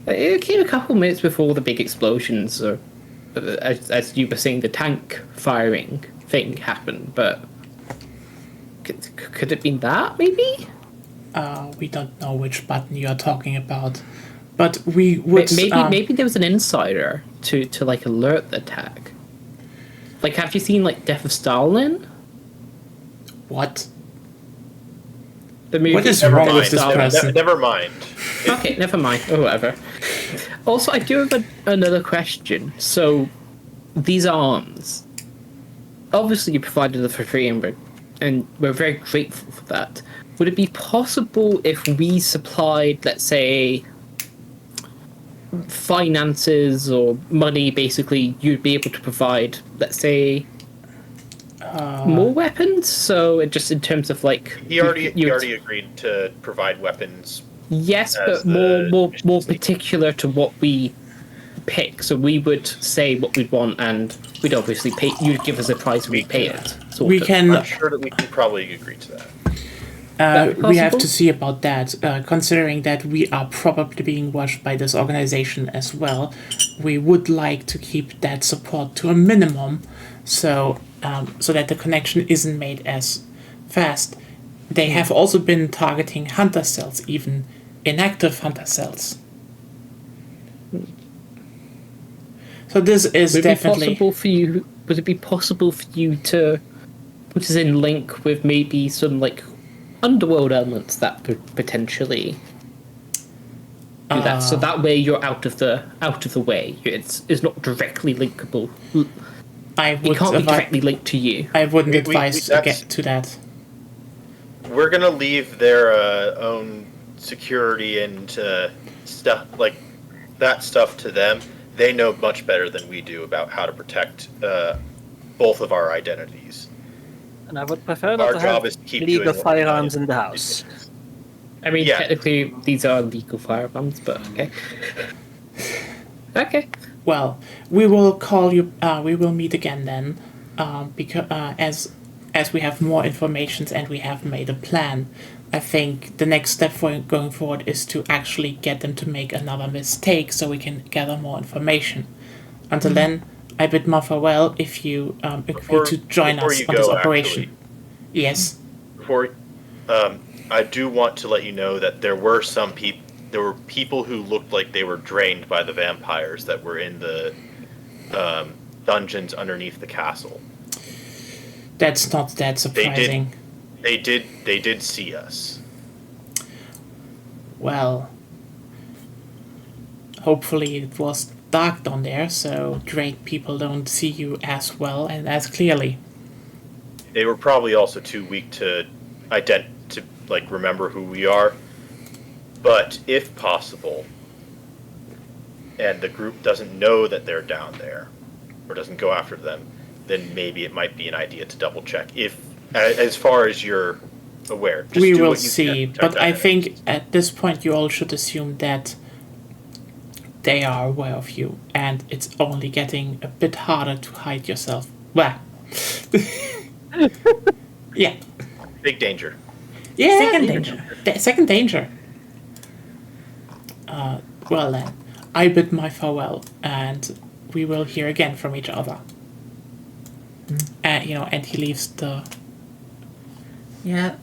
It came a couple minutes before the big explosions, or as you were saying, the tank firing thing happened. But could it have been that maybe? We don't know which button you are talking about, but we would Maybe there was an insider to like alert the attack. Like, have you seen like Death of Stalin? What? The movie What is Never wrong mind. with this person? Never mind. Okay, never mind. Or whatever. Also, I do have another question. So, these arms, obviously you provided them for free, and we're very grateful for that. Would it be possible if we supplied, let's say, finances or money, basically, you'd be able to provide, let's say, more weapons? So, just in terms of like... He already agreed to provide weapons. Yes, as but more the- particular to what we pick. So we would say what we'd want, and we'd obviously pay. You'd give us a price, and we'd pay it. Sort We of. can. I'm sure that we can probably agree to that. We have possible? to see about that. Considering that we are probably being watched by this organization as well, we would like to keep that support to a minimum, so that the connection isn't made as fast. They have also been targeting hunter cells, even inactive hunter cells. So this is Would it definitely be possible for you? Would it be possible for you to put us in link with maybe some like underworld elements that could potentially do that? So that way you're out of the way. It's not directly linkable. I It would can't be advi- directly linked to you. I wouldn't We- advise to that's- get to that. We're gonna leave their own security and stuff like that stuff to them. They know much better than we do about how to protect both of our identities. And I would prefer not Our to job have is to keep illegal doing what we firearms do. in the house. I mean, Yeah. technically these are legal firearms, but okay. Okay. Well, we will call you. We will meet again then, because as we have more information and we have made a plan. I think the next step for going forward is to actually get them to make another mistake, so we can gather more information. Until then, I bid more farewell. If you agree to join before us you on this go, operation, actually. yes. Before, I do want to let you know that there were people who looked like they were drained by the vampires that were in the dungeons underneath the castle. That's not that surprising. They did see us. Well, hopefully it was dark down there, so drained people don't see you as well and as clearly. They were probably also too weak to remember who we are. But if possible, and the group doesn't know that they're down there, or doesn't go after them, then maybe it might be an idea to double check. If, as far as you're aware, just We do will what you see, can to protect but I that. think at this point you all should assume that they are aware of you, and it's only getting a bit harder to hide yourself. Well, Yeah. Big danger. Yeah. Second danger. Second danger. Well then, I bid my farewell, and we will hear again from each other. And he leaves the. Yeah,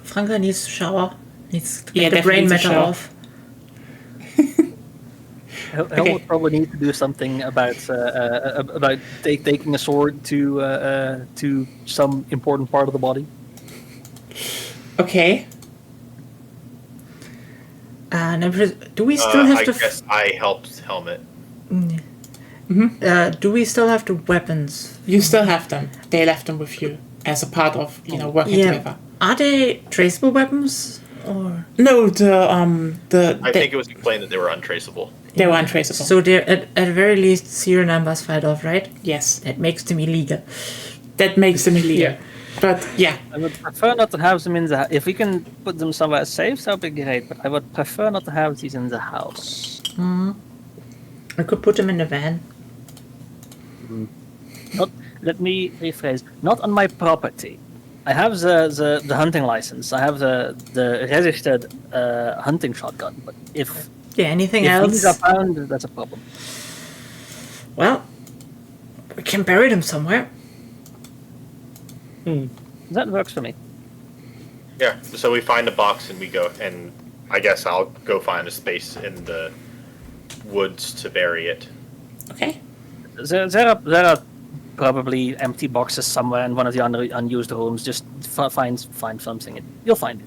Franka needs to shower. Needs to Yeah, get the brain definitely needs to matter shower. off. Helmut probably needs to do something about taking a sword to some important part of the body. Okay. Do we still have I to? guess I helped Helmet. Do we still have the weapons? You still have them. They left them with you as a part of working together. Are they traceable weapons or? No, I think it was explained that they were untraceable. they were untraceable. So they're at the very least serial numbers filed off, right? yes, That makes them illegal. that makes them illegal. But yeah, I would prefer not to have them in the. If we can put them somewhere safe, that would be great. But I would prefer not to have these in the house. I could put them in the van. Not. Let me rephrase. Not on my property. I have the hunting license. I have the registered hunting shotgun. But if Anything if else? these are found, that's a problem. Well, we can bury them somewhere. That works for me. Yeah. So we find a box and we go, and I guess I'll go find a space in the woods to bury it. okay. There are probably empty boxes somewhere in one of the unused rooms. Just find something. You'll find it.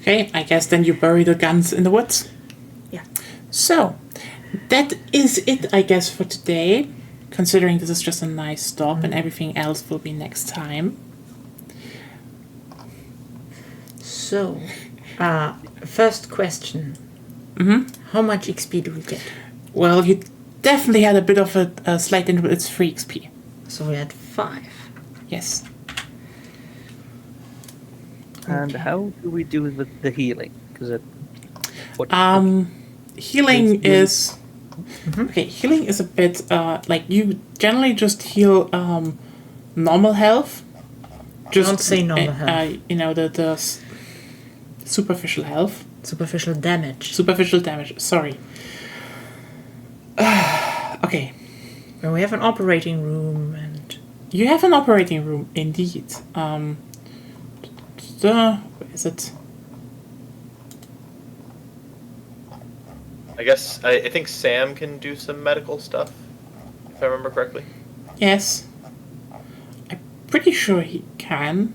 Okay, I guess then you bury the guns in the woods. Yeah. So, that is it, I guess, for today. Considering this is just a nice stop and everything else will be next time. So, first question. How much XP do we get? Well, you definitely had a bit of a slight interval. It's 3 XP. So we had 5. Yes. And how do we do with the healing? Because Healing is... Okay, healing is a bit... you generally just heal normal health. Just, Don't say normal health. The superficial health. Superficial damage. Superficial damage, sorry. Okay. When we have an operating room and... You have an operating room, indeed. Where is it? I guess I think Sam can do some medical stuff, if I remember correctly. Yes. I'm pretty sure he can.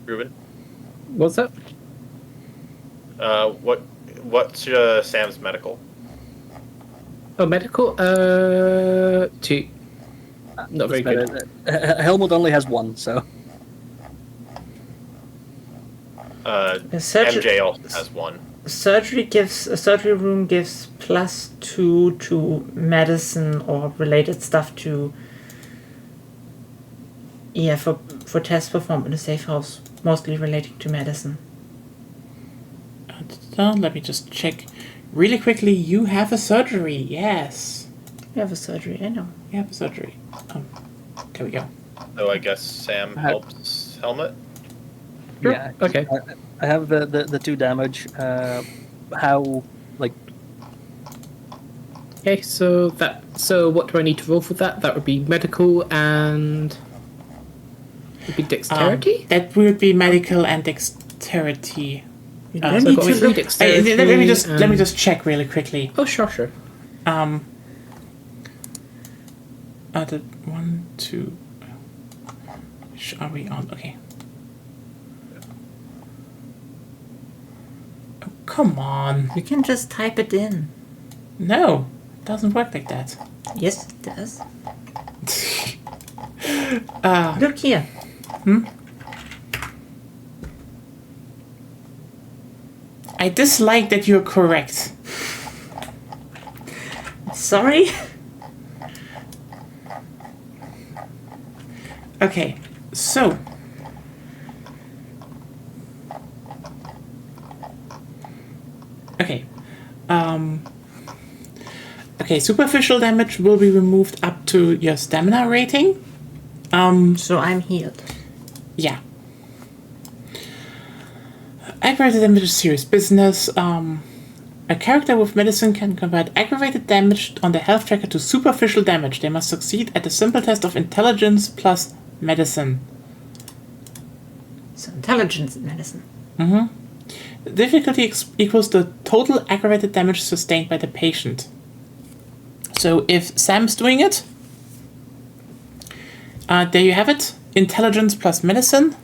Ruben, What's that? what's Sam's medical? Oh, medical? 2. Not very good. Helmut only has 1, so MJ also has 1. A surgery room gives +2 to medicine or related stuff to... Yeah, for tests performed in a safe house, mostly relating to medicine. Let me just check really quickly. You have a surgery, yes. We have a surgery, I know. You have a surgery. There we go. So I guess Sam helps Helmet. Sure. yeah. Okay. I have the 2 damage. How Okay, so what do I need to roll for that? That would be medical and would be dexterity. That would be medical and dexterity. You Uh, don't so need go to with- look. dexterity. Let me just check really quickly. Oh, sure. The 1, 2. Which are we on? Okay. Oh, come on. You can just type it in. No, it doesn't work like that. Yes, it does. Look here. I dislike that you're correct. Sorry. Okay, so. Okay. Okay, superficial damage will be removed up to your stamina rating. So I'm healed. Yeah. Aggravated damage is serious business. A character with medicine can convert aggravated damage on the health tracker to superficial damage. They must succeed at a simple test of intelligence plus medicine. So intelligence and medicine. The difficulty equals the total aggravated damage sustained by the patient. So if Sam's doing it, there you have it. Intelligence plus medicine.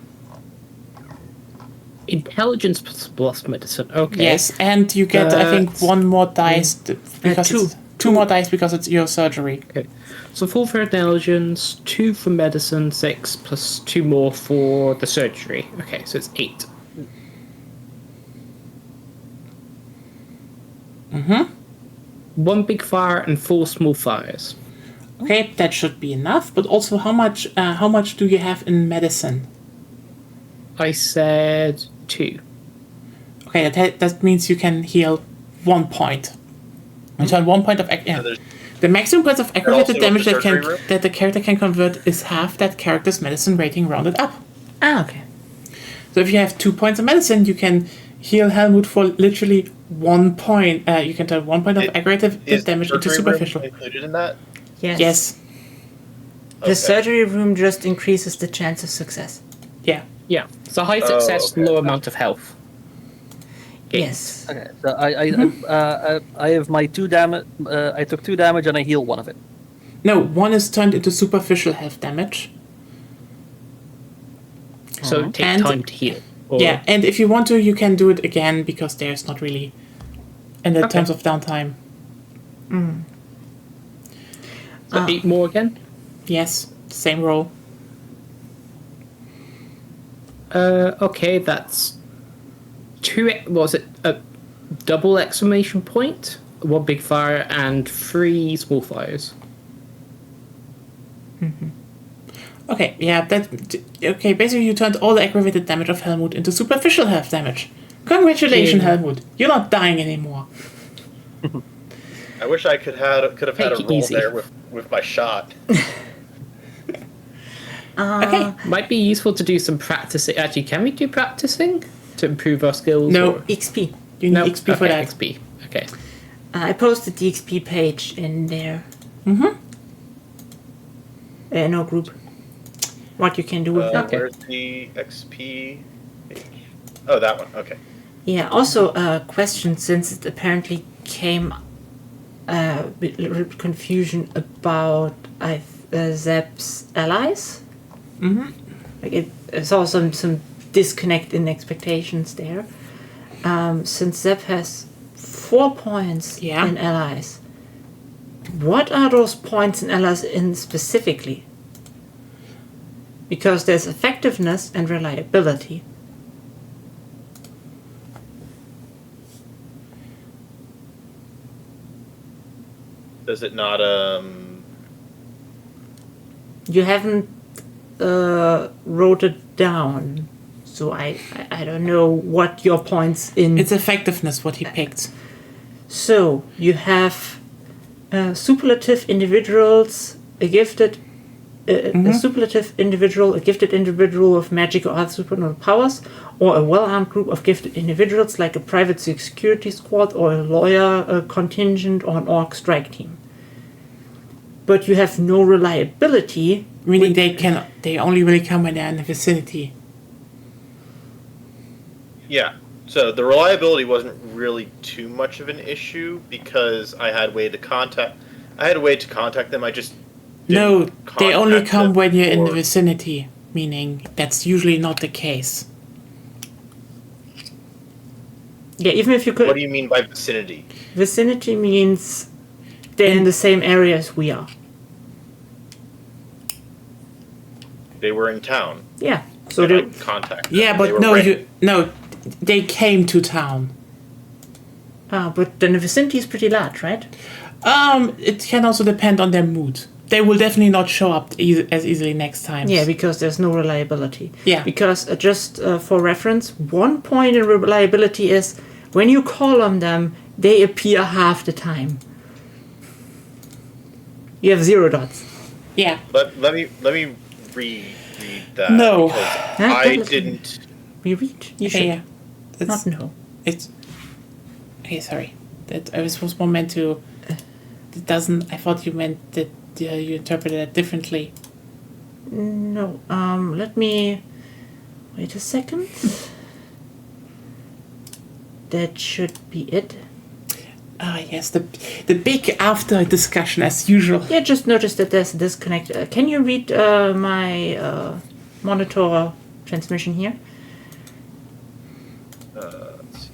Intelligence plus medicine. Okay. Yes, and you get, I think, one more dice because two. two more dice because it's your surgery. Okay. So 4 for intelligence, 2 for medicine, 6 plus 2 more for the surgery. Okay, so it's 8. Mm-hmm. 1 big fire and 4 small fires. Okay, that should be enough. But also, how much do you have in medicine? I said 2. Okay, that means you can heal 1 point. And so 1 point of the maximum points of aggravated damage that the character can convert is half that character's medicine rating rounded up. Ah, okay. So if you have 2 points of medicine, you can heal Helmut for literally 1 point. You can turn 1 point of aggravated damage into superficial. Included in that? Yes. Yes. The Okay. surgery room just increases the chance of success. Yeah. Yeah. So high success, okay. low amount of health. Yes. Okay, so I have my 2 damage. I took 2 damage and I heal 1 of it. No, 1 is turned into superficial health damage. So it takes And- time to heal. Or- Yeah, and if you want to, you can do it again because there's not really, in the Okay. terms of downtime. So 8 more again? Yes, same roll. Okay, that's 2. Was it a double exclamation point? 1 big fire and 3 small fires. Okay, yeah, okay, basically you turned all the aggravated damage of Helmut into superficial health damage. Congratulations, Yeah. Helmut. You're not dying anymore. I wish I could have had Take a it roll easy. there with my shot. Okay. Might be useful to do some practicing. Actually, can we do practicing to improve our skills? No. or- XP. You need XP for okay, that. XP. Okay. I posted the XP page in there. Mm-hmm. In our group. What you can do with that. Okay. Where's the XP page? Oh, that one. Okay. Yeah, also a question, since it apparently came with a little confusion about Zep's allies. Mm-hmm. Like I saw some disconnect in expectations there. Since Zep has 4 points Yeah. in allies, what are those points in allies in specifically? Because there's effectiveness and reliability. Does it not? You haven't wrote it down, so I don't know what your points in. It's effectiveness, what he picked. So you have superlative individuals, a gifted, a superlative individual, a gifted individual with magic or other supernatural powers, or a well-armed group of gifted individuals like a private security squad or a lawyer contingent or an orc strike team. But you have no reliability. Meaning they only really come when they're in the vicinity. Yeah. So the reliability wasn't really too much of an issue because I had a way to contact them. I just No, didn't they only contact come them when you're in the for- vicinity. Meaning that's usually not the case. Yeah, even if you could. What do you mean by vicinity? Vicinity means they're in the same area as we are. They were in town. Yeah. So and I they, contacted them. Yeah, They but were no, ready. they came to town. but then the vicinity is pretty large, right? It can also depend on their mood. They will definitely not show up as easily next time. Yeah, because there's no reliability. Yeah. Because just for reference, 1 point in reliability is when you call on them, they appear half the time. You have 0 dots. Yeah. Let me reread that. No. Because Huh? I didn't. Reread. You Yeah, should yeah. That's, not know. it's. Okay, sorry. That I was more meant to. It doesn't. I thought you meant that you interpreted it differently. No. Let me. Wait a second. That should be it. Ah, yes, the big after discussion as usual. Yeah, just noticed that there's a disconnect. Can you read my monitor transmission here? Let's see.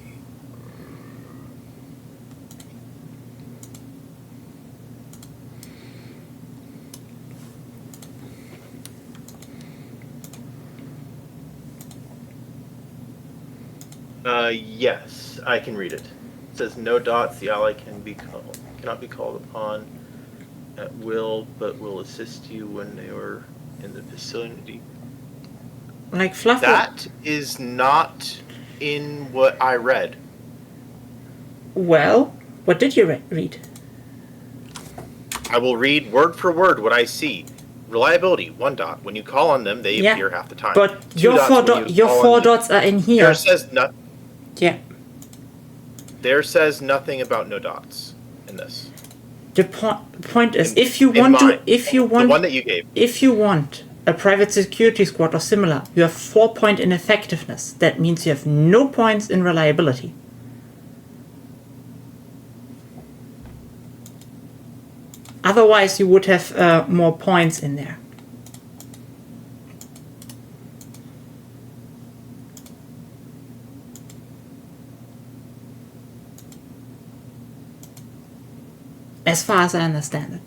Yes, I can read it. It says no dots. The ally cannot be called upon at will, but will assist you when they are in the vicinity. Like Fluffy. That is not in what I read. Well, what did you read? I will read word for word what I see. Reliability, 1 dot. When you call on them, they Yeah, appear half the time. But 2 your dots four when you your call 4 on them. dots are in here. There says not. Yeah. There says nothing about no dots in this. The point is, In- if you in want mine. to, The one that you gave. if you want a private security squad or similar, you have 4 point in effectiveness. That means you have no points in reliability. Otherwise, you would have more points in there. As far as I understand it.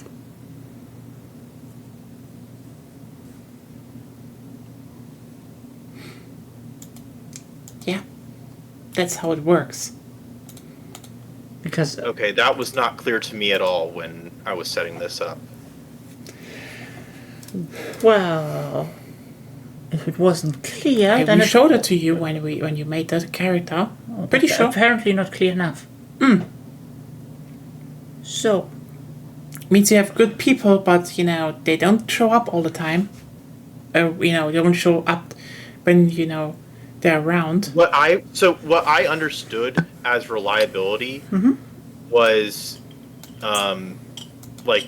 Yeah. That's how it works. Because Okay, that was not clear to me at all when I was setting this up. well, if it wasn't clear, Okay, then we it showed it to you when you made the character. Pretty sure. apparently not clear enough. So, Means you have good people, but they don't show up all the time. They don't show up when they're around. What I understood as reliability was like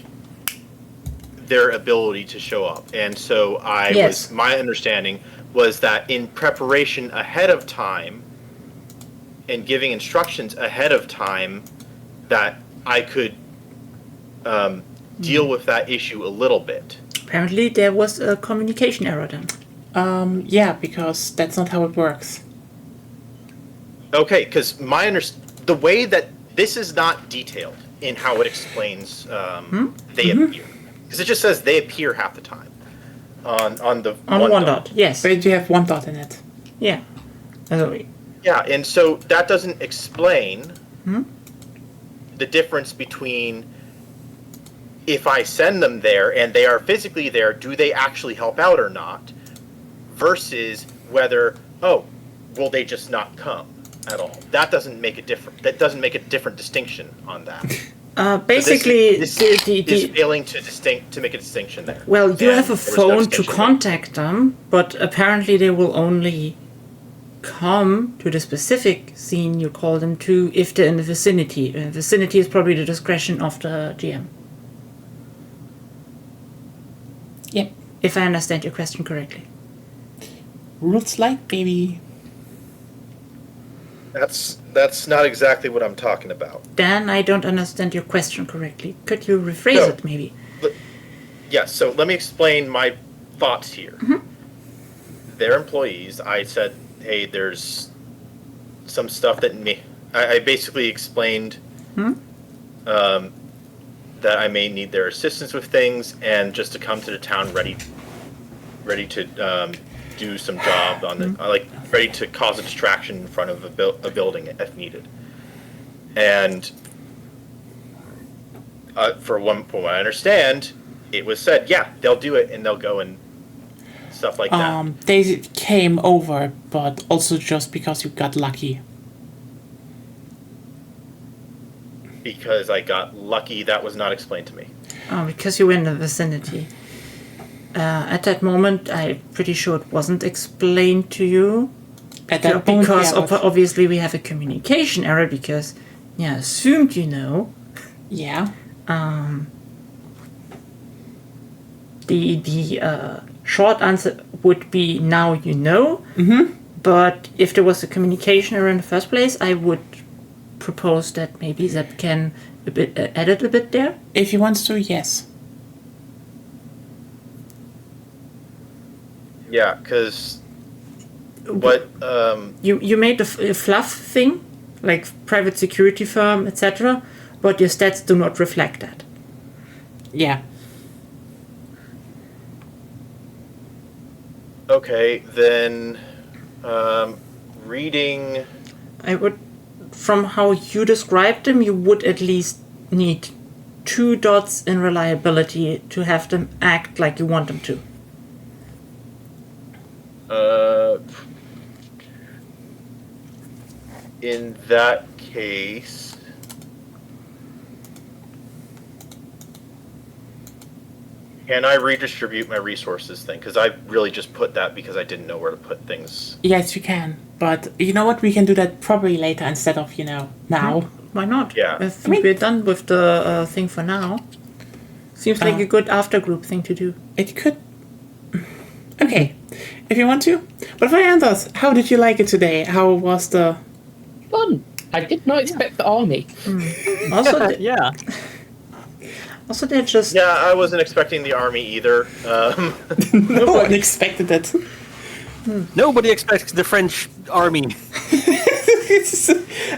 their ability to show up. And so Yes. my understanding was that in preparation ahead of time and giving instructions ahead of time that I could deal with that issue a little bit. apparently there was a communication error then. Yeah, because that's not how it works. Okay, because the way that this is not detailed in how it explains they appear, because it just says they appear half the time on the On one dot, yes. But you have 1 dot in it. Yeah. Yeah, and so that doesn't explain the difference between if I send them there and they are physically there, do they actually help out or not? Versus whether, will they just not come at all? That doesn't make a different distinction on that. Basically, this the is failing to make a distinction there. well, you And have a there was no phone to distinction there. contact them, but apparently they will only come to the specific scene you call them to if they're in the vicinity. Vicinity is probably the discretion of the GM. Yep. If I understand your question correctly. Rules like baby. That's not exactly what I'm talking about. Dan, I don't understand your question correctly. Could you rephrase No. it, maybe? Yes, so let me explain my thoughts here. Their employees, I said, hey, there's some stuff that I basically explained that I may need their assistance with things and just to come to the town ready to do some job on the ready to cause a distraction in front of a building if needed. And from what I understand, it was said, yeah, they'll do it and they'll go and stuff like that. They came over, but also just because you got lucky. Because I got lucky, that was not explained to me. Oh, because you were in the vicinity. At that moment, I'm pretty sure it wasn't explained to you. At that moment, Because yeah, but- obviously we have a communication error because, yeah, assumed you know. yeah. The short answer would be now you know. Mm-hmm. But if there was a communication error in the first place, I would propose that maybe Zeb can edit a bit there. If he wants to, yes. Yeah, because what You made a fluff thing, like private security firm, etc., but your stats do not reflect that. Yeah. okay, then reading. I would, from how you described them, you would at least need 2 dots in reliability to have them act like you want them to. In that case, can I redistribute my resources thing? Because I really just put that because I didn't know where to put things. Yes, you can. But you know what? We can do that probably later instead of, now. Why not? Yeah. I think we're done with the thing for now. Seems like a good after-group thing to do. It could... Okay. If you want to. But for Anders, how did you like it today? How was the... Fun. I did not expect the army. Also, Yeah. also they're just... Yeah, I wasn't expecting the army either. No one expected it. Nobody expects the French army.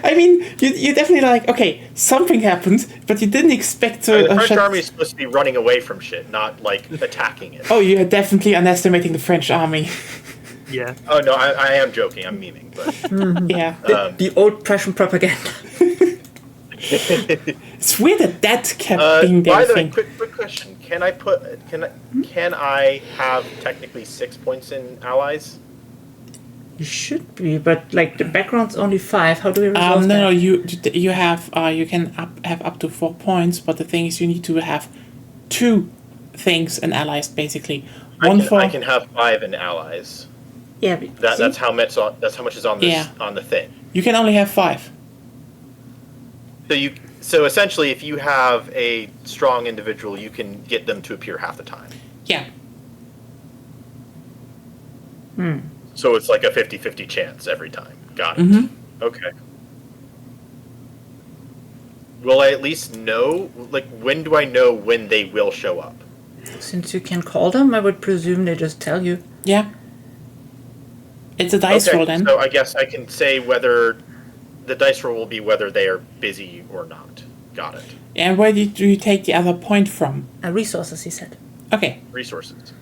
I mean, you definitely like, okay, something happened, but you didn't expect to... The French army is supposed to be running away from shit, not like attacking it. Oh, you're definitely underestimating the French army. Yeah. Oh no, I am joking. I'm memeing, but Yeah. The old Prussian propaganda. It's weird that kept being by their the way, thing. quick question: Can I have technically 6 points in allies? You should be, but like the background's only 5. How do we resolve that? No, you have you can have up to 4 points, but the thing is, you need to have 2 things and allies basically. I can have 5 in allies. Yeah, but That's how much is on this Yeah. on the thing. You can only have 5. So essentially, if you have a strong individual, you can get them to appear half the time. Yeah. So it's like a 50-50 chance every time. Got it. Mhm. Okay. Will I at least know? Like, when do I know when they will show up? since you can call them, I would presume they just tell you. Yeah. It's a dice roll then. So I guess I can say whether the dice roll will be whether they are busy or not. Got it. And where do you take the other point from? Resources, he said. Okay. Resources.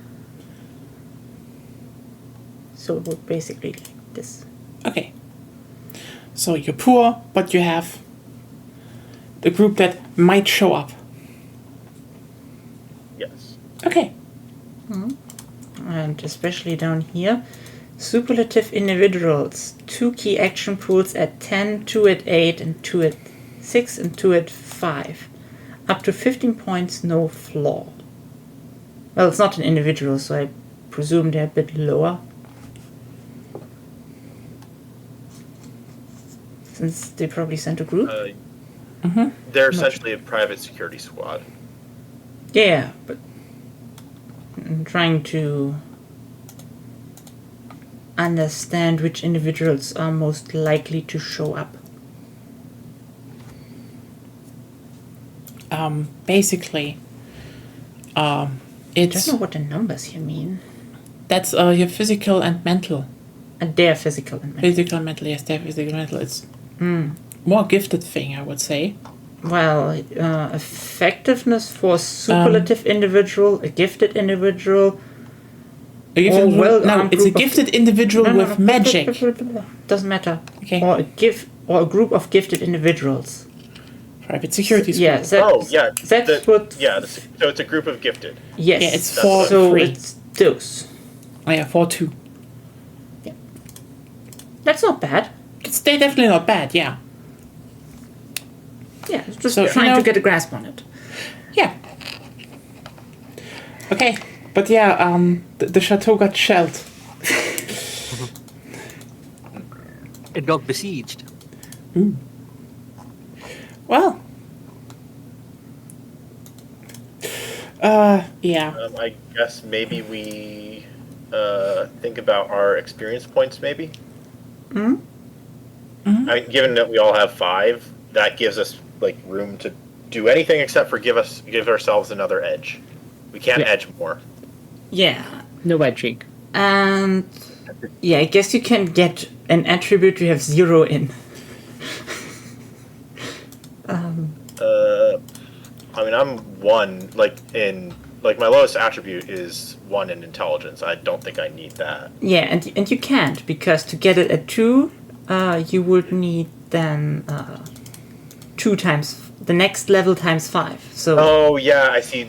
So it would basically like this. Okay. So you're poor, but you have the group that might show up. Yes. Okay. And especially down here, superlative individuals. 2 key action pools at 10, 2 at 8, and 2 at 6, and 2 at 5. Up to 15 points, no flaw. Well, it's not an individual, so I presume they're a bit lower. Since they probably sent a group. They're essentially a private security squad. Yeah, but I'm trying to understand which individuals are most likely to show up. Basically, I it's don't know what the numbers here mean. that's your physical and mental. And they're physical and mental. Physical and mental, yes, they're physical and mental. It's more gifted thing, I would say. Well, effectiveness for superlative individual, a gifted individual. A gifted, well, no, it's a group of- gifted individual with magic. Doesn't matter. Okay. Or a group of gifted individuals. Private security squad. Yeah, that's what. So it's a group of gifted. Yes. Yeah, it's That's 4 what- so 3. it's those. Oh yeah, 4 2. That's not bad. They're definitely not bad, yeah. Yeah, just So, trying you know- to get a grasp on it. Yeah. Okay, but yeah, the chateau got shelled. It got besieged. Well. Yeah. I guess maybe we think about our experience points, maybe? Mm-hmm. I mean, given that we all have 5, that gives us like room to do anything except for give ourselves another edge. We can't edge more. Yeah. No edging. And yeah, I guess you can get an attribute you have 0 in. I mean, I'm 1, like my lowest attribute is 1 in intelligence. I don't think I need that. Yeah, and you can't, because to get it at 2, you would need then 2 times the next level times 5. So. Oh yeah, I see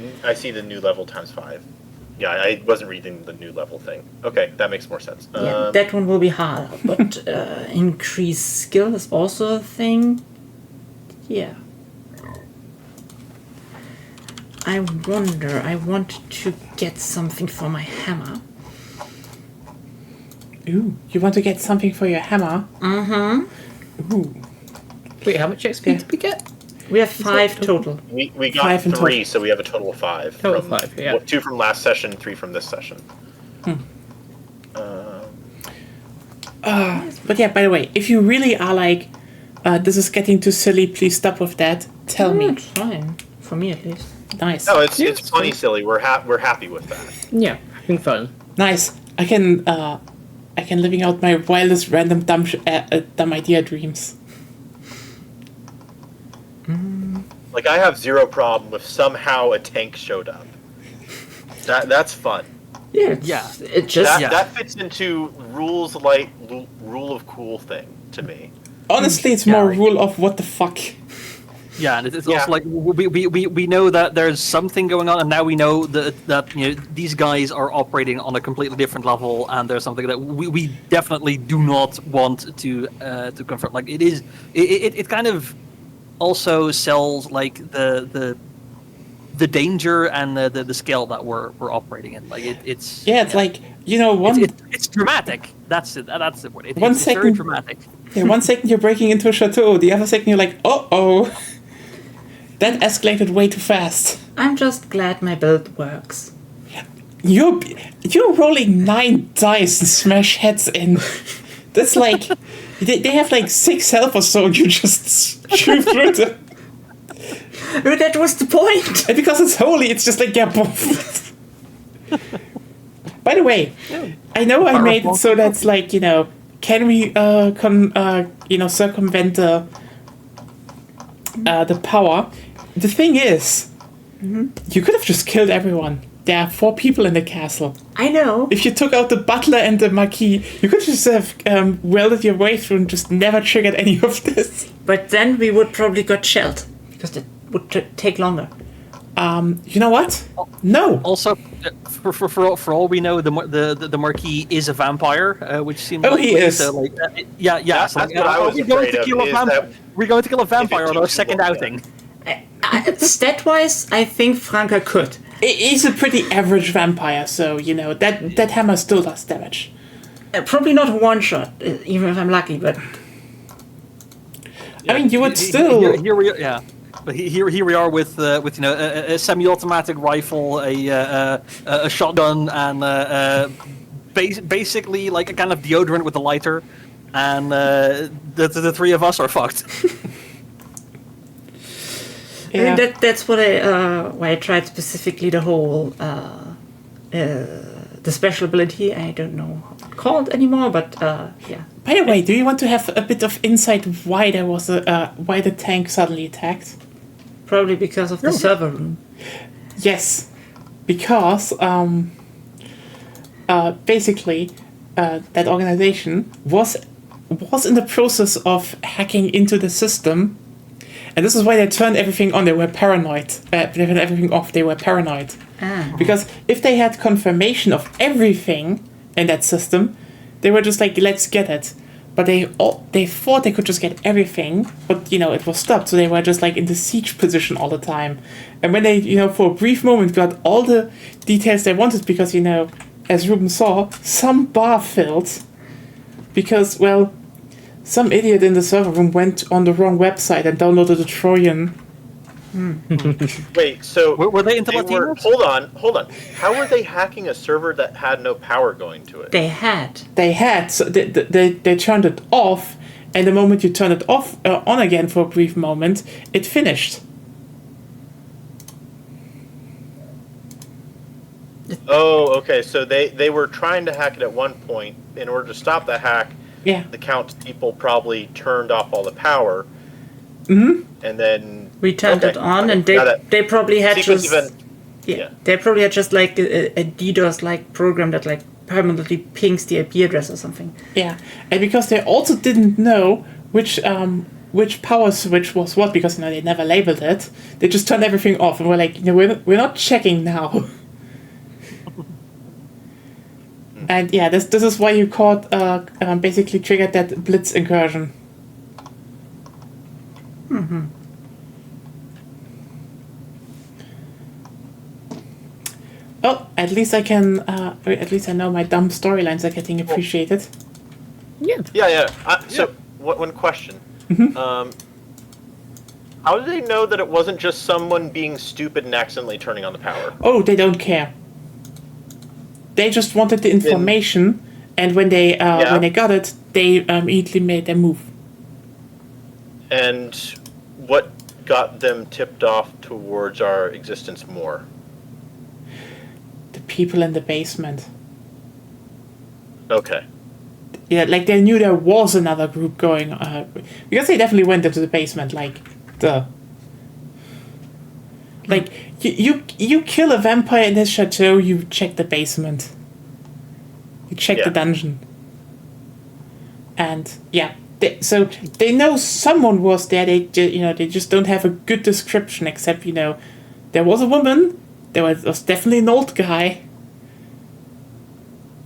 the new level times 5. Yeah, I wasn't reading the new level thing. Okay, that makes more sense. Yeah, that one will be harder, but increased skill is also a thing. Yeah. I want to get something for my hammer. Ooh, you want to get something for your hammer? Mm-hmm. Ooh. Wait, how much XP did we get? We have 5 total. We got 5 in 3, total. so we have a total of 5. Total of 5, yeah. 2 from last session, 3 from this session. But yeah, by the way, if you really are like, this is getting too silly, please stop with that. Tell me. It's fine. For me, at least. Nice. No, it's plenty silly. We're happy with that. Yeah, having fun. Nice. I can living out my wildest random dumb idea dreams. Like I have 0 problem with somehow a tank showed up. That's fun. Yeah. Yeah. It just. That fits into rule of cool thing to me. Honestly, it's more rule of what the fuck. Yeah, and it's also like we know that there's something going on, and now we know that these guys are operating on a completely different level, and there's something that we definitely do not want to confront. Like it kind of also sells like the danger and the scale that we're operating in. Like it's like it's dramatic. That's it. That's the word. It's very dramatic. Yeah, 1 second you're breaking into a chateau, the other second you're like, oh. That escalated way too fast. I'm just glad my build works. You're rolling 9 dice and smash heads in. That's like they have like 6 health or so, and you just shoot through them. That was the point. And because it's holy, it's just like By the way, I know I made it so that's like can we circumvent the power? The thing is, you could have just killed everyone. There are 4 people in the castle. I know. If you took out the butler and the marquis, you could just have welded your way through and just never triggered any of this. But then we would probably got shelled, because it would take longer. You know what? No. Also, for all we know, the Marquis is a vampire, which seems. Oh, he is. So, like, so, That's what I was afraid of. We're going to kill a vampire on our second outing. Stat-wise, I think Franka could. He's a pretty average vampire, so that hammer still does damage. Probably not a one-shot, even if I'm lucky, but. I mean, you would still. Here we are. Yeah. But here we are with a semi-automatic rifle, a shotgun, and basically like a kind of deodorant with a lighter, and the 3 of us are fucked. Yeah. I mean, that's what why I tried specifically the whole the special ability. I don't know how it's called anymore, but yeah. By the way, do you want to have a bit of insight why there was why the tank suddenly attacked? Probably because of the server room. Yes, because basically that organization was in the process of hacking into the system, and this is why they turned everything on. They were paranoid. They turned everything off. They were paranoid. Because if they had confirmation of everything in that system, they were just like, let's get it. but they thought they could just get everything, but it was stopped, so they were just like in the siege position all the time. And when they for a brief moment got all the details they wanted, because as Ruben saw, some bar filled because some idiot in the server room went on the wrong website and downloaded a Trojan. Wait, so Were they into Latinos? Hold on. How were they hacking a server that had no power going to it? They had. So they turned it off, and the moment you turn it off on again for a brief moment, it finished. Oh, okay. So they were trying to hack it at one point. In order to stop the hack, the count people probably turned off all the power. Mm-hmm. And then we turned it on, and they probably had just they probably had just like a DDoS like program that like permanently pings the IP address or something. Yeah, and because they also didn't know which power switch was what, because they never labeled it, they just turned everything off and were like, we're not checking now. And this is why you caught basically triggered that blitz incursion. Mm-hmm. Oh, at least I can. At least I know my dumb storylines are getting appreciated. Yeah. So, one question. Mm-hmm. How did they know that it wasn't just someone being stupid and accidentally turning on the power? Oh, they don't care. They just wanted the information, and when they got it, they immediately made their move. And what got them tipped off towards our existence more? The people in the basement. Okay. Yeah, like they knew there was another group going, because they definitely went into the basement. Like you kill a vampire in this chateau, you check the basement. You check the dungeon. And so they know someone was there. They just don't have a good description, except there was a woman, there was definitely an old guy.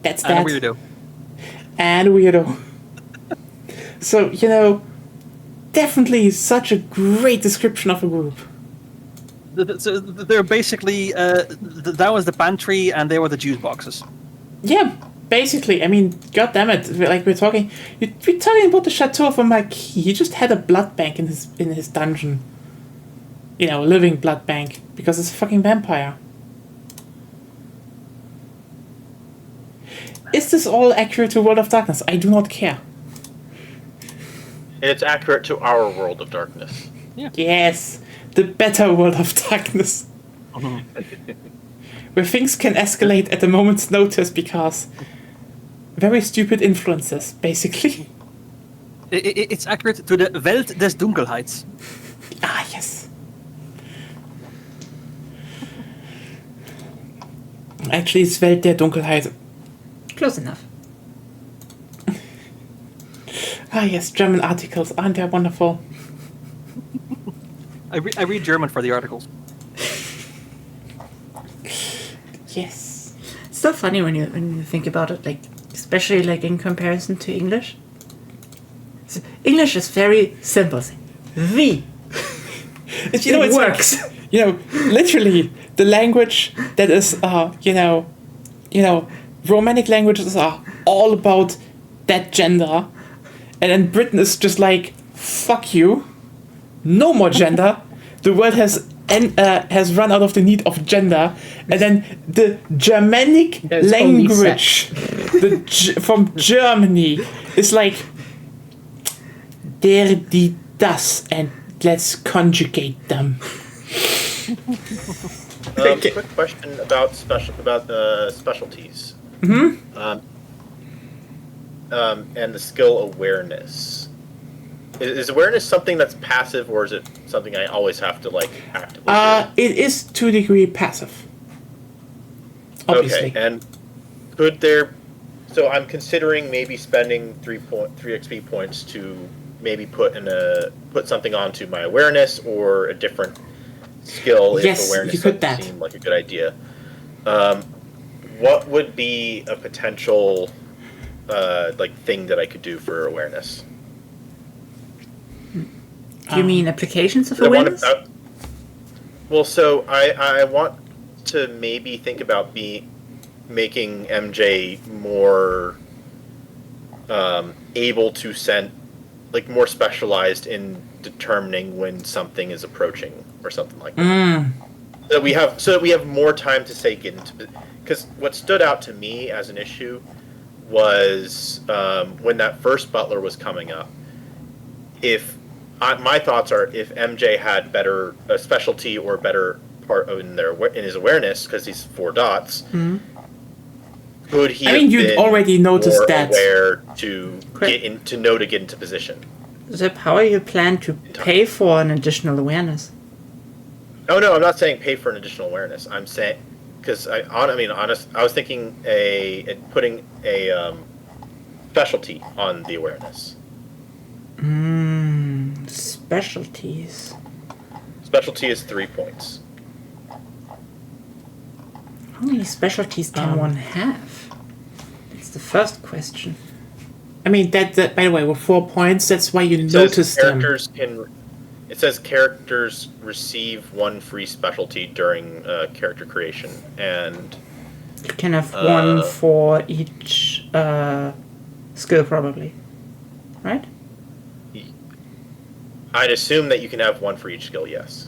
That's that. And a weirdo. So definitely such a great description of a group. So they're basically that was the pantry and they were the juice boxes. Yeah, basically. I mean, god damn it! Like we're talking about the chateau of a marquis. He just had a blood bank in his dungeon. A living blood bank, because it's a fucking vampire. Is this all accurate to World of Darkness? I do not care. It's accurate to our World of Darkness. Yeah. Yes, the better World of Darkness. Where things can escalate at a moment's notice because very stupid influences, basically. It's accurate to the Welt des Dunkelheits. Ah, yes. Actually, it's Welt der Dunkelheit. Close enough. Ah, yes, German articles. Aren't they wonderful? I read German for the articles. Yes. It's so funny when you think about it, like especially like in comparison to English. So English is very simple. The. It works. Literally the language that is, Romantic languages are all about that gender, and then Britain is just like, fuck you, no more gender. The world has run out of the need of gender, and then the Germanic language, from Germany, is like, der, die, das, and let's conjugate them. Quick question about specialties. Mm-hmm. And the skill awareness. Is awareness something that's passive, or is it something I always have to actively do? It is to a degree passive. Obviously. Okay, and could there? So I'm considering maybe spending 3 XP points to maybe put something onto my awareness or a different skill. Yes, if awareness you could doesn't that. seem like a good idea. What would be a potential like thing that I could do for awareness. Do you mean applications of I want awareness? to, well, so I want to maybe think about making MJ more able to send, like more specialized in determining when something is approaching or something like that. So that we have more time to say get into, because what stood out to me as an issue was when that first butler was coming up. My thoughts are if MJ had better specialty or better part in his awareness, because he's 4 dots. Could he? I mean, you'd already noticed more that. aware to Correct. get into position. Zip, how are you plan to pay for an additional awareness? Oh no, I'm not saying pay for an additional awareness. I'm saying because I was thinking putting a specialty on the awareness. Specialties. Specialty is 3 points. How many specialties can one have? That's the first question. I mean, that by the way, with 4 points, that's why you It says noticed them. It says characters receive 1 free specialty during character creation, and You can have one for each skill, probably. Right? I'd assume that you can have 1 for each skill. Yes.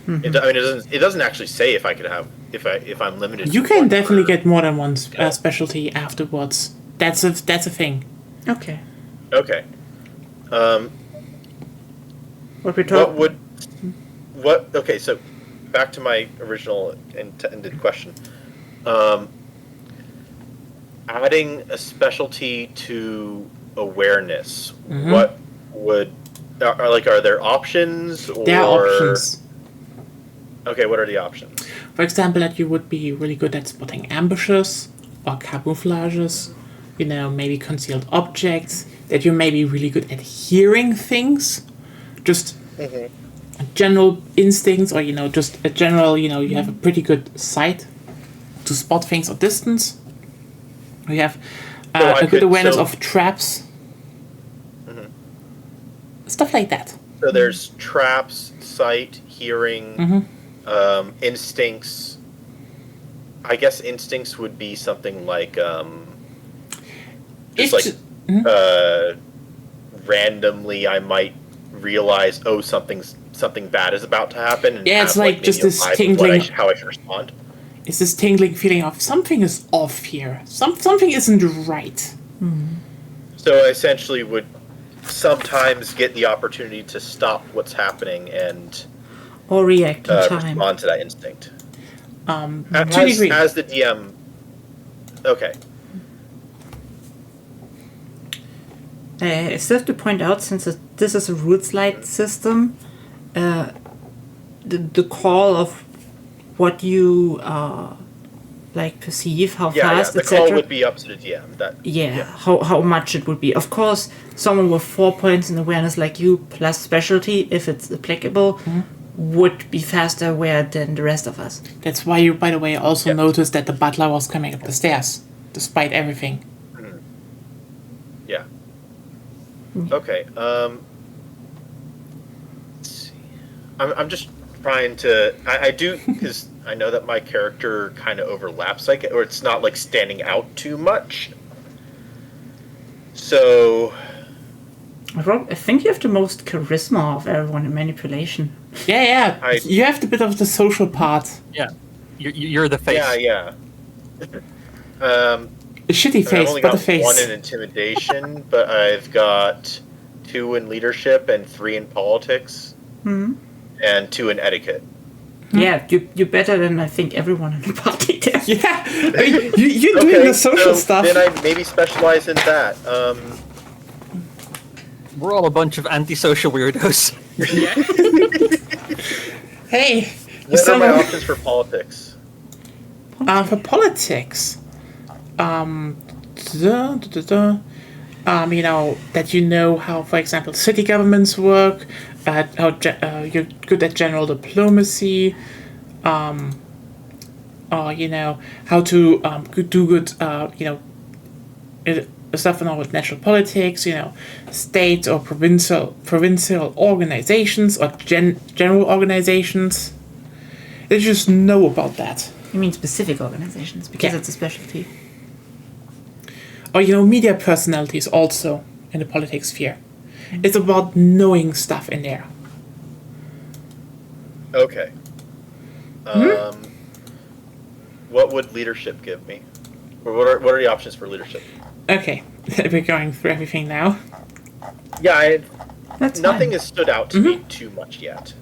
It doesn't actually say if I could have if I'm limited. You to can 1 definitely per- get more than one specialty afterwards. That's a thing. Okay. Okay. What we talking? Okay, so back to my original intended question. Adding a specialty to awareness, what would are there options? Or, There are options. Okay, what are the options? For example, that you would be really good at spotting ambushes or camouflages, maybe concealed objects, that you may be really good at hearing things, just general instincts, or, just a general, you have a pretty good sight to spot things at distance. We have a good awareness of traps, stuff like that. So there's traps, sight, hearing, instincts. I guess instincts would be something like randomly I might realize something bad is about to happen. And Yeah, it's have, like just maybe a this vibe of tingling- how I should respond. It's this tingling feeling of something is off here. Something isn't right. So I essentially would sometimes get the opportunity to stop what's happening and Or react in time. respond to that instinct. To a degree. As the DM. Okay. I still have to point out, since this is a rules light system, the call of what you perceive, how fast, the call etc. would be up to the DM. How much it would be. Of course, someone with 4 points in awareness like you plus specialty, if it's applicable, would be faster aware than the rest of us. That's why you, by the way, also noticed that the butler was coming up the stairs, despite everything. Yeah. Okay. Let's see. I'm just trying to. I do because I know that my character kind of overlaps, or it's not like standing out too much. So. I think you have the most charisma of everyone in manipulation. Yeah. I- You have the bit of the social part. Yeah, you're the face. Yeah. A shitty I've face, only but a got face. 1 in intimidation, but I've got 2 in leadership and 3 in politics, and 2 in etiquette. Yeah, you're better than I think everyone in the party there. Yeah, I mean, you're doing the social stuff. Then I maybe specialize in that. We're all a bunch of antisocial weirdos. Hey, What are my options for politics? for politics, that how, for example, city governments work, how you're good at general diplomacy, or how to do good, stuff and all with national politics, state or provincial organizations or general organizations. They just know about that. You mean specific organizations, because Yeah. it's a specialty. Or, media personalities also in the politics sphere. It's about knowing stuff in there. Okay. What would leadership give me? Or what are the options for leadership? Okay, we're going through everything now. Yeah, That's nothing fine. has stood out to me too much yet.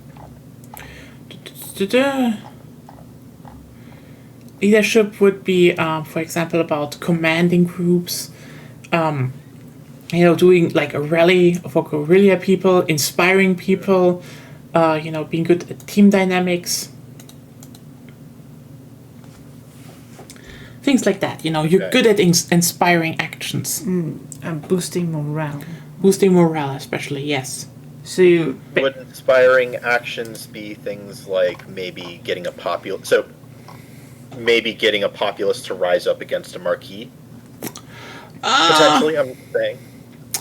Leadership would be, for example, about commanding groups, doing like a rally for guerrilla people, inspiring people, being good at team dynamics. Things like that, you're Okay. good at inspiring actions. Boosting morale. Boosting morale, especially, yes. So you... Would inspiring actions be things like maybe getting a populace to rise up against a marquee? Potentially, I'm saying.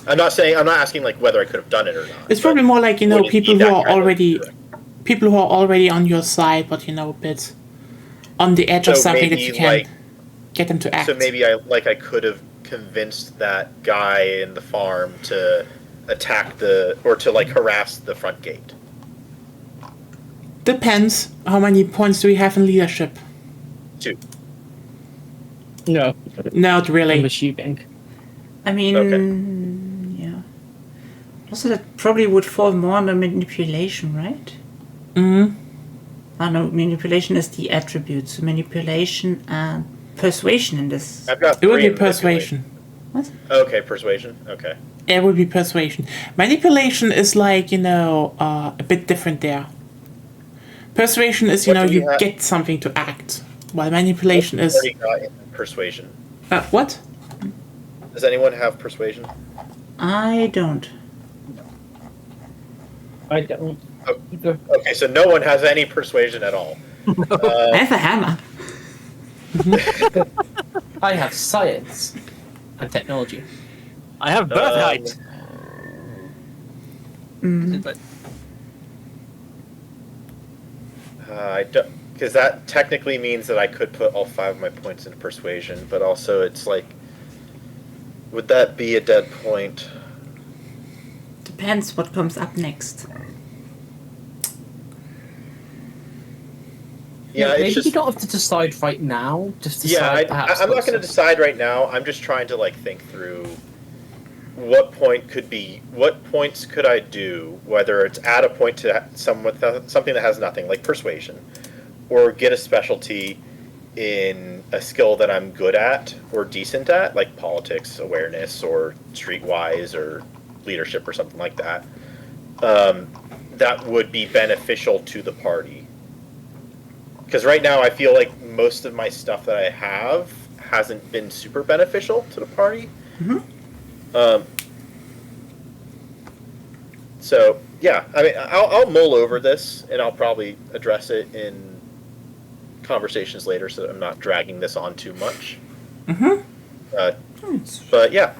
I'm not asking like whether I could have done it or not. It's probably more like, would it people be who that are kind of already direct? people who are already on your side, but a bit on the edge of So something that maybe, you can like- get them to act. So maybe I could have convinced that guy in the farm to attack to harass the front gate. Depends. How many points do we have in leadership? 2. No, Not I'm really. assuming. I mean, yeah. Also, that probably would fall more under manipulation, right? Mm-hmm. Oh no, manipulation is the attribute. So manipulation and persuasion in this. I've got It would 3 be in persuasion. Okay, persuasion. Okay. It would be persuasion. Manipulation is like, a bit different there. Persuasion is, What do we you have? get something to act. While manipulation I've is... already got in persuasion. What? Does anyone have persuasion? I don't. I don't. Oh. Either. Okay, so no one has any persuasion at all. I have a hammer. I have science and technology. I have birth height. But I don't, because that technically means that I could put all 5 of my points into persuasion, but also it's like, would that be a dead point? Depends what comes up next. Yeah, maybe it's you just. don't have to decide right now. Just decide. Yeah, perhaps I'm not going to closer. decide right now. I'm just trying to think through what points could I do, whether it's add a point to something that has nothing, like persuasion, or get a specialty in a skill that I'm good at or decent at, like politics, awareness, or streetwise, or leadership, or something like that. That would be beneficial to the party. Because right now I feel like most of my stuff that I have hasn't been super beneficial to the party. So yeah, I mean, I'll mull over this and I'll probably address it in conversations later, so that I'm not dragging this on too much. But yeah,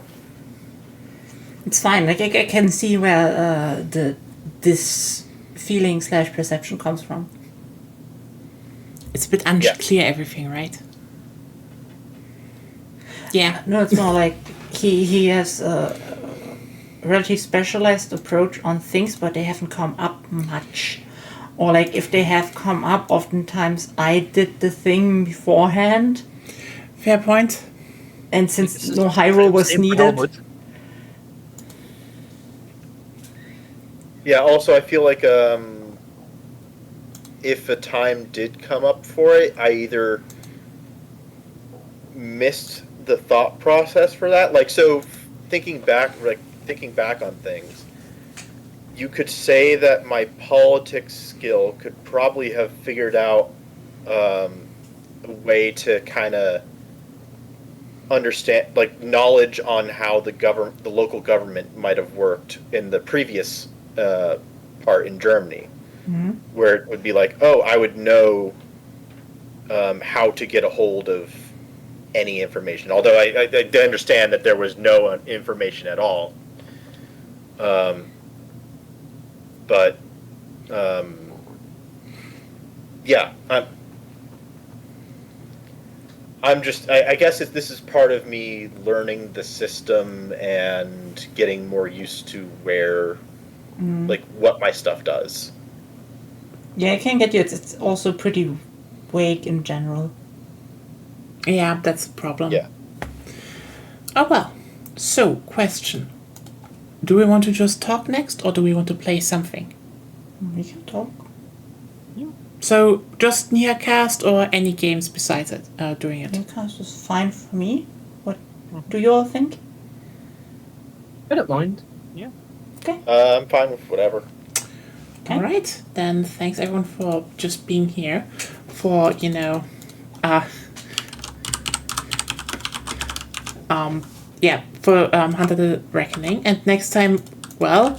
It's fine. Like I can see where this feeling / perception comes from. It's a bit unclear, everything, right? Yeah. No, it's more like he has a relatively specialized approach on things, but they haven't come up much. Or like if they have come up, oftentimes I did the thing beforehand, Fair point. and since no high roll was Same for needed, Helmut. yeah. Also, I feel like if a time did come up for it, I either missed the thought process for that. Like, so thinking back on things, you could say that my politics skill could probably have figured out a way to kind of understand, like, knowledge on how the local government might have worked in the previous part in Germany, where it would be like, oh, I would know how to get a hold of any information. Although I understand that there was no information at all. But yeah, I'm just. I guess this is part of me learning the system and getting more used to where, like, what my stuff does. Yeah, I can get you. It's also pretty vague in general. Yeah, that's the problem. Yeah. Oh well. So, question. Do we want to just talk next, or do we want to play something? We can talk. So, just Nearcast or any games besides it doing it? Dreamcast is fine for me. What do you all think? I don't mind. I'm fine with whatever. Okay. Alright, then thanks everyone for just being here. For, for Hunter the Reckoning. And next time, well,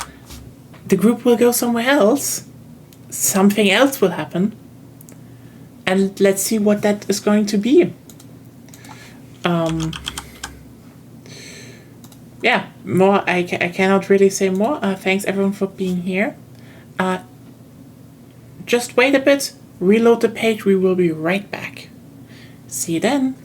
the group will go somewhere else. Something else will happen. And let's see what that is going to be. More, I cannot really say more. Thanks everyone for being here. Just wait a bit, reload the page, we will be right back. See you then.